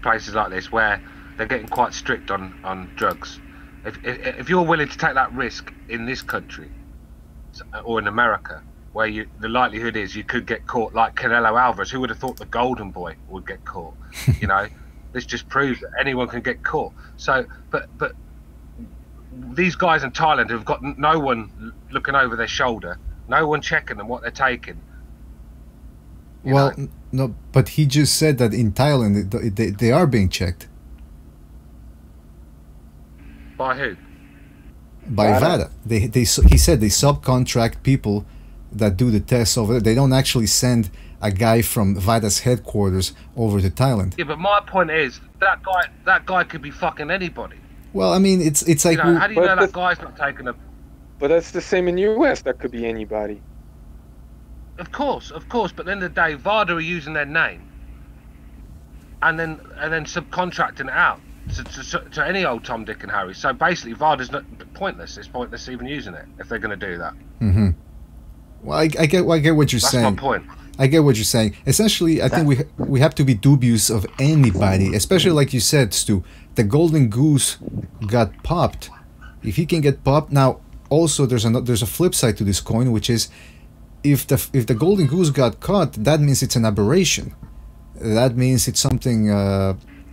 places like this where they're getting quite strict on drugs, if you're willing to take that risk in this country or in America, where the likelihood is you could get caught, like Canelo Alvarez, who would have thought the Golden Boy would get caught? This just proves that anyone can get caught. So, but these guys in Thailand have got no one looking over their shoulder, no one checking them what they're taking. No, but he just said that in Thailand they are being checked. By who? By VADA. He said they subcontract people that do the tests over there. They don't actually send a guy from VADA's headquarters over to Thailand. Yeah, but my point is that guy could be fucking anybody. Well, I mean, it's like... how do you know that guy's not taking a... But that's the same in the US. That could be anybody. Of course. But at the end of the day, VADA are using their name and then subcontracting it out to any old Tom, Dick and Harry. So basically, VADA's not pointless. It's pointless even using it if they're going to do that. Mm-hmm. Well, I get what you're saying. That's my point. I get what you're saying. Essentially, I think we have to be dubious of anybody, especially like you said, Stu. The Golden Goose got popped. If he can get popped now, also there's a flip side to this coin, which is if the Golden Goose got caught, that means it's an aberration. That means it's something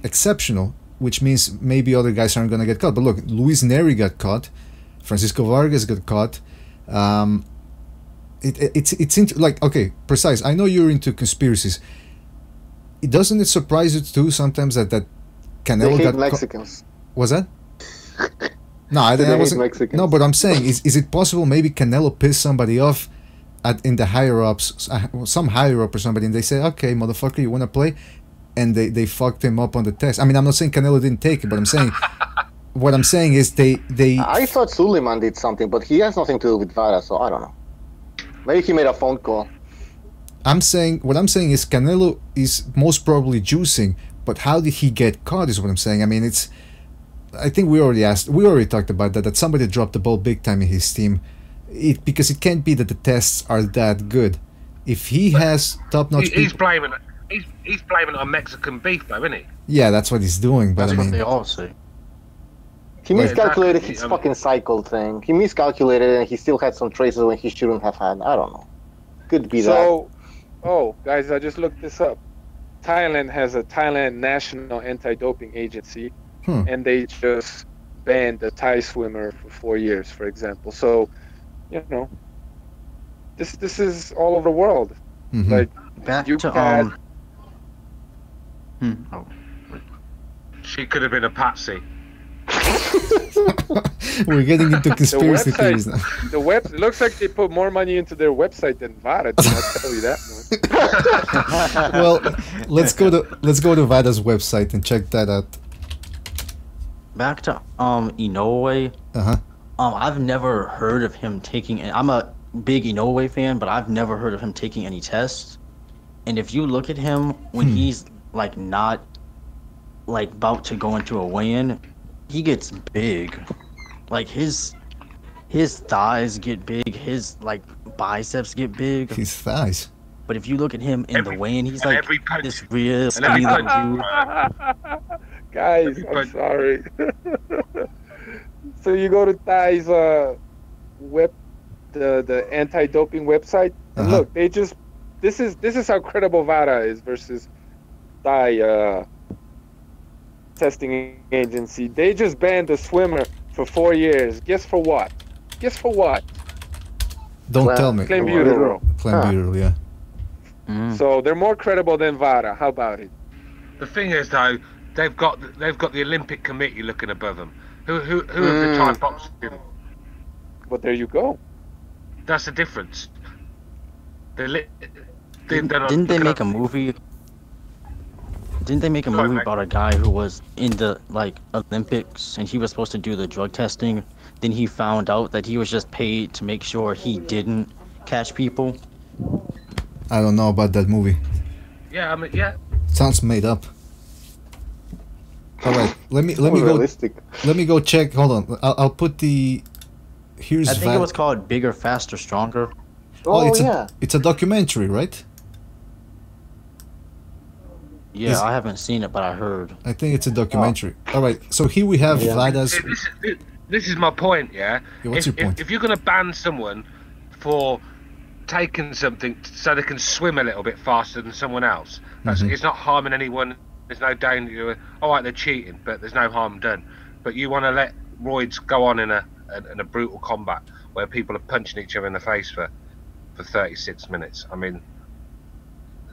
exceptional, which means maybe other guys aren't going to get caught. But look, Luis Neri got caught, Francisco Vargas got caught. It's into, like, okay, precise. I know you're into conspiracies. Doesn't it surprise you too sometimes that Canelo they hate got Mexicans? Was that? No, I wasn't. Mexicans. No, but I'm saying, is it possible maybe Canelo pissed somebody off in the higher ups, some higher up or somebody, and they say, okay, motherfucker, you want to play? And they fucked him up on the test. I mean, I'm not saying Canelo didn't take it, but I'm saying what I'm saying is they. I thought Suleiman did something, but he has nothing to do with VADA, so I don't know. Maybe he made a phone call. What I'm saying is Canelo is most probably juicing, but how did he get caught is what I'm saying. I mean, I think we already talked about that somebody dropped the ball big time in his team. Because it can't be that the tests are that good. If he has top-notch he's blaming it on Mexican beef though, isn't he? Yeah, that's what he's doing, but That's I mean, what they all say. He miscalculated his fucking cycle thing. He miscalculated and he still had some traces when he shouldn't have had. I don't know. Could be that. Oh, guys, I just looked this up. Thailand has a Thailand National Anti-Doping Agency, and they just banned a Thai swimmer for 4 years, for example. So, this is all over the world. Mm-hmm. Like, Back you to had... She could have been a patsy. We're getting into conspiracy theories now. It looks like they put more money into their website than VADA. Did not tell you that much. Well, let's go to VADA's website and check that out. Back to Inoue. I've never heard of him taking. I'm a big Inoue fan, but I've never heard of him taking any tests. And if you look at him when he's like not like about to go into a weigh-in, he gets big. Like his his thighs get big, his like biceps get big. His thighs. But if you look at him in the weigh-in, he's like every punch- this real and skinny every little punch- dude. Guys, I'm sorry. So you go to Thai's the anti-doping website, and look, they just this is how credible VADA is versus Thai testing agency. They just banned a swimmer for 4 years. Guess for what? Guess for what? Don't tell me. Clenbuterol. Clenbuterol, yeah. So they're more credible than VADA. How about it? The thing is, though, they've got the Olympic Committee looking above them. Who have the Thai boxing? But there you go. That's the difference. Didn't they make a movie? Didn't they make a movie about a guy who was in the Olympics and he was supposed to do the drug testing? Then he found out that he was just paid to make sure he didn't catch people. I don't know about that movie. Yeah, I mean, yeah. Sounds made up. All right, let me realistic. go. Let me go check. Hold on, I'll put the. Here's. I think it was called Bigger, Faster, Stronger. It's a documentary, right? Yeah, I haven't seen it, but I heard. I think it's a documentary. All right, so here we have VADA's. This is my point, yeah? What's your point? If you're going to ban someone for taking something so they can swim a little bit faster than someone else, it's not harming anyone, there's no danger. All right, they're cheating, but there's no harm done. But you want to let roids go on in a brutal combat where people are punching each other in the face for 36 minutes. I mean,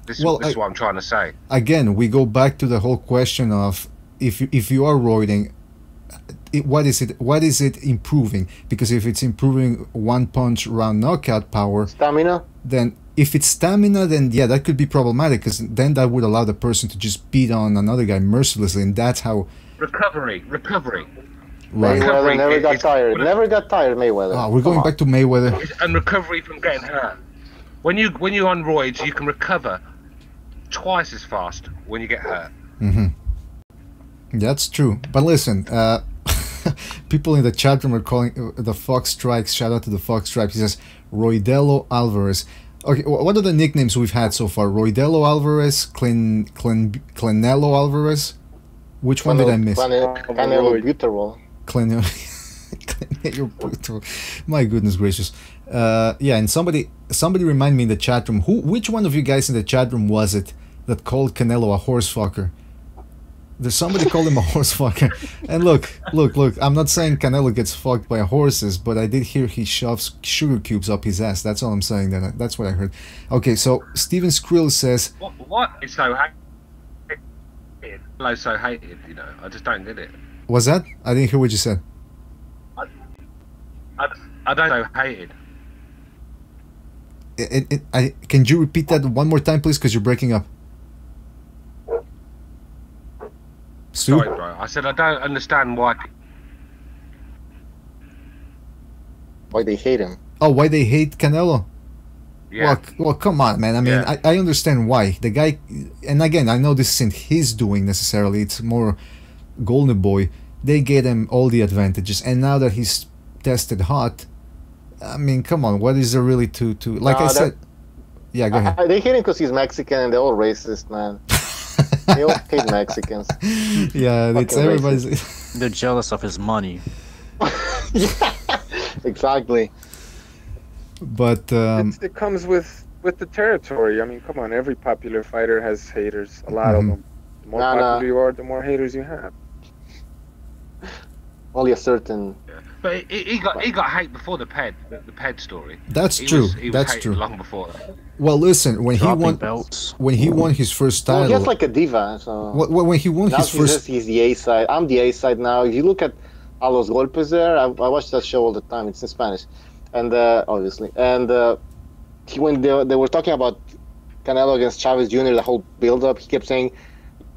this is what I'm trying to say. Again, we go back to the whole question of if you are roiding, what is it improving? Because if it's improving one punch round knockout power, stamina, then if it's stamina, then yeah, that could be problematic, because then that would allow the person to just beat on another guy mercilessly, and that's how recovery. Right. Mayweather never got tired. Never got tired, Mayweather. Oh, we're going back to Mayweather. And recovery from getting hurt. When you're on roids, you can recover twice as fast when you get hurt. That's true. But listen, people in the chat room are calling the Fox Strikes. Shout out to the Fox Strikes. He says Roidelo Alvarez. Okay, what are the nicknames we've had so far? Roidelo Alvarez, Canelo Alvarez. Which one did I miss? Canelo Butterol. My goodness gracious. Yeah, and somebody remind me in the chat room, which one of you guys in the chat room was it that called Canelo a horse fucker? There's somebody called him a horse fucker. And look, I'm not saying Canelo gets fucked by horses, but I did hear he shoves sugar cubes up his ass. That's all I'm saying. That's what I heard. Okay, so Steven Skrill says, what is so hated? So hated, you know, I just don't get it. Was that? I didn't hear what you said. I don't know, hated. Can you repeat that one more time, please? Because you're breaking up. Stu? Sorry, bro. I said I don't understand why they hate him. Oh, why they hate Canelo? Yeah. Well, come on, man. I mean, yeah. I understand why. The guy, and again, I know this isn't his doing necessarily. It's more Golden Boy. They get him all the advantages, and now that he's tested hot, I mean, come on. What is there really to like I said? Yeah, go ahead. They hate him because he's Mexican, and they're all racist, man. They all hate Mexicans. Yeah, it's everybody's. They're jealous of his money. Yeah, exactly. But it comes with the territory. I mean, come on, every popular fighter has haters. A lot of them. The more popular you are, the more haters you have. Only a certain. But he got hate before the Ped story. That's true. That's true. Long before that. Well, listen, when he won his first title, well, he has like a diva. So when he won his first, he's the A side. I'm the A side now. If you look at A Los Golpes there, I watch that show all the time. It's in Spanish, and obviously, and when they were talking about Canelo against Chavez Jr., the whole build-up, he kept saying,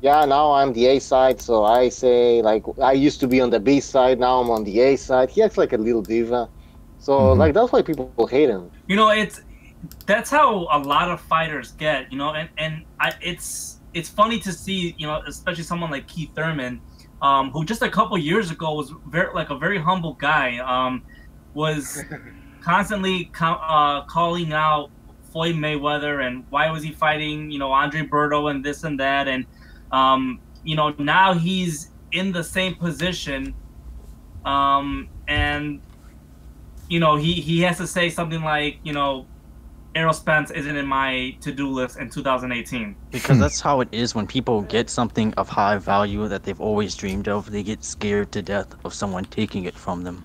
yeah, now I'm the A side, so I say, like, I used to be on the B side, now I'm on the A side. He acts like a little diva. So, like, that's why people hate him. You know, that's how a lot of fighters get, you know, and it's funny to see, you know, especially someone like Keith Thurman, who just a couple years ago was a very humble guy. was constantly calling out Floyd Mayweather and why was he fighting, Andre Berto and this and that. And, now he's in the same position. And, he has to say something like, Errol Spence isn't in my to-do list in 2018. Because that's how it is when people get something of high value that they've always dreamed of. They get scared to death of someone taking it from them.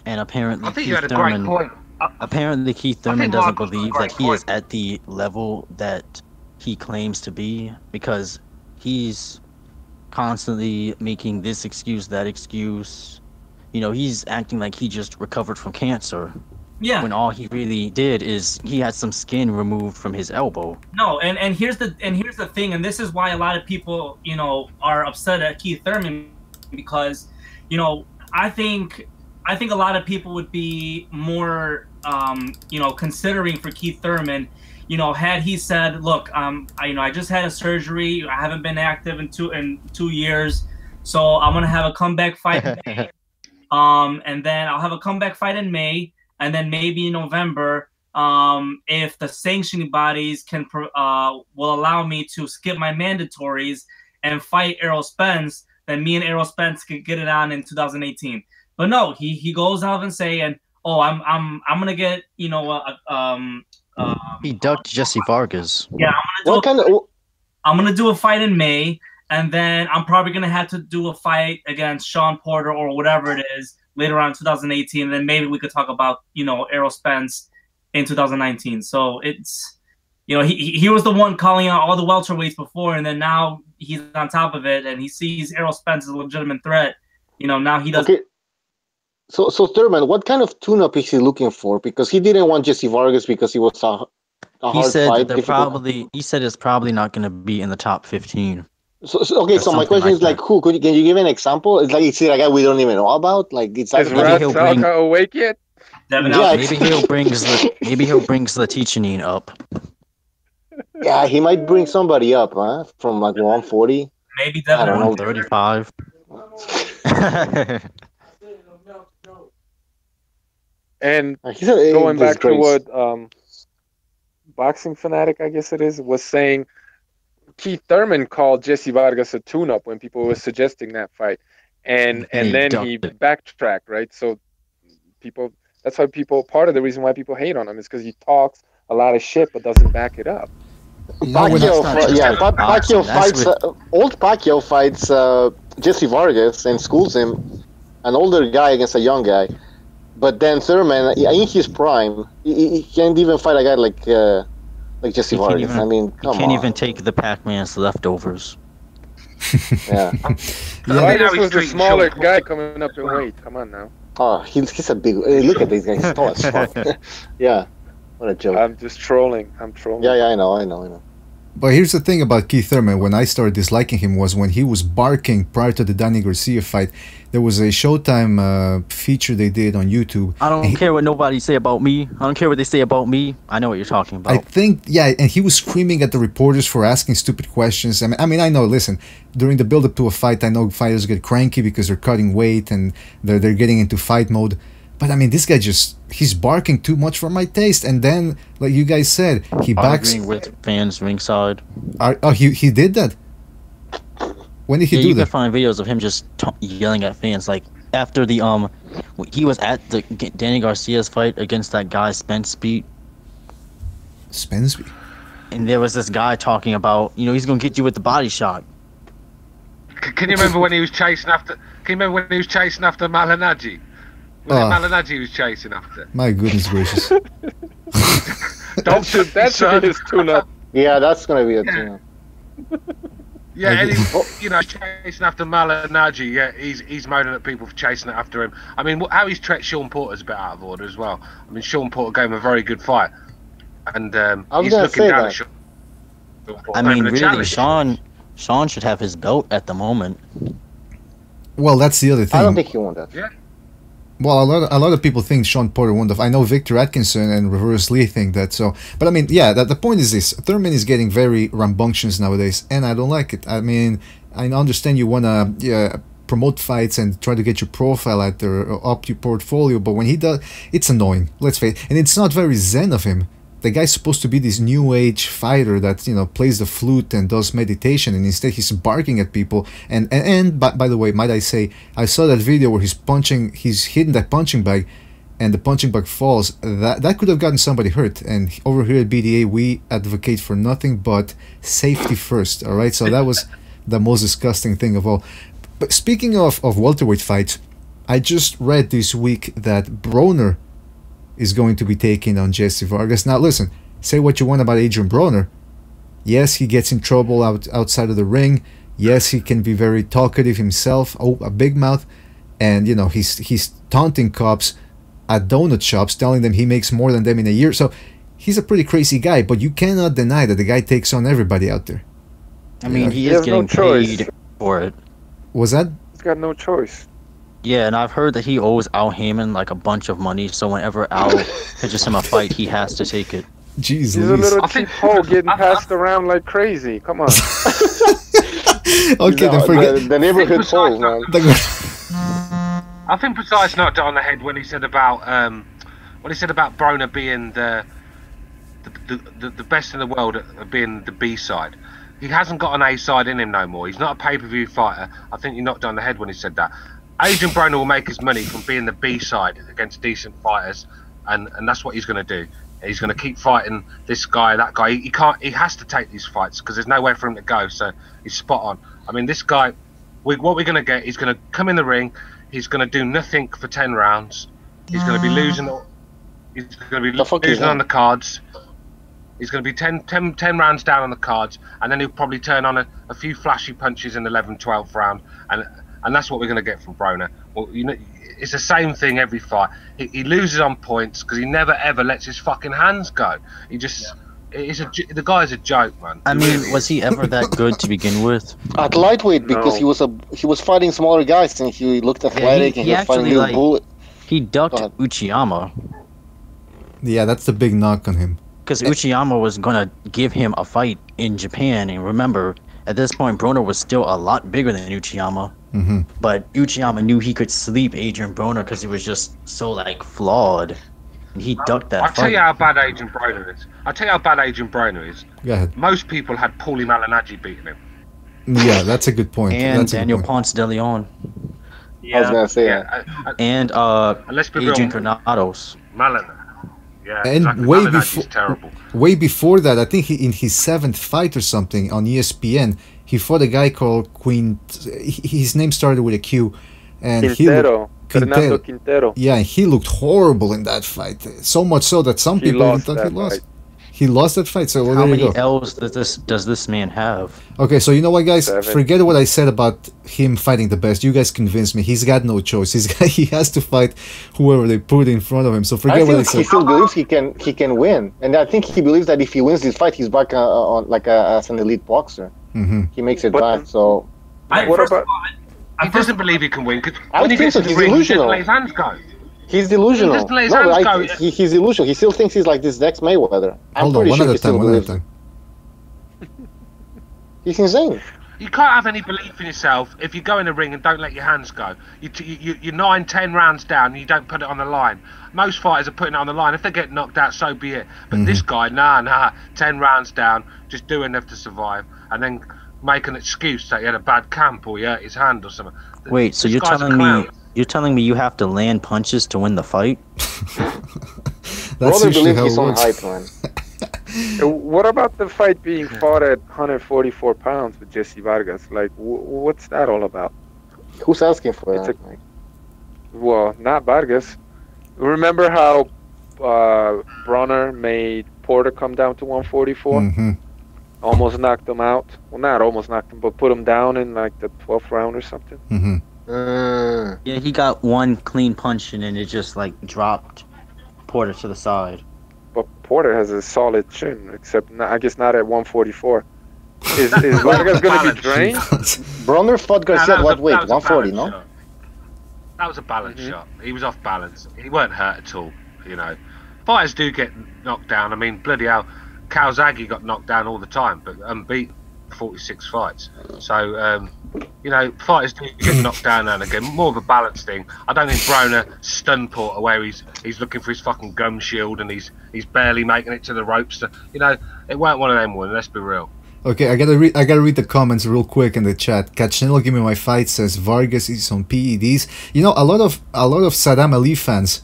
And apparently, I think you had a great point. Apparently, Keith Thurman doesn't believe that he is at the level that he claims to be, because he's constantly making this excuse, that excuse. He's acting like he just recovered from cancer. Yeah. When all he really did is he had some skin removed from his elbow. No, and here's the thing, and this is why a lot of people, are upset at Keith Thurman, because, I think a lot of people would be more, considering for Keith Thurman, had he said, look, I just had a surgery, I haven't been active in two years, so I'm gonna have a comeback fight in May. And then I'll have a comeback fight in May, and then maybe in November, if the sanctioning bodies will allow me to skip my mandatories and fight Errol Spence, then me and Errol Spence could get it on in 2018. But no, he goes out and saying, "Oh, I'm gonna get he ducked Jesse Vargas. Yeah, I'm gonna do a fight in May, and then I'm probably gonna have to do a fight against Sean Porter or whatever it is later on in 2018. And then maybe we could talk about Errol Spence in 2019. So it's he was the one calling out all the welterweights before, and then now he's on top of it, and he sees Errol Spence as a legitimate threat. Now he doesn't. Okay. So Thurman, what kind of tune-up is he looking for? Because he didn't want Jesse Vargas because he was a hard fight. He said it's probably not going to be in the top 15. So my question is who? Can you give an example? Is he a guy we don't even know about? Is Rasalka awake yet? Maybe he'll bring the Tichinine up. Yeah, he might bring somebody up, huh? From 140. Maybe definitely. I don't know, 35. And going back to what Boxing Fanatic, I guess it is, was saying, Keith Thurman called Jesse Vargas a tune-up when people were suggesting that fight, and then he backtracked, right? So that's why part of the reason why people hate on him is because he talks a lot of shit but doesn't back it up. Pacquiao fights Jesse Vargas and schools him, an older guy against a young guy. But then Thurman, in his prime, he can't even fight a guy like Jesse Vargas. Come on. He can't even take the Pac-Man's leftovers. Yeah. Vargas was a smaller guy coming up in weight. Come on now. Oh, he's a big... Look at these guys. He's tall as fuck. Yeah. What a joke. I'm just trolling. Yeah, I know. But here's the thing about Keith Thurman. When I started disliking him was when he was barking prior to the Danny Garcia fight. There was a Showtime feature they did on YouTube. I don't care what nobody say about me. I don't care what they say about me. I know what you're talking about. I think, and he was screaming at the reporters for asking stupid questions. I mean, I know, listen, during the build-up to a fight, I know fighters get cranky because they're cutting weight and they're getting into fight mode. But I mean, this guy he's barking too much for my taste. And then, like you guys said, he backs... Arguing with fans ringside. He did that? When did he do that? You can find videos of him just yelling at fans. Like, after the, he was at the Danny Garcia's fight against that guy, Spence-Beat. Spence-Beat? And there was this guy talking about, he's going to get you with the body shot. Can you remember when he was chasing after... Malignaggi? Malignaggi he was chasing after. My goodness gracious. That should be his tune-up. Yeah, that's going to be a tune-up. Yeah, and chasing after Malignaggi. Yeah, he's moaning at people for chasing after him. I mean, how he's treated Sean Porter's a bit out of order as well. I mean, Sean Porter gave him a very good fight, and he's looking down at Sean Porter. I mean, really, Sean should have his belt at the moment. Well, that's the other thing. I don't think he won that. Yeah. Well, a lot of people think Sean Porter won the. I know Victor Atkinson and Reverse Lee think that. So, but I mean, yeah, the point is this: Thurman is getting very rambunctious nowadays, and I don't like it. I mean, I understand you wanna promote fights and try to get your profile out there or up your portfolio. But when he does, it's annoying. Let's face it, and it's not very zen of him. The guy's supposed to be this new age fighter that, you know, plays the flute and does meditation, and instead he's barking at people. And by the way, might I say, I saw that video where he's hitting that punching bag, and the punching bag falls. That could have gotten somebody hurt. And over here at BDA, we advocate for nothing but safety first. All right, so that was the most disgusting thing of all. But speaking of welterweight fights, I just read this week that Broner is going to be taking on Jesse Vargas. Now listen, say what you want about Adrian Broner. Yes, he gets in trouble outside of the ring. Yes, he can be very talkative himself, a big mouth, and you know, he's taunting cops at donut shops, telling them he makes more than them in a year. So he's a pretty crazy guy, but you cannot deny that the guy takes on everybody out there. I mean, he is getting paid for it. Was that? He's got no choice. Yeah, and I've heard that he owes Al Heyman like a bunch of money, so whenever Al pitches him a fight, he has to take it. Jeez, he's a little cheap hole getting passed around like crazy. Come on. Okay, then forget the neighborhood hole, man. I think Precise knocked it on the head when he said about Broner being the best in the world at being the B side. He hasn't got an A side in him no more. He's not a pay-per-view fighter. I think he knocked it on the head when he said that. Adrian Broner will make his money from being the B side against decent fighters, and that's what he's going to do. He's going to keep fighting this guy, that guy. He can't. He has to take these fights because there's nowhere for him to go. So he's spot on. I mean, this guy. What we're going to get? He's going to come in the ring. He's going to do nothing for 10 rounds. He's going to be losing. He's going to be losing on the cards. He's going to be 10 rounds down on the cards, and then he'll probably turn on a few flashy punches in the 11th, 12th round, and that's what we're going to get from Broner. Well, you know, it's the same thing every fight. He loses on points because he never ever lets his fucking hands go. He just, the guy's a joke, man. I mean, was he ever that good to begin with? At lightweight, because he was fighting smaller guys and he looked athletic and he was fighting little bullet. He ducked Uchiyama. Yeah, that's the big knock on him. Because Uchiyama was gonna give him a fight in Japan, and remember, at this point, Broner was still a lot bigger than Uchiyama. Mm-hmm. But Uchiyama knew he could sleep Adrian Broner because he was just so like flawed, and he ducked that. I'll tell you how bad Adrian Broner is. Go ahead. Most people had Paulie Malignaggi beating him. Yeah, that's a good point. And that's Daniel Ponce de Leon. Yeah. I was gonna say and Adrian Granados. Malignaggi. Yeah, and exactly. way before that, I think in his 7th fight or something on ESPN, he fought a guy called his name started with a Q, and Fernando Quintero. Yeah, he looked horrible in that fight. So much so that some people even thought he lost. He lost that fight. So how many L's does this man have? Okay, so you know what, guys? 7. Forget what I said about him fighting the best. You guys convinced me. He's got no choice. He has to fight whoever they put in front of him. So forget what I said. He still believes he can win, and I think he believes that if he wins this fight, he's back on as an elite boxer. Mm-hmm. He makes it back. So he doesn't believe he can win because when he gets to the ring, he doesn't let his hands go. He's delusional. He's delusional. He still thinks he's like this next Mayweather. Hold on, one at a time. He's insane. You can't have any belief in yourself if you go in the ring and don't let your hands go. You're 9-10 rounds down and you don't put it on the line. Most fighters are putting it on the line. If they get knocked out, so be it. But this guy, 10 rounds down, just doing enough to survive, and then make an excuse that he had a bad camp or he hurt his hand or something. Wait, so you're telling me you have to land punches to win the fight? That's believe he's on hype, man. What about the fight being fought at 144 pounds with Jesse Vargas? Like, what's that all about? Who's asking for that? Well, not Vargas. Remember how Broner made Porter come down to 144? Mm-hmm. Almost knocked him out. Well, not almost knocked him, but put him down in like the 12th round or something. Mm-hmm. Yeah, he got one clean punch and then it just like dropped Porter to the side. But Porter has a solid chin, except I guess not at 144. Is Vargas going to be drained? Broner fought Garcia at what weight? 140, no? Shot. That was a balance shot. He was off balance. He weren't hurt at all, you know. Fighters do get knocked down. I mean, bloody hell, Calzaghe got knocked down all the time, but unbeaten 46 fights. So You know, fighters do get knocked down now and again. More of a balance thing. I don't think Broner stunned Porter where he's looking for his fucking gum shield and he's barely making it to the ropes. You know, it weren't one of them ones. Let's be real. Okay, I gotta read the comments real quick in the chat. Canelo Give Me My Fight says Vargas is on PEDs. You know, a lot of Saddam Ali fans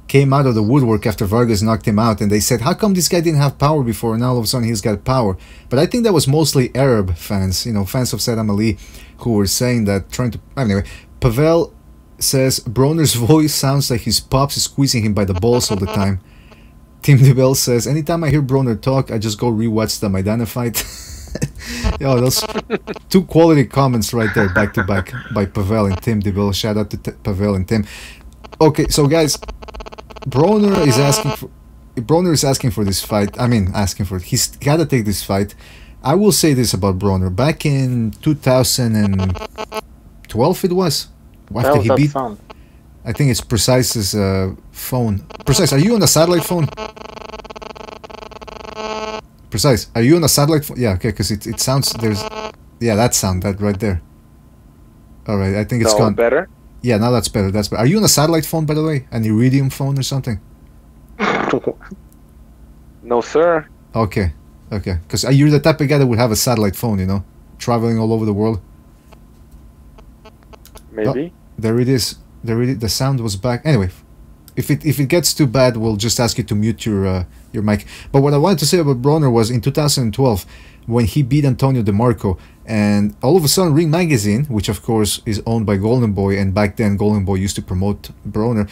came out of the woodwork after Vargas knocked him out, and they said, how come this guy didn't have power before and now all of a sudden he's got power? But I think that was mostly Arab fans, you know, fans of Saddam Ali, who were saying that, trying to... Anyway, Pavel says, Broner's voice sounds like his pops is squeezing him by the balls all the time. Tim DeBell says, anytime I hear Broner talk, I just go rewatch the Maidana fight. Yo, those two quality comments right there, back to back, by Pavel and Tim DeBell. Shout out to Pavel and Tim. Okay, so guys, Broner is asking for this fight. I mean, asking for it. He's got to take this fight. I will say this about Broner. Back in 2012, it was. After he beat, I think it's Precise's phone. Precise, are you on a satellite phone? Precise, are you on a satellite phone? Yeah, okay, because it sounds, there's, yeah, that sound, that right there. All right, I think it's gone. Better? Yeah, now that's better. That's better. Are you on a satellite phone, by the way? An Iridium phone or something? No, sir. Okay, okay. Because you're the type of guy that would have a satellite phone, you know, traveling all over the world. Maybe. Oh, there it is. The sound was back. Anyway, if it gets too bad, we'll just ask you to mute your mic. But what I wanted to say about Broner was in 2012, when he beat Antonio DeMarco, and all of a sudden Ring Magazine, which of course is owned by Golden Boy, and back then Golden Boy used to promote Broner,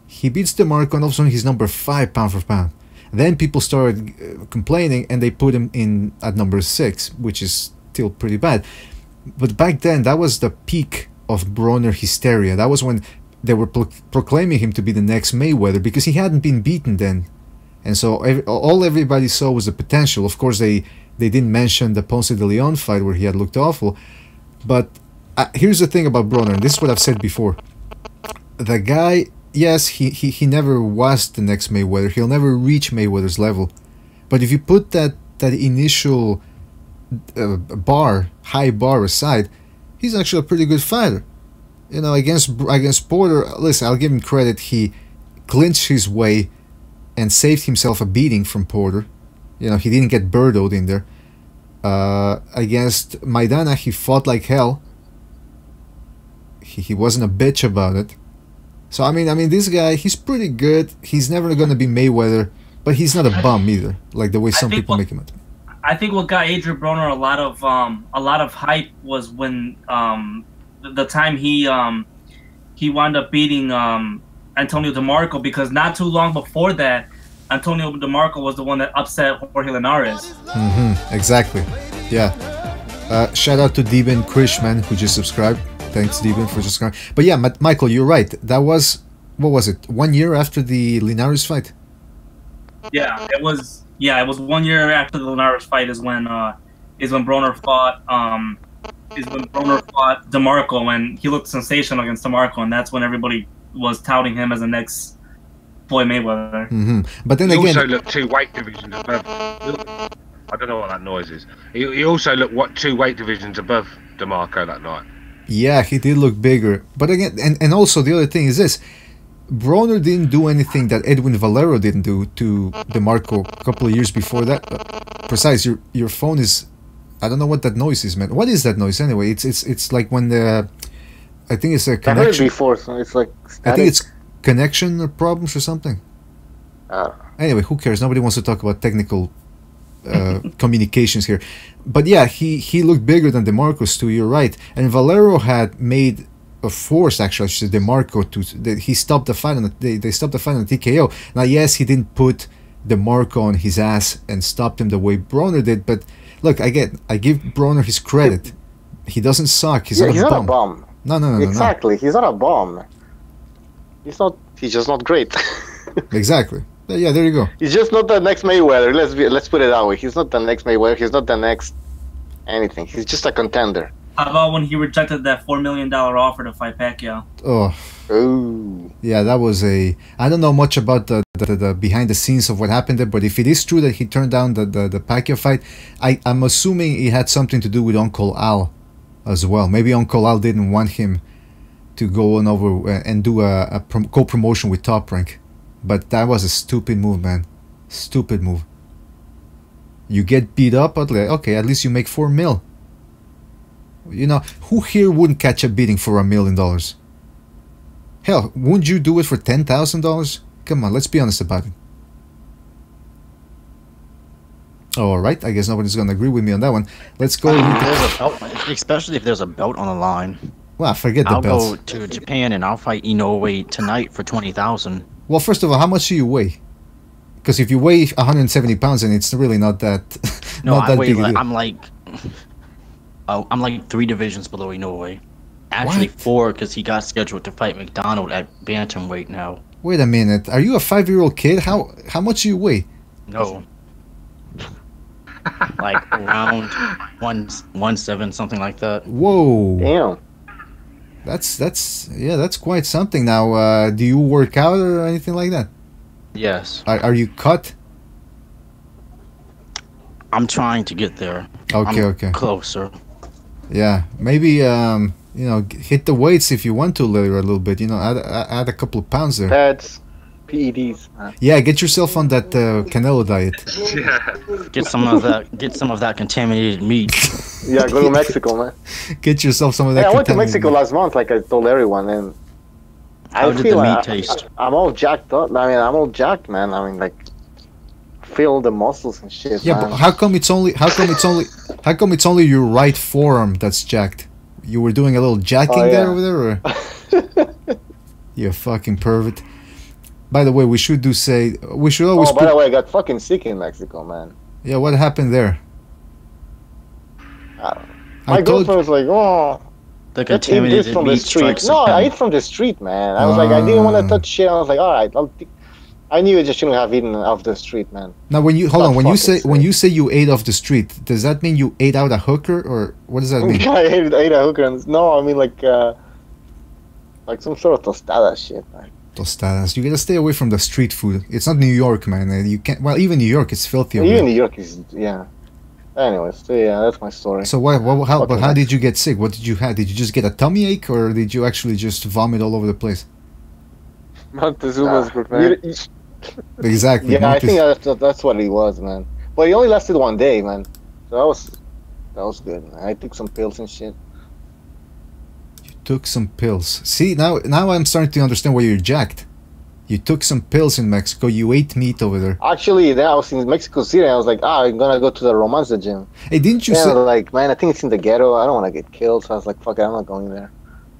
he beats DeMarco and all of a sudden he's number 5 pound for pound. Then people started complaining and they put him in at number 6, which is still pretty bad. But back then, that was the peak of Broner hysteria. That was when they were proclaiming him to be the next Mayweather, because he hadn't been beaten then. And so all everybody saw was the potential. Of course, they didn't mention the Ponce de Leon fight where he had looked awful. But here's the thing about Broner, and this is what I've said before. The guy, yes, he never was the next Mayweather. He'll never reach Mayweather's level. But if you put that initial high bar aside, he's actually a pretty good fighter. You know, against Porter, listen, I'll give him credit. He clinched his way and saved himself a beating from Porter. You know, he didn't get birdowed in there. Against Maidana, he fought like hell. He wasn't a bitch about it. So I mean, this guy, he's pretty good. He's never gonna be Mayweather, but he's not a bum either, like the way some people make him out. I think what got Adrian Broner a lot of hype was when the time he wound up beating Antonio DeMarco, because not too long before that, Antonio DeMarco was the one that upset Jorge Linares. Exactly. Yeah. Shout out to Deben Krishman, who just subscribed. Thanks, Deben, for subscribing. But yeah, Michael, you're right. That was, what was it? 1 year after the Linares fight? Yeah, it was 1 year after the Linares fight is when Broner fought DeMarco, and he looked sensational against DeMarco, and that's when everybody was touting him as the next Floyd Mayweather. But then he again, also looked 2 weight divisions above. I don't know what that noise is. He also looked 2 weight divisions above DeMarco that night. Yeah, he did look bigger. But again, and also the other thing is this: Broner didn't do anything that Edwin Valero didn't do to DeMarco a couple of years before that. Precise, your phone is, I don't know what that noise is, man. What is that noise anyway? It's like when I think it's a connection. I heard it before, so it's like static. I think it's connection problems or something. Anyway, who cares? Nobody wants to talk about technical communications here. But yeah, he looked bigger than DeMarco's too. You're right. And Valero had made a force, actually, DeMarco he stopped the fight on they stopped the fight on the TKO. Now, yes, he didn't put DeMarco on his ass and stopped him the way Broner did. But look, I give Broner his credit. He doesn't suck. He's not a bum. No. Exactly. He's not a bum. He's just not great. Exactly. Yeah, there you go. He's just not the next Mayweather. Let's put it that way. He's not the next Mayweather. He's not the next anything. He's just a contender. How about when he rejected that $4 million offer to fight Pacquiao? Oh. Ooh. Yeah, that was I don't know much about the behind the scenes of what happened there, but if it is true that he turned down the Pacquiao fight, I'm assuming it had something to do with Uncle Al. as well. Maybe Uncle Al didn't want him to go on over and do a co-promotion with Top Rank, but that was a stupid move, man. Stupid move. You get beat up, but like, okay, at least you make $4 million. You know, who here wouldn't catch a beating for $1 million? Hell, wouldn't you do it for $10,000? Come on, let's be honest about it. Alright, I guess nobody's gonna agree with me on that one. Let's go. There's a belt, especially if there's a belt on the line. Well, forget the belts. I'll go to Japan and I'll fight Inoue tonight for 20,000. Well, first of all, how much do you weigh? Because if you weigh 170 pounds, then it's really not that. No, not that I weigh. big a deal. I'm like 3 divisions below Inoue. Actually, What? 4 because he got scheduled to fight McDonald at bantamweight now. Wait a minute. Are you a 5-year-old kid? How much do you weigh? No. Like around 117, something like that. Whoa. Damn. That's quite something. Now, do you work out or anything like that? Yes. Are you cut? I'm trying to get there. Okay, I'm okay. Closer. Yeah, maybe you know, hit the weights if you want to later a little bit. You know, add a couple of pounds there. Pads, PEDs. Yeah, get yourself on that Canelo diet. Yeah. Get some of that. Get some of that contaminated meat. Yeah, go to Mexico, man. Get yourself some of that. Hey, I went to contaminated Mexico meat. last month, like I told everyone, and How did the meat taste? I'm all jacked up. I mean, I'm all jacked, man. I mean, like, feel the muscles and shit. Yeah, man. but how come it's only your right forearm that's jacked? You were doing a little jacking there over there, or? You fucking pervert. By the way, we should always. Oh, by the way, I got fucking sick in Mexico, man. Yeah, what happened there? I don't know. My girlfriend was like, "Oh, The let's eat contaminated this from the meat street." strikes No, I again. ate from the street, man. I was like, I didn't want to Ah. touch shit. I was like, all right, I knew I just shouldn't have eaten off the street, man. Now, when you hold Oh, on, when you fuck say it, you ate off the street, does that mean you ate out a hooker, or what does that mean? I ate a hooker. And, no, I mean like some sort of tostada shit. Man. Tostadas. You gotta stay away from the street food. It's not New York, man. You can't. Well, even New York, it's filthy. over Even there. New York is, yeah. Anyways, so yeah, that's my story. So how Fucking did you get sick? What did you have? Did you just get a tummy ache, or did you actually just vomit all over the place? Montezuma's You- prepared. Exactly. yeah, I Montes- think that's what it was, man. But it only lasted 1 day, man. So that was good, man. I took some pills and shit. took some pills. See, now I'm starting to understand why you're jacked. You took some pills in Mexico. You ate meat over there. Actually, then I was in Mexico City. And I was like, I'm gonna go to the Romanza gym. Hey, didn't you Yeah, say? like, man, I think it's in the ghetto. I don't want to get killed. So I was like, fuck it, I'm not going there.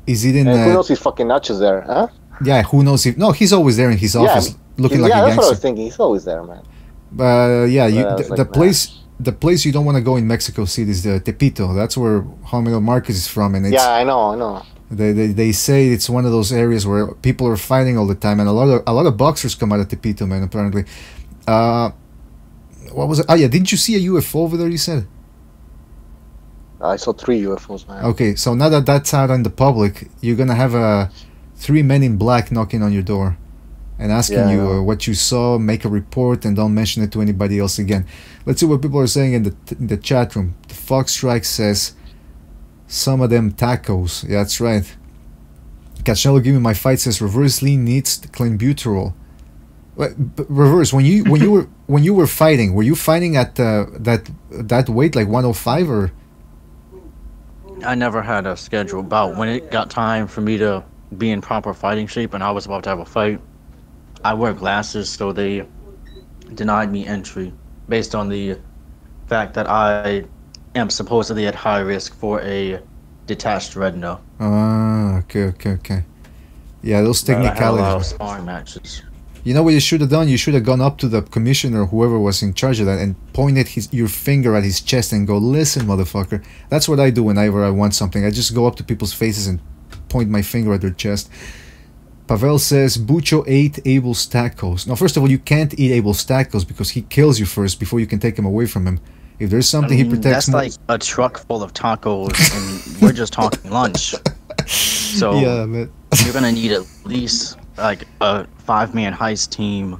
Is it in? And who knows if fucking Nacho's there, huh? Yeah, who knows if? No, he's always there in his office, looking like a that's what I was gangster. thinking. He's always there, man. Yeah, But I was the like, nah. the place you don't want to go in Mexico City is the Tepito. That's where Homero Marquez is from, and it's, Yeah, I know. they say it's one of those areas where people are fighting all the time, and a lot of boxers come out of Tepito, man. Apparently, what was it? Oh yeah, didn't you see a UFO over there? You said. I saw 3 UFOs, man. Okay, so now that that's out in the public, you're gonna have 3 men in black knocking on your door and asking Yeah, I you know. what you saw, make a report, and don't mention it to anybody else again. Let's see what people are saying in the chat room. The Fox Strike says, some of them tacos. Yeah, that's right. Canelo Give Me My Fight says, reverse lean needs clenbuterol. Reverse, when you were fighting, were you fighting at that weight, like 105, or? I never had a scheduled bout. When it got time for me to be in proper fighting shape and I was about to have a fight, I wear glasses, so they denied me entry based on the fact that I am supposedly at high risk for a detached retina. Ah, okay. Yeah, those But I had a lot of technicalities. sparring matches. You know what you should have done? You should have gone up to the commissioner, whoever was in charge of that, and pointed your finger at his chest and go, "Listen, motherfucker." That's what I do whenever I want something. I just go up to people's faces and point my finger at their chest. Pavel says, Bucho ate Abel's tacos. Now, first of all, you can't eat Abel's tacos because he kills you first before you can take them away from him. If there's something he protects That's more... like a truck full of tacos, and we're just talking lunch. So Yeah, man. you're gonna need at least like a 5-man heist team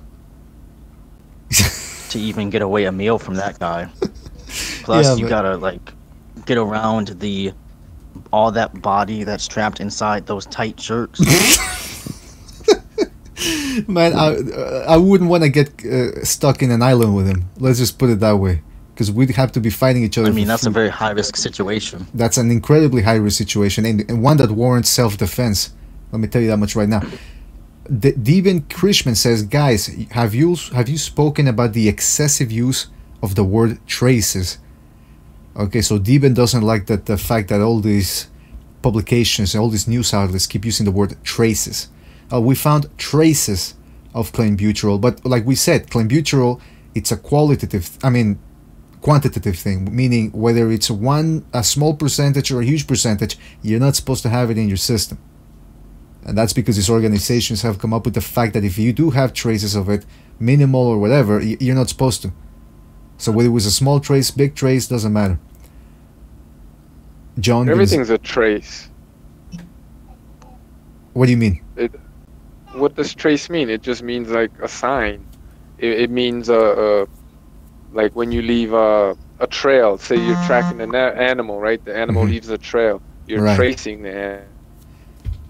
to even get away a meal from that guy. Plus, Yeah, you but- gotta like get around the all that body that's trapped inside those tight shirts. Man, I wouldn't want to get stuck in an island with him. Let's just put it that way. Because we'd have to be fighting each other. I mean, that's a very high-risk situation. That's an incredibly high-risk situation, and one that warrants self-defense. Let me tell you that much right now. Deben Krishman says, guys, have you spoken about the excessive use of the word traces? Okay, so Deben doesn't like that the fact that all these publications and all these news outlets keep using the word traces. We found traces of clenbuterol, but like we said, clenbuterol, it's a quantitative thing, meaning whether it's a small percentage or a huge percentage, you're not supposed to have it in your system. And that's because these organizations have come up with the fact that if you do have traces of it, minimal or whatever, you're not supposed to. So whether it was a small trace, big trace, doesn't matter. John, everything's a trace. What do you mean? What does trace mean? It just means like a sign. It means like when you leave a trail. Say you're tracking an animal, right? The animal leaves a trail. You're tracing the animal.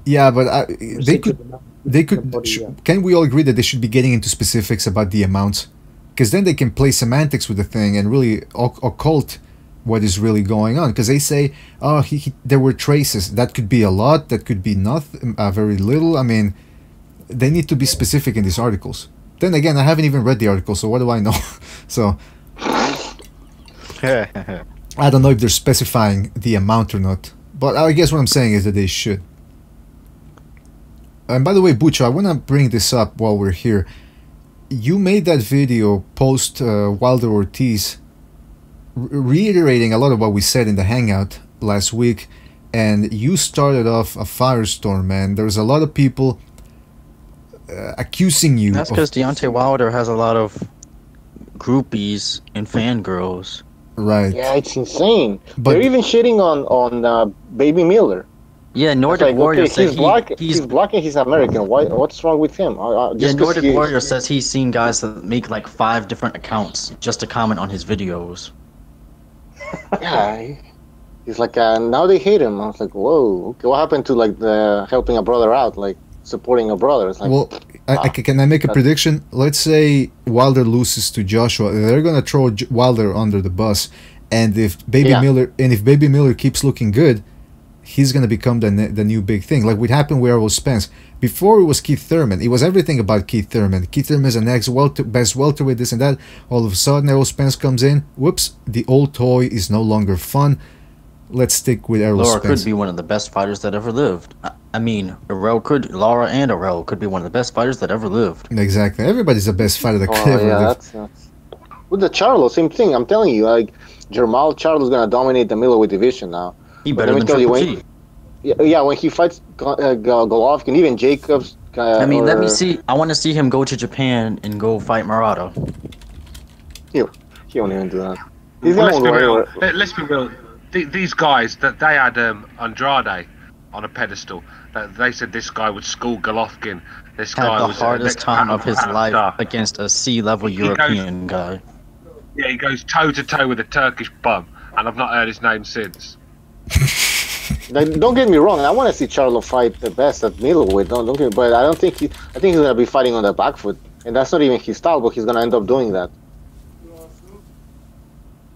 Yeah, but they could. Can we all agree that they should be getting into specifics about the amounts? Because then they can play semantics with the thing and really occult what is really going on. Because they say, oh, there were traces. That could be a lot. That could be nothing. Very little. I mean, they need to be specific in these articles. Then again, I haven't even read the article, so what do I know? So I don't know if they're specifying the amount or not. But I guess what I'm saying is that they should. And by the way, Bucho, I want to bring this up while we're here. You made that video post Wilder Ortiz, reiterating a lot of what we said in the Hangout last week, and you started off a firestorm, man. There's a lot of people accusing you. That's because Deontay Wilder has a lot of groupies and fangirls. Right. Yeah, it's insane. But they're even shitting on Baby Miller. Yeah, Nordic Warrior said he's black and he's American. What's wrong with him? Nordic Warrior says he's seen guys that make like 5 different accounts just to comment on his videos. Yeah, he's like now they hate him. I was like, whoa. Okay, what happened to like the helping a brother out, like supporting a brother? It's like, well, can I make a prediction? Let's say Wilder loses to Joshua. They're gonna throw Wilder under the bus, and if Baby Miller keeps looking good, he's going to become the new big thing. Like what happened with Errol Spence. Before it was Keith Thurman. It was everything about Keith Thurman. Keith Thurman is an best welterweight, this and that. All of a sudden, Errol Spence comes in. Whoops, the old toy is no longer fun. Let's stick with Errol Spence. Laura could be one of the best fighters that ever lived. I mean, Laura and Errol could be one of the best fighters that ever lived. Exactly. Everybody's the best fighter that could ever live. That's... With the Charlo, same thing. I'm telling you, like, Jermall Charlo's going to dominate the middleweight division now. He better than Triple G. Yeah, when he fights Golovkin, even Jacobs. Let me see. I want to see him go to Japan and go fight Murata. He won't even do that. Let's be real. These guys that they had Andrade on a pedestal. They said this guy would school Golovkin. This guy had the was hardest time of his life against a C-level European guy. Yeah, he goes toe to toe with a Turkish bum, and I've not heard his name since. Like, don't get me wrong. I want to see Charlo fight the best at middleweight. Don't get me, but I don't think I think he's gonna be fighting on the back foot, and that's not even his style. But he's gonna end up doing that.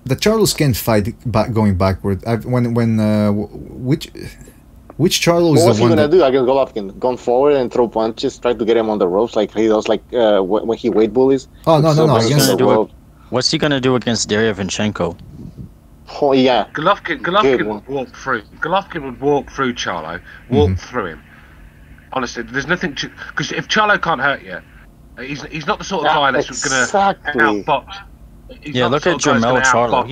The Charlos can't fight going backward. Which Charlo is the one? What's he gonna do against Golovkin? Going forward and throw punches, try to get him on the ropes like he does, like when he weight bullies. Oh no! What's he gonna do against Derevyanchenko? Oh yeah. Golovkin would walk through. Golovkin would walk through Charlo, walk through him. Honestly, there's nothing to, because if Charlo can't hurt you, he's not the sort of guy that's gonna outbox. Yeah, look at Jermell Charlo.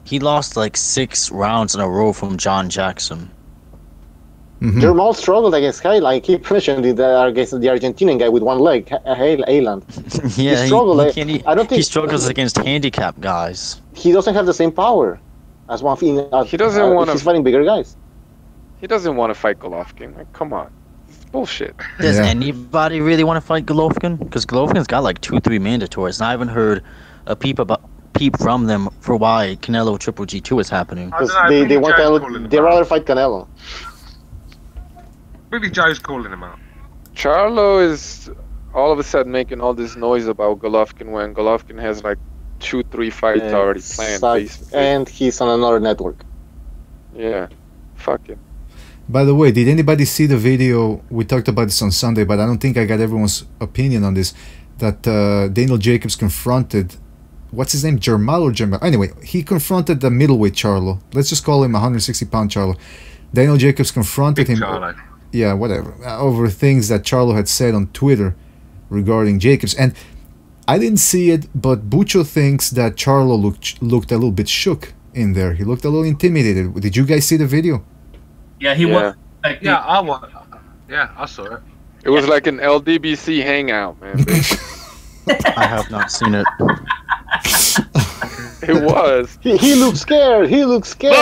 He lost like 6 rounds in a row from John Jackson. Jermall struggled against Hay, like he mentioned against the Argentinian guy with one leg, Ayland. Yeah, he struggled. I don't think he struggles against handicapped guys. He doesn't have the same power as one. He doesn't want to. He's fighting bigger guys. He doesn't want to fight Golovkin. Like, come on, it's bullshit. Does anybody really want to fight Golovkin? Because Golovkin's got like 2-3 mandatories, and I haven't heard a peep peep from them for why Canelo Triple G2 is happening. Because I don't know, they Billy want Joe's calling Canelo. him They out. rather fight Canelo. Billy Joe's calling him out. Charlo is all of a sudden making all this noise about Golovkin when Golovkin has like 2-3 fights already planned. Face. And he's on another network. Yeah, fuck him. By the way, did anybody see the video? We talked about this on Sunday, but I don't think I got everyone's opinion on this. That Daniel Jacobs confronted, what's his name, Jermal or Jermal? Anyway, he confronted the middleweight Charlo. Let's just call him 160-pound Charlo. Daniel Jacobs confronted Big him. Charlo. Yeah, whatever. Over things that Charlo had said on Twitter regarding Jacobs. And I didn't see it, but Bucho thinks that Charlo looked a little bit shook in there. He looked a little intimidated. Did you guys see the video? Yeah, he was. Like, Yeah, I saw it. It was like an LDBC hangout, man. I have not seen it. It was. He looks scared. He looks scared.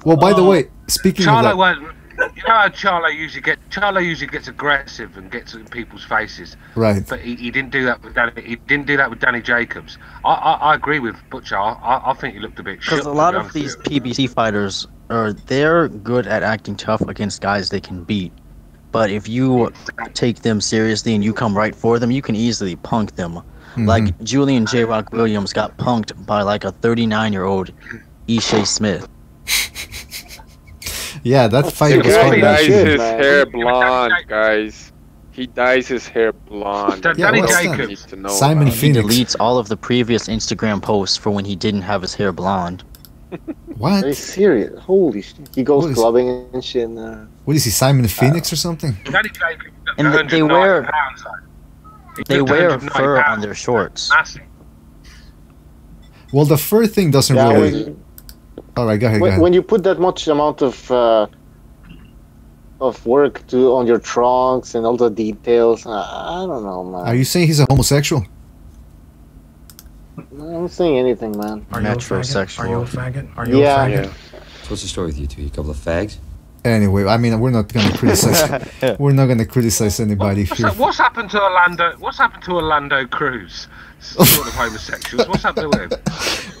Well, by the way, speaking of Charlo that, won't. You know how Charlo usually gets aggressive and gets in people's faces. right. But he didn't do that with Danny. He didn't do that with Danny Jacobs. I agree with Butcher. I think he looked a bit. Because a lot of these PBC fighters they're good at acting tough against guys they can beat. But if you take them seriously and you come right for them, you can easily punk them. Like Julian J. Rock Williams got punked by like a 39-year-old Ishe Smith. Yeah, that fight The was guy fun. dyes shit, his man. hair blonde, guys. He dyes his hair blonde. Danny what's that? Jacobs. Needs to know Simon about it. He Phoenix. deletes all of the previous Instagram posts for when he didn't have his hair blonde. Are you What? serious? Holy shit. He goes What is- clubbing and shit. What is he, Simon Phoenix or something? Danny Jacobs. And they 190 wear- pounds, though. He They looked wear 190 fur on pounds. their shorts. Massive. Well, the fur thing doesn't Yeah, really. All right, go ahead. Go ahead. when you put that much amount of work on your trunks and all the details, I don't know, man. Are you saying he's a homosexual? I'm not saying anything, man. Are you a Metrosexual. faggot? Are you Yeah. a faggot? Yeah. So what's the story with you two? You a couple of fags? Anyway, I mean, we're not gonna criticize. We're not gonna criticize anybody here. What's happened to Orlando? What's happened to Orlando Cruz? Sort of homosexuals. What's happened to him?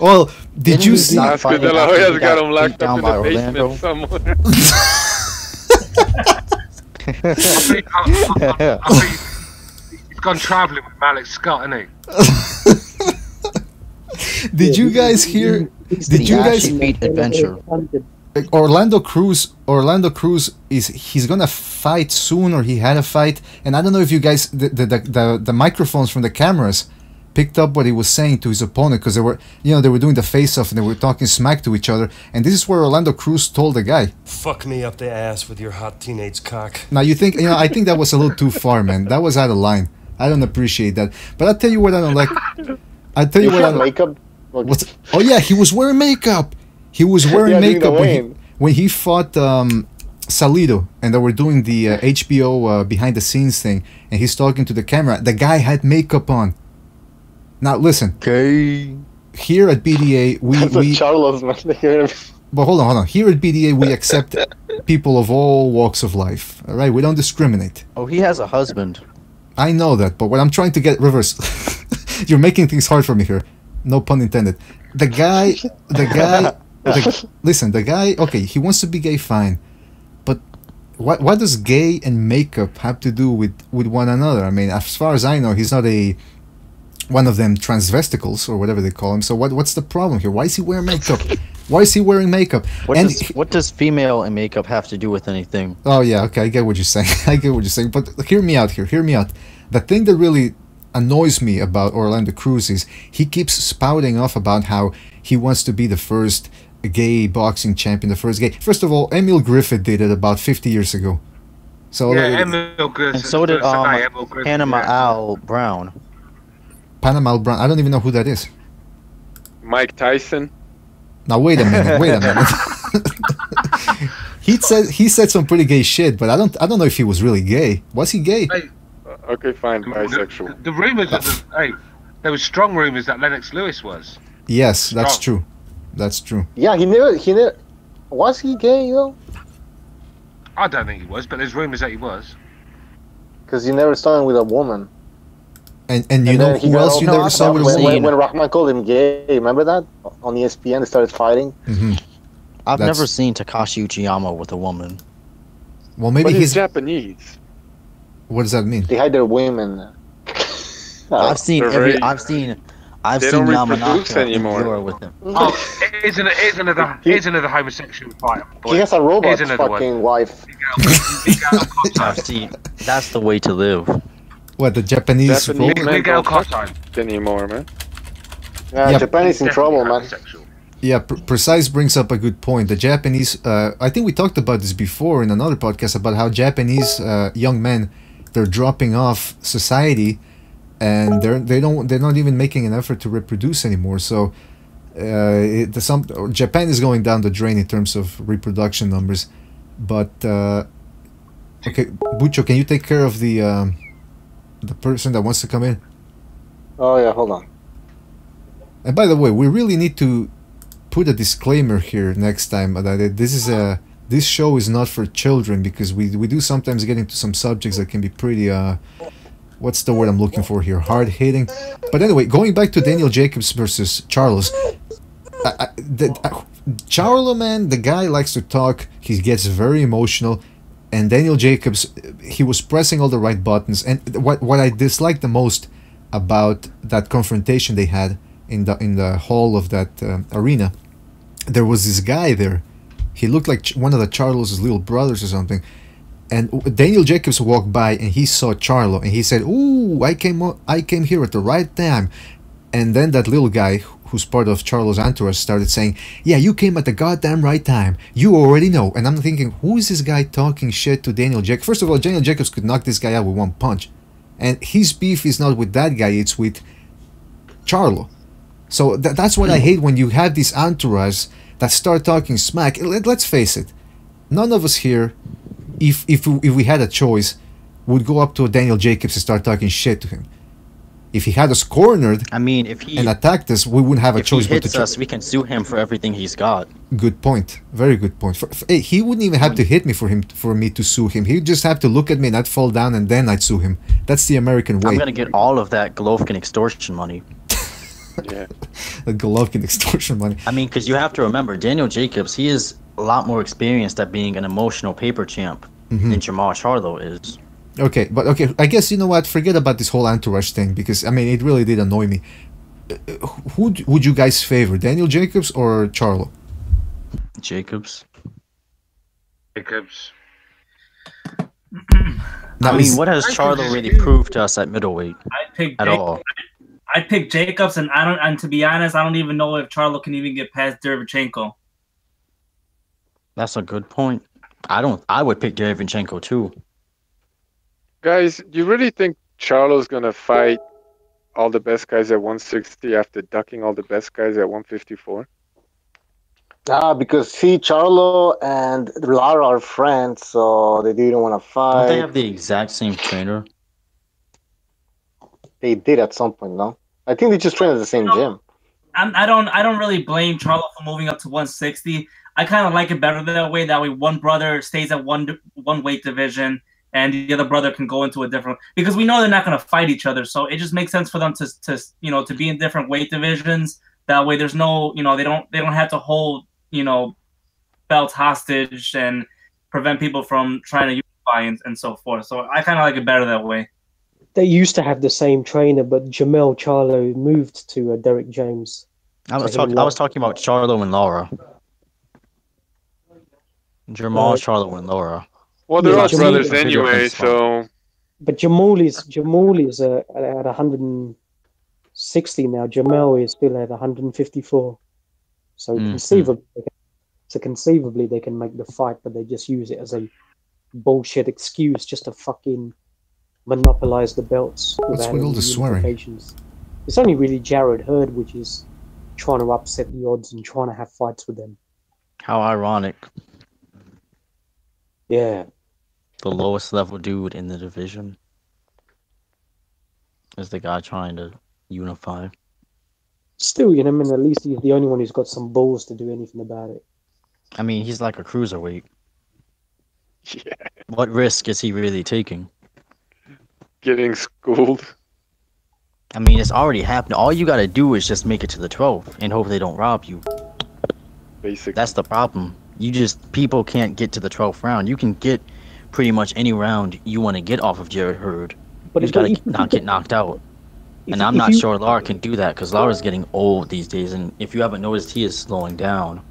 Well, did Didn't you he see? not Oscar fight De La after he Hoya's got got him locked beat down up in by the Orlando? basement somewhere. I think he's gone travelling with Malik Scott, isn't he? Did you guys hear? Did you guys? Ashy Feet Adventure. Like, Orlando Cruz he's gonna fight soon, or he had a fight, and I don't know if you guys the microphones from the cameras picked up what he was saying to his opponent, because they were doing the face off and they were talking smack to each other, and this is where Orlando Cruz told the guy. Fuck me up the ass with your hot teenage cock. Now you think I think that was a little too far, man. That was out of line. I don't appreciate that. But I'll tell you what I don't like. I'll tell you You what I have don't. makeup? What's, oh yeah, he was wearing makeup. He was wearing Yeah, during the makeup weigh-in. when he fought Salido, and they were doing the HBO behind the scenes thing, and he's talking to the camera. The guy had makeup on. Now listen, Okay. here at BDA That's we what Charlo's, man. They hear him. but hold on. Here at BDA we accept people of all walks of life. All right, we don't discriminate. Oh, he has a husband. I know that, but what I'm trying to get reverse. You're making things hard for me here. No pun intended. The guy. Listen, the guy. Okay, he wants to be gay, fine, but what does gay and makeup have to do with one another? I mean, as far as I know, he's not one of them transvesticles or whatever they call him. So what's the problem here? Why is he wearing makeup? Why is he wearing makeup? What does female and makeup have to do with anything? Oh yeah, okay, I get what you're saying. I get what you're saying. But hear me out here. Hear me out. The thing that really annoys me about Orlando Cruz is he keeps spouting off about how he wants to be the first gay boxing champion, the first gay. First of all, Emil Griffith did it about 50 years ago. So Yeah, Emil Griffith. And so did Emil Griffith, Panama yeah. Al Brown. Panama Brown. I don't even know who that is. Mike Tyson. Now wait a minute. Wait a minute. he said some pretty gay shit, but I don't know if he was really gay. Was he gay? Hey, Okay, fine, bisexual. The rumours there was strong rumours that Lennox Lewis was. Yes, that's true. That's true. Yeah, he never. Was he gay, though? I don't think he was, but there's rumours that he was. Because he never saw him with a woman. And you know then he who got else all you never pissed saw off with a when, woman? when Rahman called him gay. Remember that on ESPN? They started fighting. I've That's- never seen Takashi Uchiyama with a woman. Well, maybe But he's he's. Japanese. What does that mean? They hide their women. I've seen They're every. very- I've seen They don't Yamanaka reproduce anymore. in Euro with him. Here's another homosexual fighter. He has a robot Here's another fucking wife. I've seen. That's the way to live. What, the Japanese Japanese robot? men Miguel don't Costine. touch anymore, man. Yeah, Japan is in trouble, man. Yeah, Precise brings up a good point. The Japanese, I think we talked about this before in another podcast about how Japanese young men, they're dropping off society, and they're not even making an effort to reproduce anymore. So, Japan is going down the drain in terms of reproduction numbers. But okay, Bucho, can you take care of the person that wants to come in? Oh yeah, hold on. And by the way, we really need to put a disclaimer here next time that this show is not for children, because we do sometimes get into some subjects that can be pretty what's the word I'm looking for here, hard hitting. But anyway, going back to Daniel Jacobs versus Charlos, Charlo, man, the guy likes to talk, he gets very emotional, and Daniel Jacobs, he was pressing all the right buttons. And what I disliked the most about that confrontation they had in the hall of that arena, there was this guy there. He looked like one of the Charlos' little brothers or something. And Daniel Jacobs walked by and he saw Charlo and he said, "Ooh, I came here at the right time." And then that little guy, who's part of Charlo's entourage, started saying, "Yeah, you came at the goddamn right time. You already know." And I'm thinking, who is this guy talking shit to Daniel Jacobs? First of all, Daniel Jacobs could knock this guy out with one punch. And his beef is not with that guy, it's with Charlo. So that's what I hate, when you have this entourage that start talking smack. Let's face it, none of us here, if we had a choice, would go up to Daniel Jacobs and start talking shit to him. If he had us cornered, I mean, if he and attacked us, we wouldn't have a if choice he but to hits us, we can sue him for everything he's got. Good point. Very good point. Hey, he wouldn't even have to hit me for me to sue him. He'd just have to look at me and I'd fall down and then I'd sue him. That's the American way. I'm gonna get all of that Golovkin extortion money. Yeah. The Golovkin extortion money. I mean, because you have to remember, Daniel Jacobs, he is a lot more experienced at being an emotional paper champ than Jamal Charlo is. Okay, but okay, I guess, you know what? Forget about this whole entourage thing, because I mean, it really did annoy me. Who would you guys favor, Daniel Jacobs or Charlo? Jacobs. Jacobs. Now, I mean, what has Charlo really proved to us at middleweight at all? I picked Jacobs, and to be honest, I don't even know if Charlo can even get past Derevchenko. That's a good point. I would pick Derevchenko too. Guys, you really think Charlo's gonna fight all the best guys at 160 after ducking all the best guys at 154? Because see, Charlo and Lara are friends, so they didn't want to Don't fight. they have the exact same trainer? They did at some point, no? I think they just train at the same gym. I don't really blame Charlo for moving up to 160. I kind of like it better that way. That way, one brother stays at one weight division, and the other brother can go into a different. Because we know they're not going to fight each other, so it just makes sense for them to be in different weight divisions. That way, there's no they don't have to hold belts hostage and prevent people from trying to unify and so forth. So I kind of like it better that way. They used to have the same trainer, but Jamel Charlo moved to Derek James. I was talking about Charlo and Laura. Jamal, Charlo, and Laura. Well, they're all Jamal- brothers anyway, so But Jamal is at 160 now. Jamel is still at 154. So conceivably they can make the fight, but they just use it as a bullshit excuse just to fucking monopolize the belts. What's with all the swearing? It's only really Jared Hurd which is trying to upset the odds and trying to have fights with them. How ironic. Yeah. The lowest level dude in the division is the guy trying to unify. Still, at least he's the only one who's got some balls to do anything about it. I mean, he's like a cruiserweight. yeah, What risk is he really taking? getting schooled. I mean, it's already happened. All you gotta do is just make it to the 12th and hope they don't rob you. Basically. That's the problem. People can't get to the 12th round. You can get pretty much any round you want to get off of Jared Hurd. But You just gotta not get knocked out. And I'm not sure Lara can do that because Lara's getting old these days. And if you haven't noticed, he is slowing down.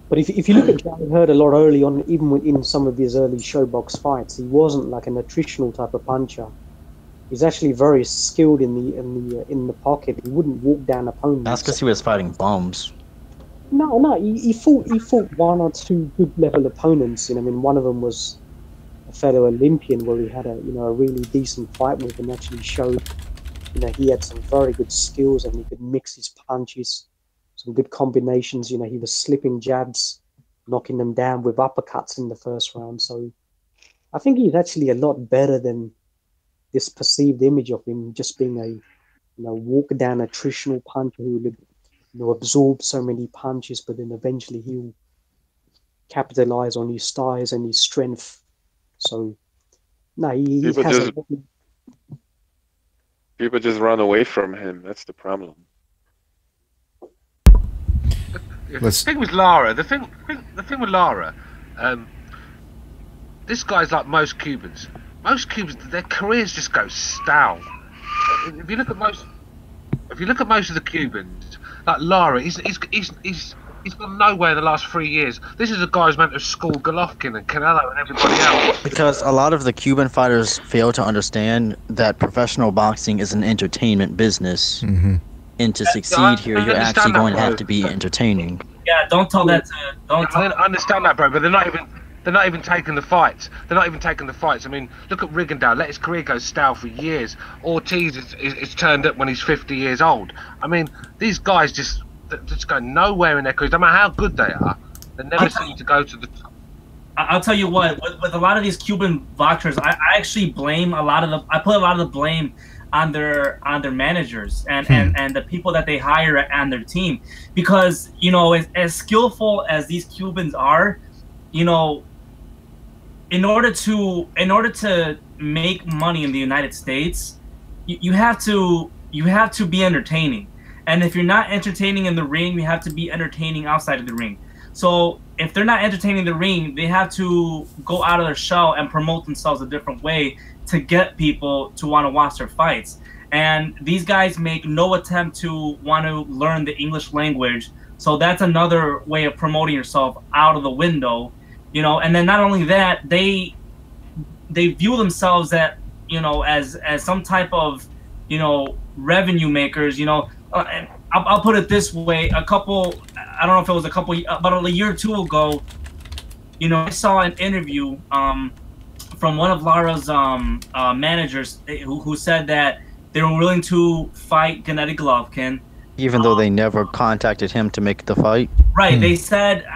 But if you look at Jared Hurd a lot early on, even in some of his early showbox fights, he wasn't like an attritional type of puncher. He's actually very skilled in the pocket. He wouldn't walk down opponents. That's because he was fighting bums. No, he fought one or two good level opponents. I mean, one of them was a fellow Olympian where he had a really decent fight with and actually showed he had some very good skills and he could mix his punches, some good combinations. He was slipping jabs, knocking them down with uppercuts in the first round. So I think he's actually a lot better than this perceived image of him just being a walk down attritional puncher who would absorb so many punches, but then eventually he'll capitalize on his size and his strength. So no, he has people just run away from him. That's the problem. The thing with Lara, this guy's like most Cubans. Most Cubans, their careers just go stale. If you look at most of the Cubans, like Lara, he's gone nowhere in the last 3 years. This is a guy who's meant to have schooled Golovkin and Canelo and everybody else. Because a lot of the Cuban fighters fail to understand that professional boxing is an entertainment business. Mm-hmm. And to succeed here, you're actually going to have to be entertaining. Yeah, don't tell that to. I understand that, bro, but they're not even taking the fights. They're not even taking the fights. I mean, look at Rigondeaux. Let his career go stale for years. Ortiz is turned up when he's 50 years old. I mean, these guys just go nowhere in their careers. No matter how good they are, they never seem to go to the top. I'll tell you what. With a lot of these Cuban boxers, I actually blame I put a lot of the blame on their managers and the people that they hire on their team, because as skillful as these Cubans are, in order to make money in the United States, you have to be entertaining. And if you're not entertaining in the ring, you have to be entertaining outside of the ring. So if they're not entertaining the ring, they have to go out of their shell and promote themselves a different way to get people to want to watch their fights. And these guys make no attempt to want to learn the English language. So that's another way of promoting yourself out of the window. And then not only that, they view themselves as some type of revenue makers. I'll put it this way: I don't know if it was about a year or two ago. I saw an interview from one of Lara's managers who said that they were willing to fight Gennady Golovkin, even though they never contacted him to make the fight. Right? They said.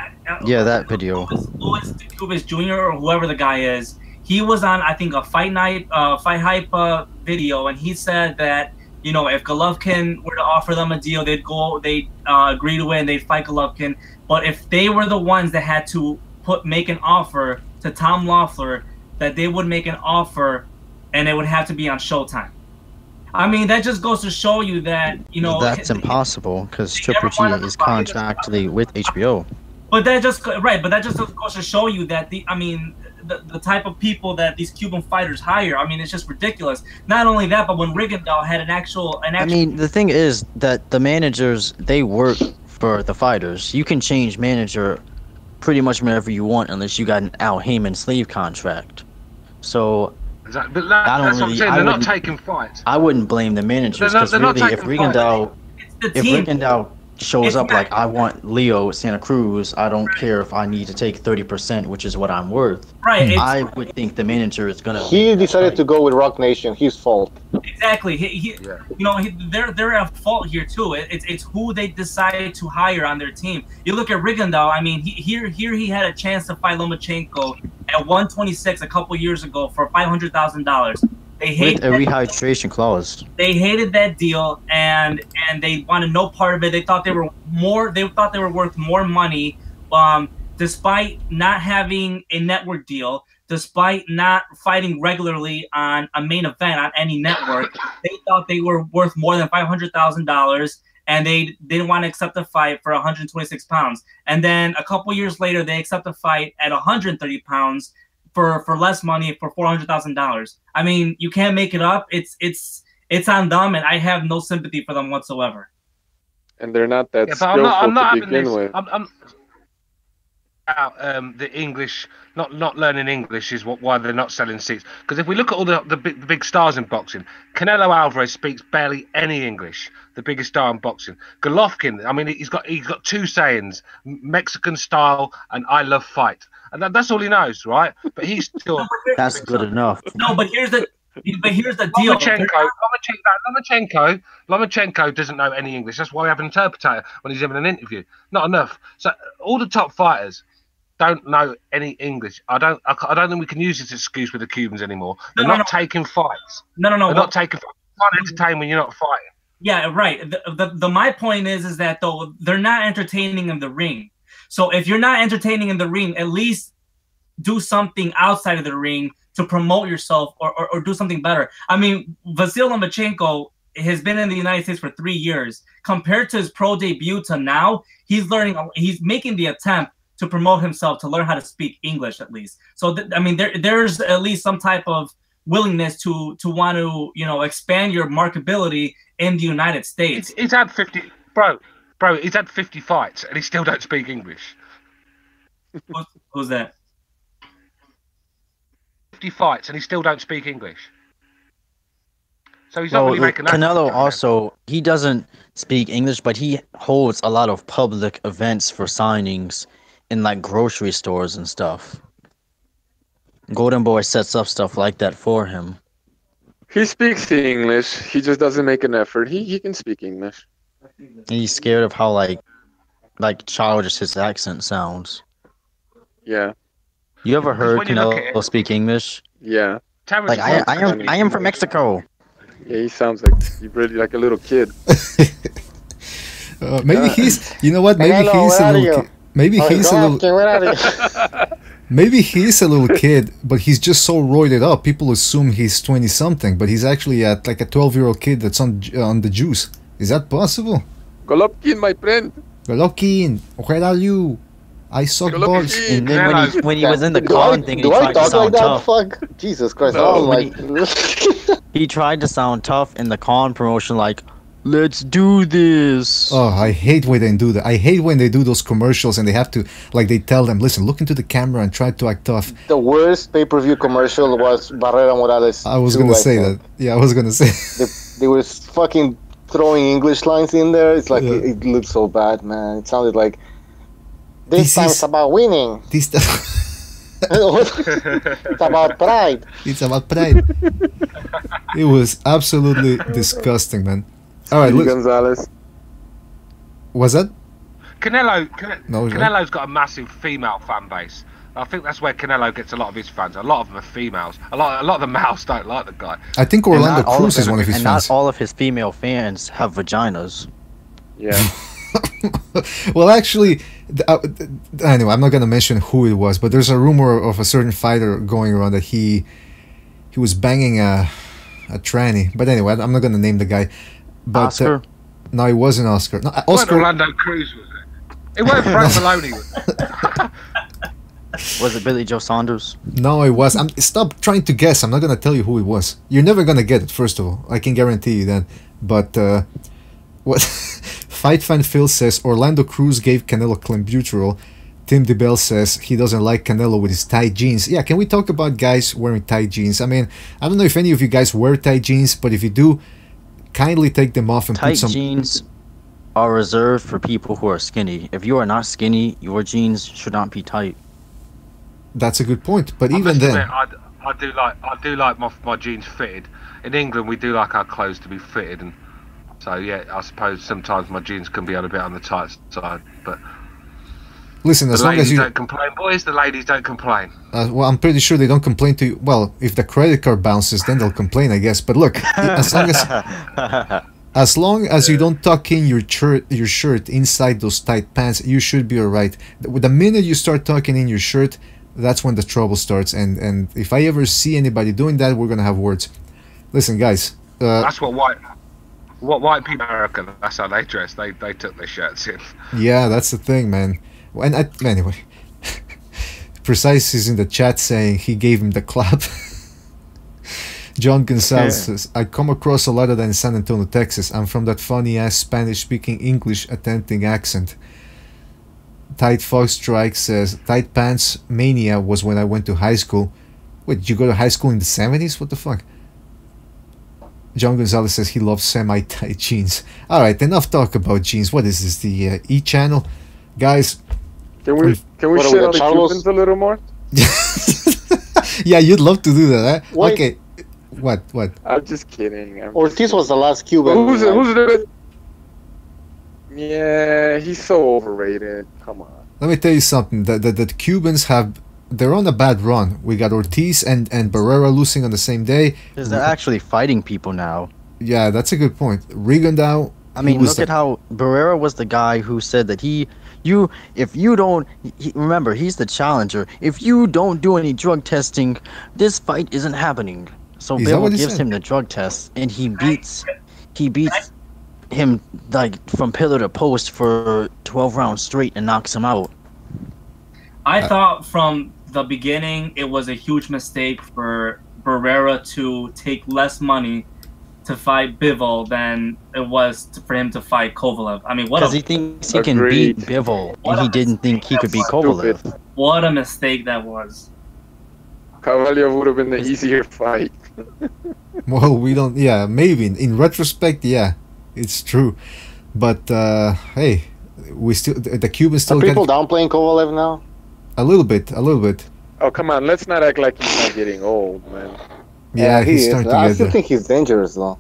Yeah, that video. Louis Cubas Jr. or whoever the guy is, he was on, I think, a Fight Hype video, and he said that if Golovkin were to offer them a deal, they'd agree to it and they'd fight Golovkin. But if they were the ones that had to make an offer to Tom Loeffler, that they would make an offer, and it would have to be on Showtime. I mean, that just goes to show you that that's impossible because Triple G is contractually with HBO. But that just goes to show you that the type of people that these Cuban fighters hire, it's just ridiculous. Not only that, but when Rigondeaux had an actual. I mean, the thing is that the managers, they work for the fighters. You can change manager pretty much whenever you want, unless you got an Al Heyman slave contract. So. Exactly. But that's what I'm saying. They're not taking fights. I wouldn't blame the managers because really, if Rigondeaux shows up like, I want Leo Santa Cruz, I don't care if I need to take 30%, which is what I'm worth. Right. I would think the manager is gonna. He decided to go with Rock Nation. His fault. Exactly. They're at fault here too. It's who they decided to hire on their team. You look at Rigondeaux. He had a chance to fight Lomachenko at 126 a couple years ago for $500,000. They hated with a rehydration clause. They hated that deal, and they wanted no part of it. They thought they were worth more money despite not having a network deal, despite not fighting regularly on a main event on any network, they thought they were worth more than $500,000, and they didn't want to accept a fight for 126 pounds. And then a couple years later, they accept a fight at 130 pounds for less money, for $400,000. I mean, you can't make it up. It's on them, and I have no sympathy for them whatsoever. And they're not that I'm not skillful to having begin this. with. I'm about the English, not learning English is why they're not selling seats. Because if we look at all the big stars in boxing, Canelo Alvarez speaks barely any English. The biggest star in boxing, Golovkin. I mean, he's got two sayings: Mexican style and I love fight, and that's all he knows, right? But he's still That's good enough. No, but here's the deal. Lomachenko doesn't know any English. That's why we have an interpreter when he's having an interview. Not enough. So all the top fighters don't know any English. I don't think we can use this excuse with the Cubans anymore. They're not taking fights. No. They're not taking fights. You can't entertain when you're not fighting. Yeah, right. My point is that though they're not entertaining in the ring. So if you're not entertaining in the ring, at least do something outside of the ring to promote yourself or do something better. I mean, Vasyl Lomachenko has been in the United States for 3 years. Compared to his pro debut to now, he's making the attempt to promote himself, to learn how to speak English at least. So, I mean, there's at least some type of willingness to want to, expand your marketability in the United States. He's had 50, bro, he's had 50 fights and he still don't speak English. Who's that? 50 fights and he still don't speak English. So he's not really making that. Canelo also, he doesn't speak English, but he holds a lot of public events for signings in like grocery stores and stuff. Golden Boy sets up stuff like that for him. He speaks English. He just doesn't make an effort. He can speak English. He's scared of how like childish his accent sounds. Yeah. You ever heard Canelo speak English? Yeah. Like I am from Mexico. Yeah, he sounds like really like a little kid. Maybe he's. You know what? Maybe he's a little. Maybe he's a little. Maybe he's a little kid, but he's just so roided up. People assume he's 20-something, but he's actually like a 12-year-old kid that's on the juice. Is that possible? Golovkin, my friend. Golovkin, where are you? I suck balls. And then when he was in the con thing, he tried to sound tough. Fuck? Jesus Christ! He tried to sound tough in the con promotion, like, let's do this. Oh, I hate when they do that. I hate when they do those commercials and they have to, like, they tell them, listen, look into the camera and try to act tough. The worst pay-per-view commercial was Barrera Morales. I was gonna say that. Yeah, I was gonna say. They were fucking throwing English lines in there. It's like it looked so bad, man. It sounded like this time's about winning. It's about pride. It's about pride. It was absolutely disgusting, man. All right, look. Gonzalez. Was that? Canelo's got a massive female fan base. I think that's where Canelo gets a lot of his fans. A lot of them are females. A lot of the males don't like the guy. I think Orlando Cruz is one of his fans. And not all of his female fans have vaginas. Yeah. Well, actually, anyway, I'm not gonna mention who it was, but there's a rumor of a certain fighter going around that he was banging a tranny. But anyway, I'm not gonna name the guy. But, Oscar? No, it wasn't Oscar. No, It Oscar. wasn't Orlando Cruz, was it? It wasn't Frank Maloney, was it? Was it Billy Joe Saunders? No, it was. Stop trying to guess. I'm not gonna tell you who it was. You're never gonna get it. First of all, I can guarantee you that. But what? Fight fan Phil says Orlando Cruz gave Canelo clenbuterol. Tim DeBell says he doesn't like Canelo with his tight jeans. Yeah, can we talk about guys wearing tight jeans? I mean, I don't know if any of you guys wear tight jeans, but if you do, kindly take them off and tight put some. Jeans are reserved for people who are skinny. If you are not skinny, your jeans should not be tight. That's a good point. But even then, I do like my jeans fitted. In England, we do like our clothes to be fitted, and so yeah, I suppose sometimes my jeans can be a bit on the tight side. But listen, as long as you don't complain, boys, the ladies don't complain. Well, I'm pretty sure they don't complain to you. Well, if the credit card bounces, then they'll complain, I guess. But look, as As long as you don't tuck in your shirt inside those tight pants, you should be alright. The minute you start tucking in your shirt, that's when the trouble starts. And if I ever see anybody doing that, we're gonna have words. Listen, guys. That's what white people in America. That's how they dress. They tuck their shirts in. Yeah, that's the thing, man. Anyway, Precise is in the chat saying he gave him the clap. John Gonzalez says, I come across a lot of that in San Antonio, Texas. I'm from that funny-ass Spanish-speaking English attempting accent. Tight Fox Strike says, tight pants mania was when I went to high school. Wait, did you go to high school in the 70s? What the fuck? John Gonzalez says he loves semi-tight jeans. Alright, enough talk about jeans. What is this, the E channel? Guys... Can we shit on the Cubans a little more? Yeah, you'd love to do that, huh? Wait. Okay. What? I'm just kidding. Ortiz was the last Cuban. Who's the... Yeah, he's so overrated. Come on. Let me tell you something. The Cubans they're on a bad run. We got Ortiz and Barrera losing on the same day. Because they're actually fighting people now. Yeah, that's a good point. Rigondeaux. I mean, look at how Barrera was the guy who said that remember, he's the challenger. If you don't do any drug testing, this fight isn't happening. So Bill gives him the drug test, and he beats him like from pillar to post for 12 rounds straight and knocks him out. I thought from the beginning it was a huge mistake for Barrera to take less money to fight Bivol than it was for him to fight Kovalev. I mean, because he thinks he can beat Bivol, and he didn't think he could beat Kovalev. What a mistake that was. Kovalev would have been the easier fight. Well, we don't. Yeah, maybe in retrospect, yeah, it's true. But hey, we still the Cubans still. Are people downplaying Kovalev now? A little bit. Oh, come on, let's not act like he's not getting old, man. Yeah, he's starting to I get still there. think he's dangerous, though.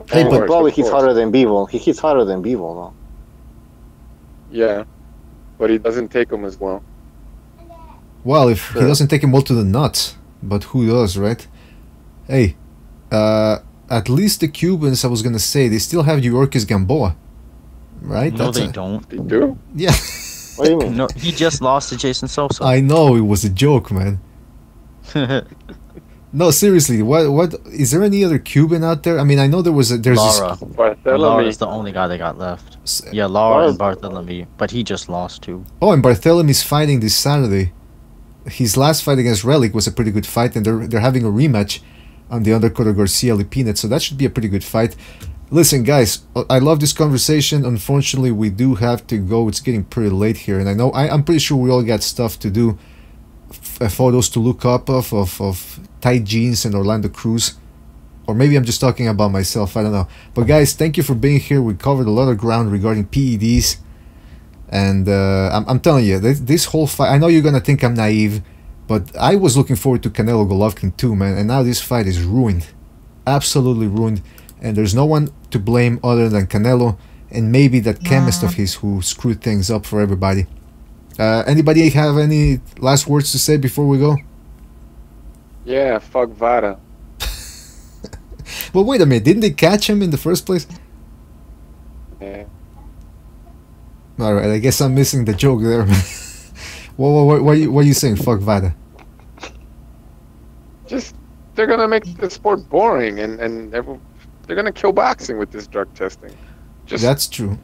Hey, but probably he's harder than Bivol. He hits harder than Bivol, though. Yeah, but he doesn't take them as well. Well, if he doesn't take him all to the nuts, but who does, right? Hey, at least the Cubans, I was gonna say, they still have Yorkis Gamboa, right? No, they don't. They do? Yeah. What do you mean? No, he just lost to Jason Sosa. I know, it was a joke, man. No, seriously, what is there any other Cuban out there? I mean, I know there's Lara. Barthélemy. Lara's the only guy that got left. Yeah, Lara and Barthélemy, but he just lost too. Oh, and Barthélemy's fighting this Saturday. His last fight against Relic was a pretty good fight, and they're having a rematch on the undercard of Garcia Lipinet, so that should be a pretty good fight. Listen, guys, I love this conversation. Unfortunately, we do have to go. It's getting pretty late here, and I know I'm pretty sure we all got stuff to do. Photos to look up of tight jeans and Orlando Cruz, or maybe I'm just talking about myself, I don't know. But guys, thank you for being here. We covered a lot of ground regarding PEDs, and I'm telling you, this whole fight, I know you're gonna think I'm naive, but I was looking forward to Canelo Golovkin too, man, and now this fight is ruined, absolutely ruined, and there's no one to blame other than Canelo and maybe that chemist of his who screwed things up for everybody. Anybody have any last words to say before we go? Yeah, fuck VADA. Well, wait a minute. Didn't they catch him in the first place? Yeah. Alright, I guess I'm missing the joke there. What are you saying? Fuck VADA. Just, they're going to make the sport boring, and they're going to kill boxing with this drug testing. That's true.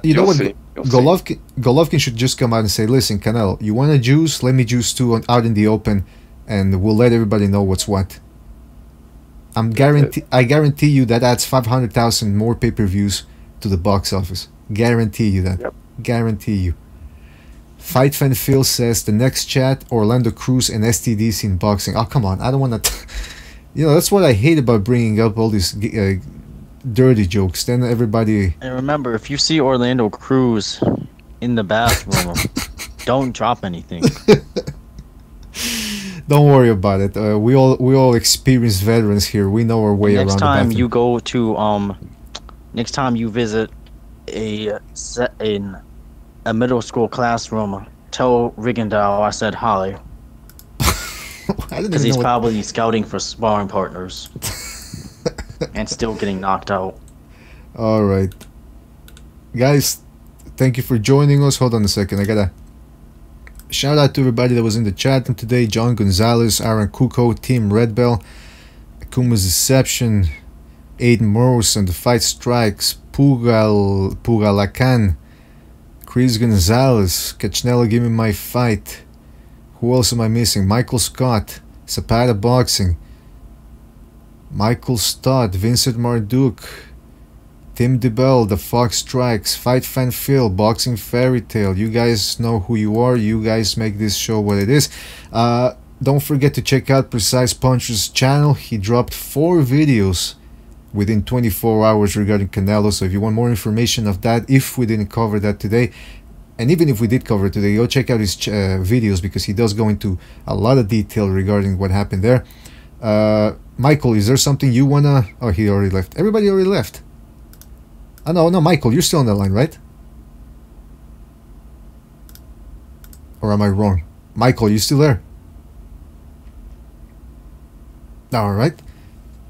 You know what? Golovkin should just come out and say, listen, Canelo, you want to juice? Let me juice too out in the open, and we'll let everybody know what's what. I guarantee you that adds 500,000 more pay-per-views to the box office. Guarantee you that. Yep. Guarantee you. Fight Fan Phil says, the next chat, Orlando Cruz and STDs in boxing. Oh, come on. I don't want to... You know, that's what I hate about bringing up all these... dirty jokes, then everybody. And remember, if you see Orlando Cruz in the bathroom, don't drop anything. Don't worry about it. We all experienced veterans here. We know our way around. Next time you go to next time you visit a middle school classroom, tell Rigondeaux I said hi. Because he's probably scouting for sparring partners. And still getting knocked out. All right, guys, thank you for joining us. Hold on a second. I gotta shout out to everybody that was in the chat room today. John Gonzalez, Aaron Kuko, Team Red Bell, Akuma's Deception, Aiden Morse and the Fight Strikes, Pugalakan, Chris Gonzalez, Cachnello, Give Me My Fight. Who else am I missing? Michael Scott, Zapata Boxing, Michael Stott, Vincent Marduk, Tim DeBell, The Fox Strikes, Fight Fan Phil, Boxing Fairy Tale. You guys know who you are. You guys make this show what it is. Don't forget to check out Precise Puncher's channel. He dropped 4 videos within 24 hours regarding Canelo. So if you want more information of that, if we didn't cover that today, and even if we did cover it today, go check out his videos, because he does go into a lot of detail regarding what happened there. Michael, is there something you wanna... Oh, he already left. Everybody already left. Oh, no, Michael, you're still on the line, right? Or am I wrong? Michael, you still there? Alright.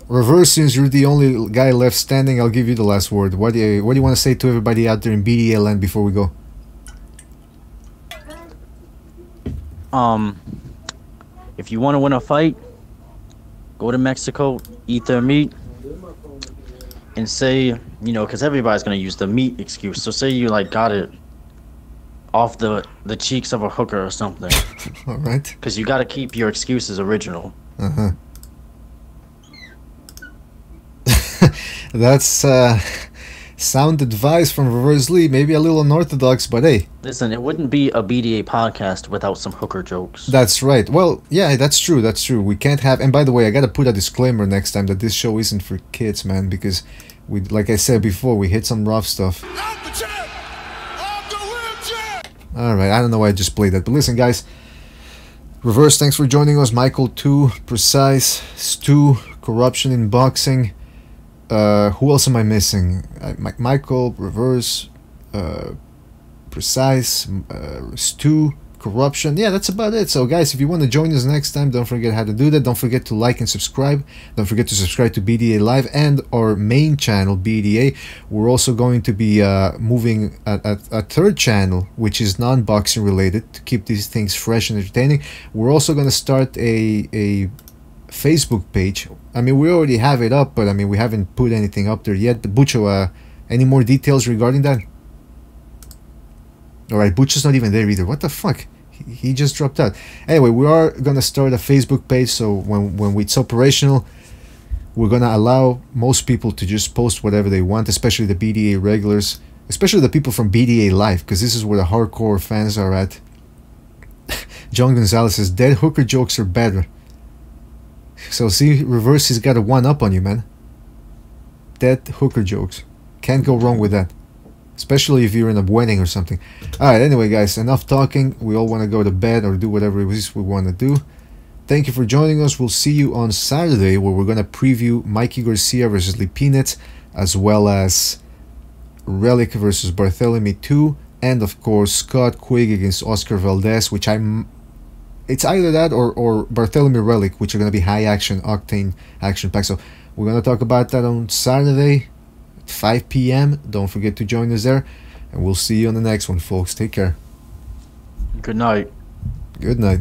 Reverse, since you're the only guy left standing, I'll give you the last word. What do you want to say to everybody out there in BDA land before we go? If you want to win a fight, go to Mexico, eat their meat, and say, you know, because everybody's going to use the meat excuse. So say you, like, got it off the cheeks of a hooker or something. All right. Because you got to keep your excuses original. Uh-huh. That's sound advice from Reverse Lee. Maybe a little unorthodox, but hey. Listen, it wouldn't be a BDA podcast without some hooker jokes. That's right. Well, yeah, that's true. That's true. We can't have... And by the way, I got to put a disclaimer next time that this show isn't for kids, man, because we, like I said before, we hit some rough stuff. Alright, I don't know why I just played that. But listen, guys. Reverse, thanks for joining us. Michael 2, Precise, Stu, Corruption in Boxing. Who else am I missing? Michael, Reverse, Precise, Stu, Corruption. Yeah, that's about it. So guys, if you want to join us next time, don't forget how to do that. Don't forget to like and subscribe. Don't forget to subscribe to BDA Live and our main channel, BDA. We're also going to be moving a third channel, which is non-boxing related, to keep these things fresh and entertaining. We're also going to start a Facebook page. I mean, we already have it up, but I mean, we haven't put anything up there yet. But Bucho, any more details regarding that? Alright, Bucho's not even there either. What the fuck? He just dropped out. Anyway, we are gonna start a Facebook page, so when it's operational, we're gonna allow most people to just post whatever they want, especially the BDA regulars, especially the people from BDA Live, because this is where the hardcore fans are at. John Gonzalez says, dead hooker jokes are better. So see, Reverse has got a one-up on you, man. Dead hooker jokes. Can't go wrong with that. Especially if you're in a wedding or something. Alright, anyway guys, enough talking. We all want to go to bed or do whatever it is we want to do. Thank you for joining us. We'll see you on Saturday, where we're going to preview Mikey Garcia versus Lipinets, as well as Relic versus Barthélemy 2, and of course Scott Quigg against Oscar Valdez, which it's either that or Barthélemy Relic, which are going to be high action, octane action pack. So we're going to talk about that on Saturday at 5 p.m. Don't forget to join us there, and we'll see you on the next one, folks. Take care. Good night. Good night.